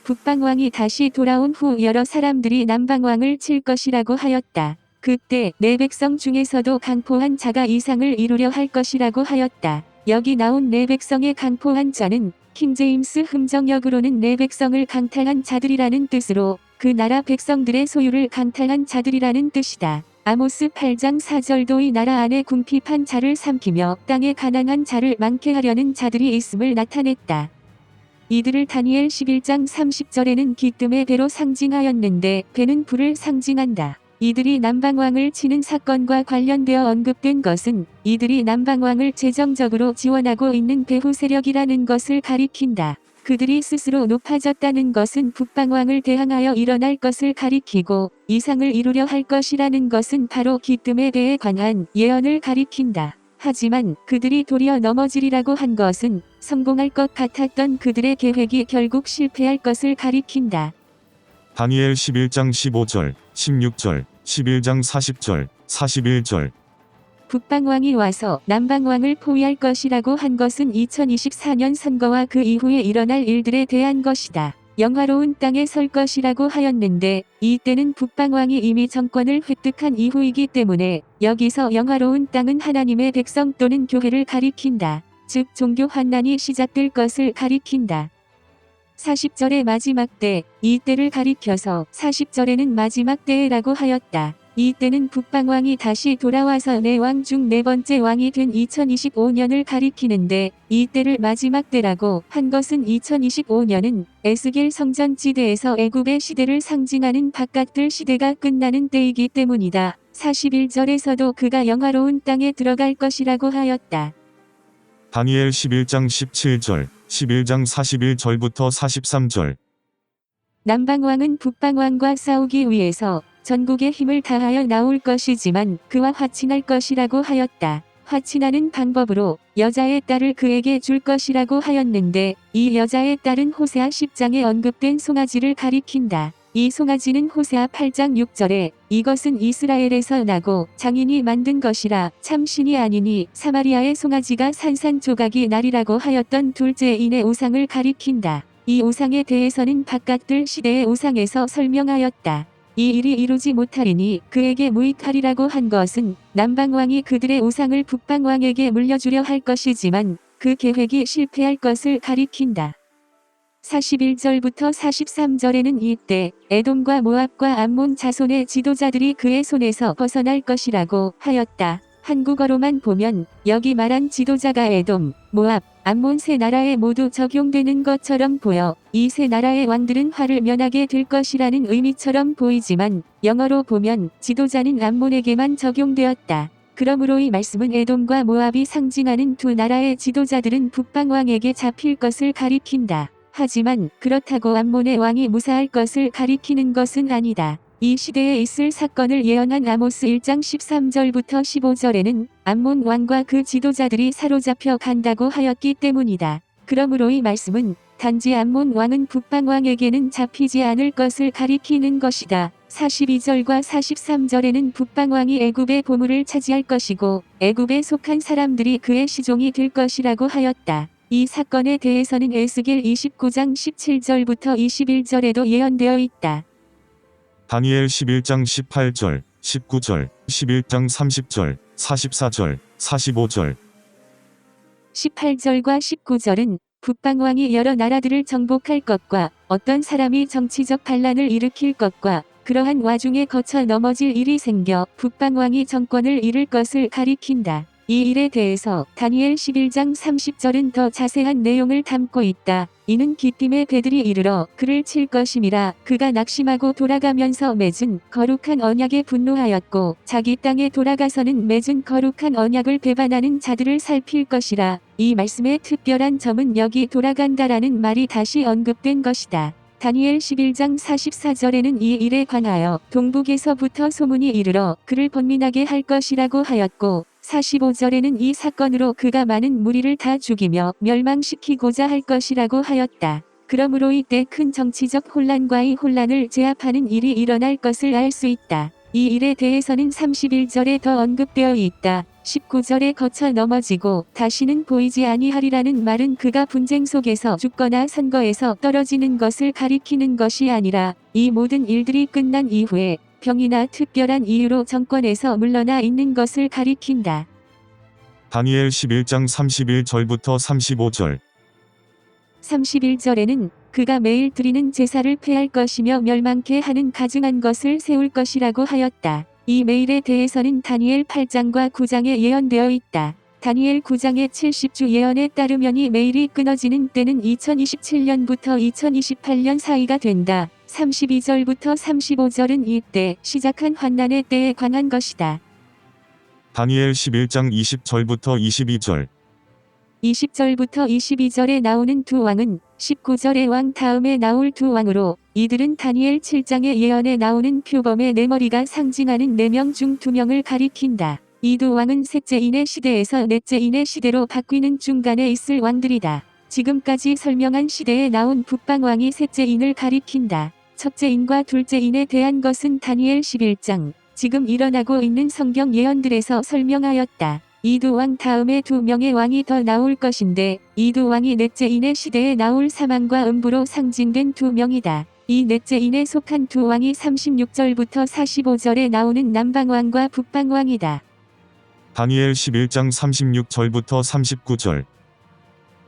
북방왕이 다시 돌아온 후 여러 사람들이 남방왕을 칠 것이라고 하였다. 그때 내 백성 중에서도 강포한 자가 이상을 이루려 할 것이라고 하였다. 여기 나온 내 백성의 강포한 자는 킹제임스 흠정역으로는 내 백성을 강탈한 자들이라는 뜻으로 그 나라 백성들의 소유를 강탈한 자들이라는 뜻이다. 아모스 8장 4절도 이 나라 안에 궁핍한 자를 삼키며 땅에 가난한 자를 많게 하려는 자들이 있음을 나타냈다. 이들을 다니엘 11장 30절에는 기뜸의 배로 상징하였는데 배는 불을 상징한다. 이들이 남방왕을 치는 사건과 관련되어 언급된 것은 이들이 남방왕을 재정적으로 지원하고 있는 배후 세력이라는 것을 가리킨다. 그들이 스스로 높아졌다는 것은 북방왕을 대항하여 일어날 것을 가리키고 이상을 이루려 할 것이라는 것은 바로 기뜸의 배에 관한 예언을 가리킨다. 하지만 그들이 도리어 넘어지리라고 한 것은 성공할 것 같았던 그들의 계획이 결국 실패할 것을 가리킨다. 다니엘 11장 15절, 16절, 11장 40절, 41절. 북방왕이 와서 남방왕을 포위할 것이라고 한 것은 2024년 선거와 그 이후에 일어날 일들에 대한 것이다. 영화로운 땅에 설 것이라고 하였는데 이때는 북방왕이 이미 정권을 획득한 이후이기 때문에 여기서 영화로운 땅은 하나님의 백성 또는 교회를 가리킨다. 즉 종교 환난이 시작될 것을 가리킨다. 40절의 마지막 때, 이 때를 가리켜서 40절에는 마지막 때라고 하였다. 이 때는 북방왕이 다시 돌아와서 네 왕 중 네 번째 왕이 된 2025년을 가리키는데 이 때를 마지막 때라고 한 것은 2025년은 에스겔 성전지대에서 애굽의 시대를 상징하는 바깥들 시대가 끝나는 때이기 때문이다. 41절에서도 그가 영화로운 땅에 들어갈 것이라고 하였다. 다니엘 11장 17절, 11장 41절부터 43절. 남방왕은 북방왕과 싸우기 위해서 전국의 힘을 다하여 나올 것이지만 그와 화친할 것이라고 하였다. 화친하는 방법으로 여자의 딸을 그에게 줄 것이라고 하였는데 이 여자의 딸은 호세아 10장에 언급된 송아지를 가리킨다. 이 송아지는 호세아 8장 6절에 이것은 이스라엘에서 나고 장인이 만든 것이라 참신이 아니니 사마리아의 송아지가 산산조각이 나리라고 하였던 둘째인의 우상을 가리킨다. 이 우상에 대해서는 바깥들 시대의 우상에서 설명하였다. 이 일이 이루지 못하리니 그에게 무익하리라고 한 것은 남방왕이 그들의 우상을 북방왕에게 물려주려 할 것이지만 그 계획이 실패할 것을 가리킨다. 41절부터 43절에는 이때 에돔과 모압과 암몬 자손의 지도자들이 그의 손에서 벗어날 것이라고 하였다. 한국어로만 보면 여기 말한 지도자가 에돔, 모압, 암몬 세 나라에 모두 적용되는 것처럼 보여 이 세 나라의 왕들은 화를 면하게 될 것이라는 의미처럼 보이지만 영어로 보면 지도자는 암몬에게만 적용되었다. 그러므로 이 말씀은 에돔과 모압이 상징하는 두 나라의 지도자들은 북방왕에게 잡힐 것을 가리킨다. 하지만 그렇다고 암몬의 왕이 무사할 것을 가리키는 것은 아니다. 이 시대에 있을 사건을 예언한 아모스 1장 13절부터 15절에는 암몬 왕과 그 지도자들이 사로잡혀 간다고 하였기 때문이다. 그러므로 이 말씀은 단지 암몬 왕은 북방왕에게는 잡히지 않을 것을 가리키는 것이다. 42절과 43절에는 북방왕이 애굽의 보물을 차지할 것이고 애굽에 속한 사람들이 그의 시종이 될 것이라고 하였다. 이 사건에 대해서는 에스겔 29장 17절부터 21절에도 예언되어 있다. 다니엘 11장 18절, 19절, 11장 30절, 44절, 45절. 18절과 19절은 북방왕이 여러 나라들을 정복할 것과 어떤 사람이 정치적 반란을 일으킬 것과 그러한 와중에 거쳐 넘어질 일이 생겨 북방왕이 정권을 잃을 것을 가리킨다. 이 일에 대해서 다니엘 11장 30절은 더 자세한 내용을 담고 있다. 이는 기띔의 배들이 이르러 그를 칠 것임이라. 그가 낙심하고 돌아가면서 맺은 거룩한 언약에 분노하였고 자기 땅에 돌아가서는 맺은 거룩한 언약을 배반하는 자들을 살필 것이라. 이 말씀의 특별한 점은 여기 돌아간다라는 말이 다시 언급된 것이다. 다니엘 11장 44절에는 이 일에 관하여 동북에서부터 소문이 이르러 그를 번민하게 할 것이라고 하였고 45절에는 이 사건으로 그가 많은 무리를 다 죽이며 멸망시키고자 할 것이라고 하였다. 그러므로 이때 큰 정치적 혼란과의 혼란을 제압하는 일이 일어날 것을 알 수 있다. 이 일에 대해서는 31절에 더 언급되어 있다. 19절에 거쳐 넘어지고 다시는 보이지 아니하리라는 말은 그가 분쟁 속에서 죽거나 선거에서 떨어지는 것을 가리키는 것이 아니라 이 모든 일들이 끝난 이후에 병이나 특별한 이유로 정권에서 물러나 있는 것을 가리킨다. 다니엘 11장 31절부터 35절. 31절에는 그가 매일 드리는 제사를 폐할 것이며 멸망케 하는 가증한 것을 세울 것이라고 하였다. 이 매일에 대해서는 다니엘 8장과 9장에 예언되어 있다. 다니엘 9장의 70주 예언에 따르면 이 매일이 끊어지는 때는 2027년부터 2028년 사이가 된다. 32절부터 35절은 이때 시작한 환난의 때에 관한 것이다. 다니엘 11장 20절부터 22절. 20절부터 22절에 나오는 두 왕은 19절의 왕 다음에 나올 두 왕으로 이들은 다니엘 7장의 예언에 나오는 표범의 네 머리가 상징하는 4명 중 2명을 가리킨다. 이 두 왕은 셋째인의 시대에서 넷째인의 시대로 바뀌는 중간에 있을 왕들이다. 지금까지 설명한 시대에 나온 북방왕이 셋째인을 가리킨다. 첫째인과 둘째인에 대한 것은 다니엘 11장, 지금 일어나고 있는 성경 예언들에서 설명하였다. 이 두 왕 다음에 2명의 왕이 더 나올 것인데 이 두 왕이 넷째인의 시대에 나올 사망과 음부로 상징된 2명이다. 이 넷째인에 속한 두 왕이 36절부터 45절에 나오는 남방왕과 북방왕이다. 다니엘 11장 36절부터 39절.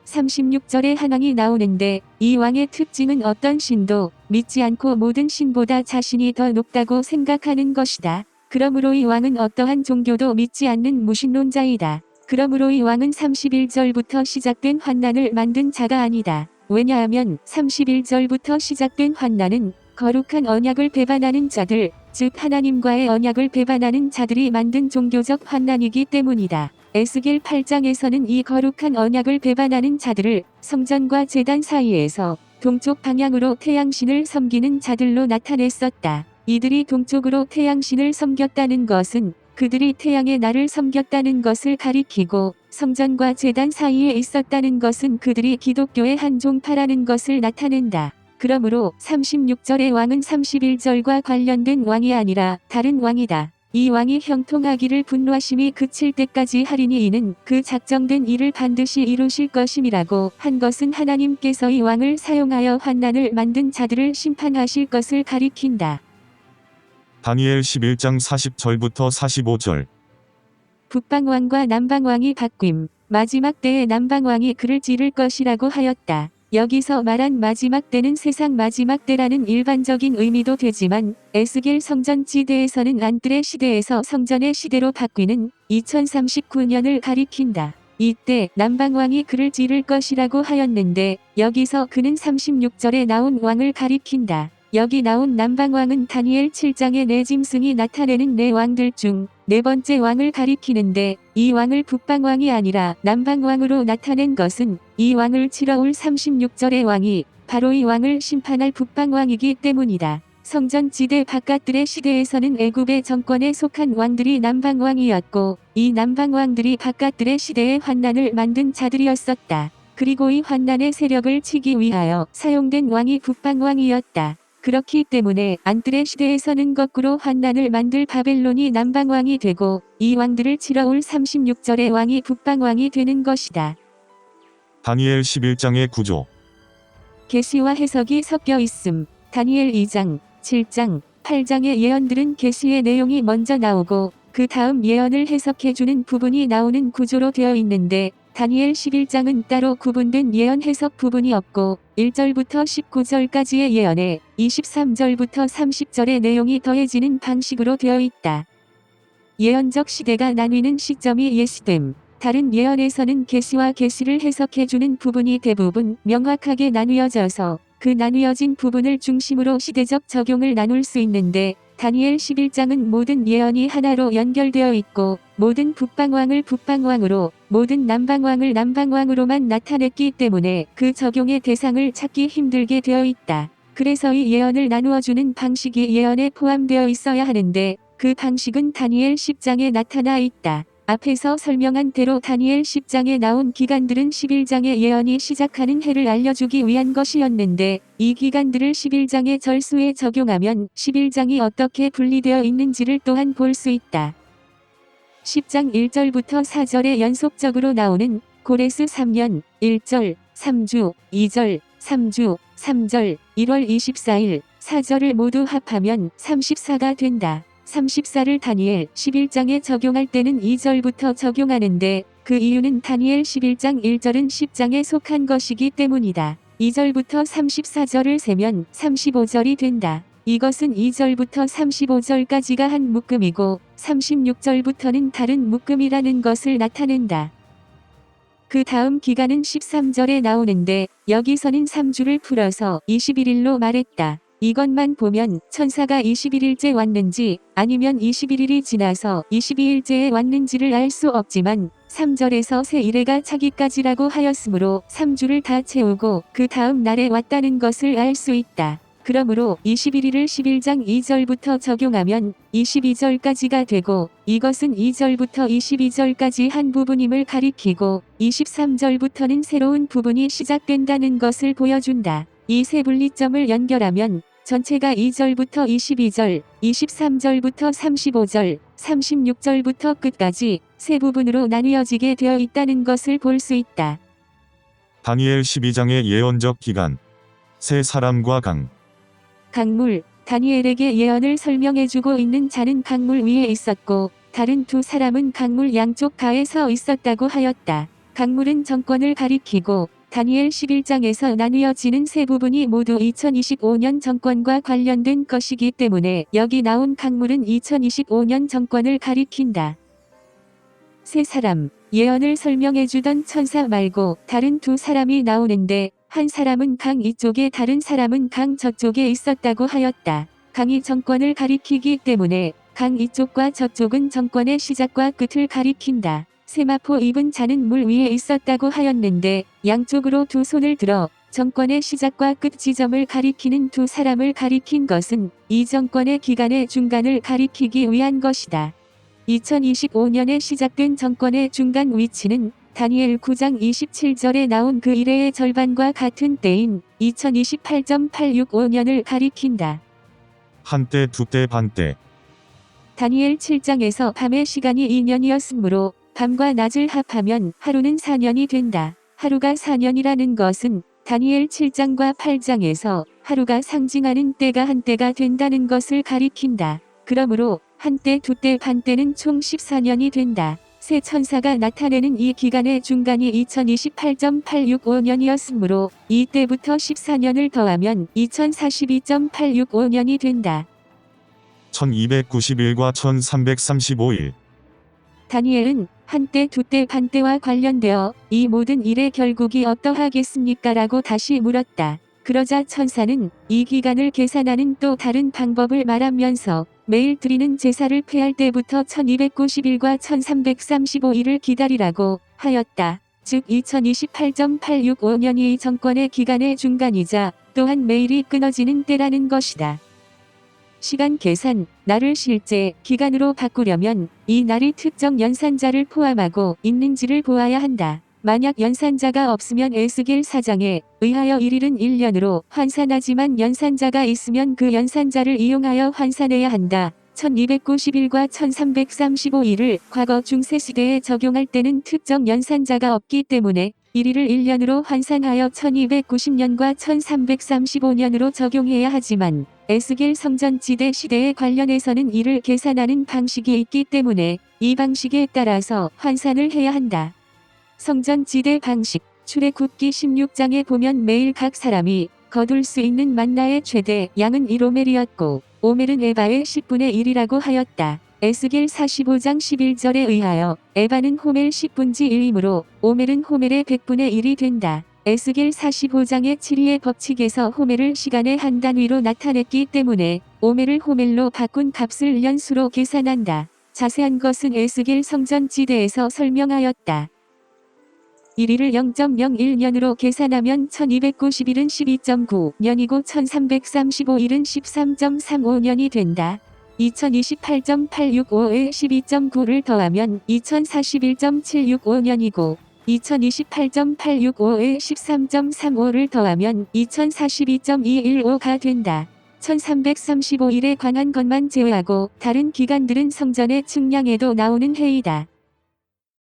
36절에 한 왕이 나오는데 이 왕의 특징은 어떤 신도 믿지 않고 모든 신보다 자신이 더 높다고 생각하는 것이다. 그러므로 이 왕은 어떠한 종교도 믿지 않는 무신론자이다. 그러므로 이 왕은 31절부터 시작된 환난을 만든 자가 아니다. 왜냐하면 31절부터 시작된 환난은 거룩한 언약을 배반하는 자들, 즉 하나님과의 언약을 배반하는 자들이 만든 종교적 환난이기 때문이다. 에스겔 8장에서는 이 거룩한 언약을 배반하는 자들을 성전과 제단 사이에서 동쪽 방향으로 태양신을 섬기는 자들로 나타냈었다. 이들이 동쪽으로 태양신을 섬겼다는 것은 그들이 태양의 날을 섬겼다는 것을 가리키고 성전과 제단 사이에 있었다는 것은 그들이 기독교의 한 종파라는 것을 나타낸다. 그러므로 36절의 왕은 31절과 관련된 왕이 아니라 다른 왕이다. 이 왕이 형통하기를 분노하심이 그칠 때까지 하리니 이는 그 작정된 일을 반드시 이루실 것임이라고 한 것은 하나님께서 이 왕을 사용하여 환난을 만든 자들을 심판하실 것을 가리킨다. 다니엘 11장 40절부터 45절. 북방왕과 남방왕이 바뀜. 마지막 때에 남방왕이 그를 찌를 것이라고 하였다. 여기서 말한 마지막 때는 세상 마지막 때라는 일반적인 의미도 되지만 에스겔 성전 지대에서는 안뜰의 시대에서 성전의 시대로 바뀌는 2039년을 가리킨다. 이때 남방왕이 그를 찌를 것이라고 하였는데 여기서 그는 36절에 나온 왕을 가리킨다. 여기 나온 남방왕은 다니엘 7장의 네 짐승이 나타내는 네 왕들 중 네 번째 왕을 가리키는데 이 왕을 북방왕이 아니라 남방왕으로 나타낸 것은 이 왕을 치러 올 36절의 왕이 바로 이 왕을 심판할 북방왕이기 때문이다. 성전 지대 바깥들의 시대에서는 애굽의 정권에 속한 왕들이 남방왕이었고 이 남방왕들이 바깥들의 시대의 환난을 만든 자들이었었다. 그리고 이 환난의 세력을 치기 위하여 사용된 왕이 북방왕이었다. 그렇기 때문에 안뜰의 시대에서는 거꾸로 환난을 만들 바벨론이 남방왕이 되고 이 왕들을 치러 올 36절의 왕이 북방왕이 되는 것이다. 다니엘 11장의 구조. 계시와 해석이 섞여 있음. 다니엘 2장, 7장, 8장의 예언들은 계시의 내용이 먼저 나오고 그 다음 예언을 해석해주는 부분이 나오는 구조로 되어 있는데 다니엘 11장은 따로 구분된 예언 해석 부분이 없고 1절부터 19절까지의 예언에 23절부터 30절의 내용이 더해지는 방식으로 되어 있다. 예언적 시대가 나뉘는 시점이 예시됨. 다른 예언에서는 계시와 계시를 해석해주는 부분이 대부분 명확하게 나뉘어져서 그 나뉘어진 부분을 중심으로 시대적 적용을 나눌 수 있는데 다니엘 11장은 모든 예언이 하나로 연결되어 있고 모든 북방왕을 북방왕으로 모든 남방왕을 남방왕으로만 나타냈기 때문에 그 적용의 대상을 찾기 힘들게 되어 있다. 그래서 이 예언을 나누어주는 방식이 예언에 포함되어 있어야 하는데 그 방식은 다니엘 10장에 나타나 있다. 앞에서 설명한 대로 다니엘 10장에 나온 기간들은 11장의 예언이 시작하는 해를 알려주기 위한 것이었는데 이 기간들을 11장의 절수에 적용하면 11장이 어떻게 분리되어 있는지를 또한 볼 수 있다. 10장 1절부터 4절에 연속적으로 나오는 고레스 3년 1절, 3주, 2절, 3주, 3절, 1월 24일, 4절을 모두 합하면 34가 된다. 34를 다니엘 11장에 적용할 때는 2절부터 적용하는데 그 이유는 다니엘 11장 1절은 10장에 속한 것이기 때문이다. 2절부터 34절을 세면 35절이 된다. 이것은 2절부터 35절까지가 한 묶음이고 36절부터는 다른 묶음이라는 것을 나타낸다. 그 다음 기간은 13절에 나오는데 여기서는 3주를 풀어서 21일로 말했다. 이것만 보면 천사가 21일째 왔는지 아니면 21일이 지나서 22일째에 왔는지를 알 수 없지만 3절에서 새 이래가 차기까지라고 하였으므로 3주를 다 채우고 그 다음 날에 왔다는 것을 알 수 있다. 그러므로 21일을 11장 2절부터 적용하면 22절까지가 되고 이것은 2절부터 22절까지 한 부분임을 가리키고 23절부터는 새로운 부분이 시작된다는 것을 보여준다. 이 세 분리점을 연결하면 전체가 2절부터 22절, 23절부터 35절, 36절부터 끝까지 세 부분으로 나뉘어지게 되어 있다는 것을 볼 수 있다. 다니엘 12장의 예언적 기간. 세 사람과 강물, 다니엘에게 예언을 설명해주고 있는 자는 강물 위에 있었고 다른 두 사람은 강물 양쪽 가에 서 있었다고 하였다. 강물은 정권을 가리키고 다니엘 11장에서 나뉘어지는 세 부분이 모두 2025년 정권과 관련된 것이기 때문에 여기 나온 강물은 2025년 정권을 가리킨다. 세 사람, 예언을 설명해주던 천사 말고 다른 두 사람이 나오는데 한 사람은 강 이쪽에 다른 사람은 강 저쪽에 있었다고 하였다. 강이 정권을 가리키기 때문에 강 이쪽과 저쪽은 정권의 시작과 끝을 가리킨다. 세마포 입은 자는 물 위에 있었다고 하였는데 양쪽으로 두 손을 들어 정권의 시작과 끝 지점을 가리키는 두 사람을 가리킨 것은 이 정권의 기간의 중간을 가리키기 위한 것이다. 2025년에 시작된 정권의 중간 위치는 다니엘 9장 27절에 나온 그 이래의 절반과 같은 때인 2028.865년을 가리킨다. 한때 두때 반때. 다니엘 7장에서 밤의 시간이 2년이었으므로 밤과 낮을 합하면 하루는 4년이 된다. 하루가 4년이라는 것은 다니엘 7장과 8장에서 하루가 상징하는 때가 한 때가 된다는 것을 가리킨다. 그러므로 한때, 두때, 반때는 총 14년이 된다. 새 천사가 나타내는 이 기간의 중간이 2028.865년이었으므로 이때부터 14년을 더하면 2042.865년이 된다. 1291과 1335일. 다니엘은 한때, 두때, 반때와 관련되어 이 모든 일의 결국이 어떠하겠습니까? 라고 다시 물었다. 그러자 천사는 이 기간을 계산하는 또 다른 방법을 말하면서 매일 드리는 제사를 폐할 때부터 1290일과 1335일을 기다리라고 하였다. 즉 2028.865년이 이 정권의 기간의 중간이자 또한 매일이 끊어지는 때라는 것이다. 시간 계산, 날을 실제 기간으로 바꾸려면 이 날이 특정 연산자를 포함하고 있는지를 보아야 한다. 만약 연산자가 없으면 에스겔 4장에 의하여 1일은 1년으로 환산하지만 연산자가 있으면 그 연산자를 이용하여 환산해야 한다. 1290일과 1335일을 과거 중세시대에 적용할 때는 특정 연산자가 없기 때문에 1일을 1년으로 환산하여 1290년과 1335년으로 적용해야 하지만 에스겔 성전지대 시대에 관련해서는 이를 계산하는 방식이 있기 때문에 이 방식에 따라서 환산을 해야 한다. 성전지대 방식, 출애굽기 16장에 보면 매일 각 사람이 거둘 수 있는 만나의 최대 양은 1오멜이었고 오멜은 에바의 10분의 1이라고 하였다. 에스겔 45장 11절에 의하여 에바는 호멜 10분지 1이므로 오멜은 호멜의 100분의 1이 된다. 에스겔 45장의 7위의 법칙에서 호멜을 시간의 한 단위로 나타냈기 때문에 오멜을 호멜로 바꾼 값을 연수로 계산한다. 자세한 것은 에스겔 성전지대에서 설명하였다. 1일을 0.01년으로 계산하면 1290일은 12.9년이고 1335일은 13.35년이 된다. 2028.865에 12.9를 더하면 2041.765년이고 2028.865에 13.35를 더하면 2042.215가 된다. 1335일에 관한 것만 제외하고 다른 기간들은 성전의 측량에도 나오는 해이다.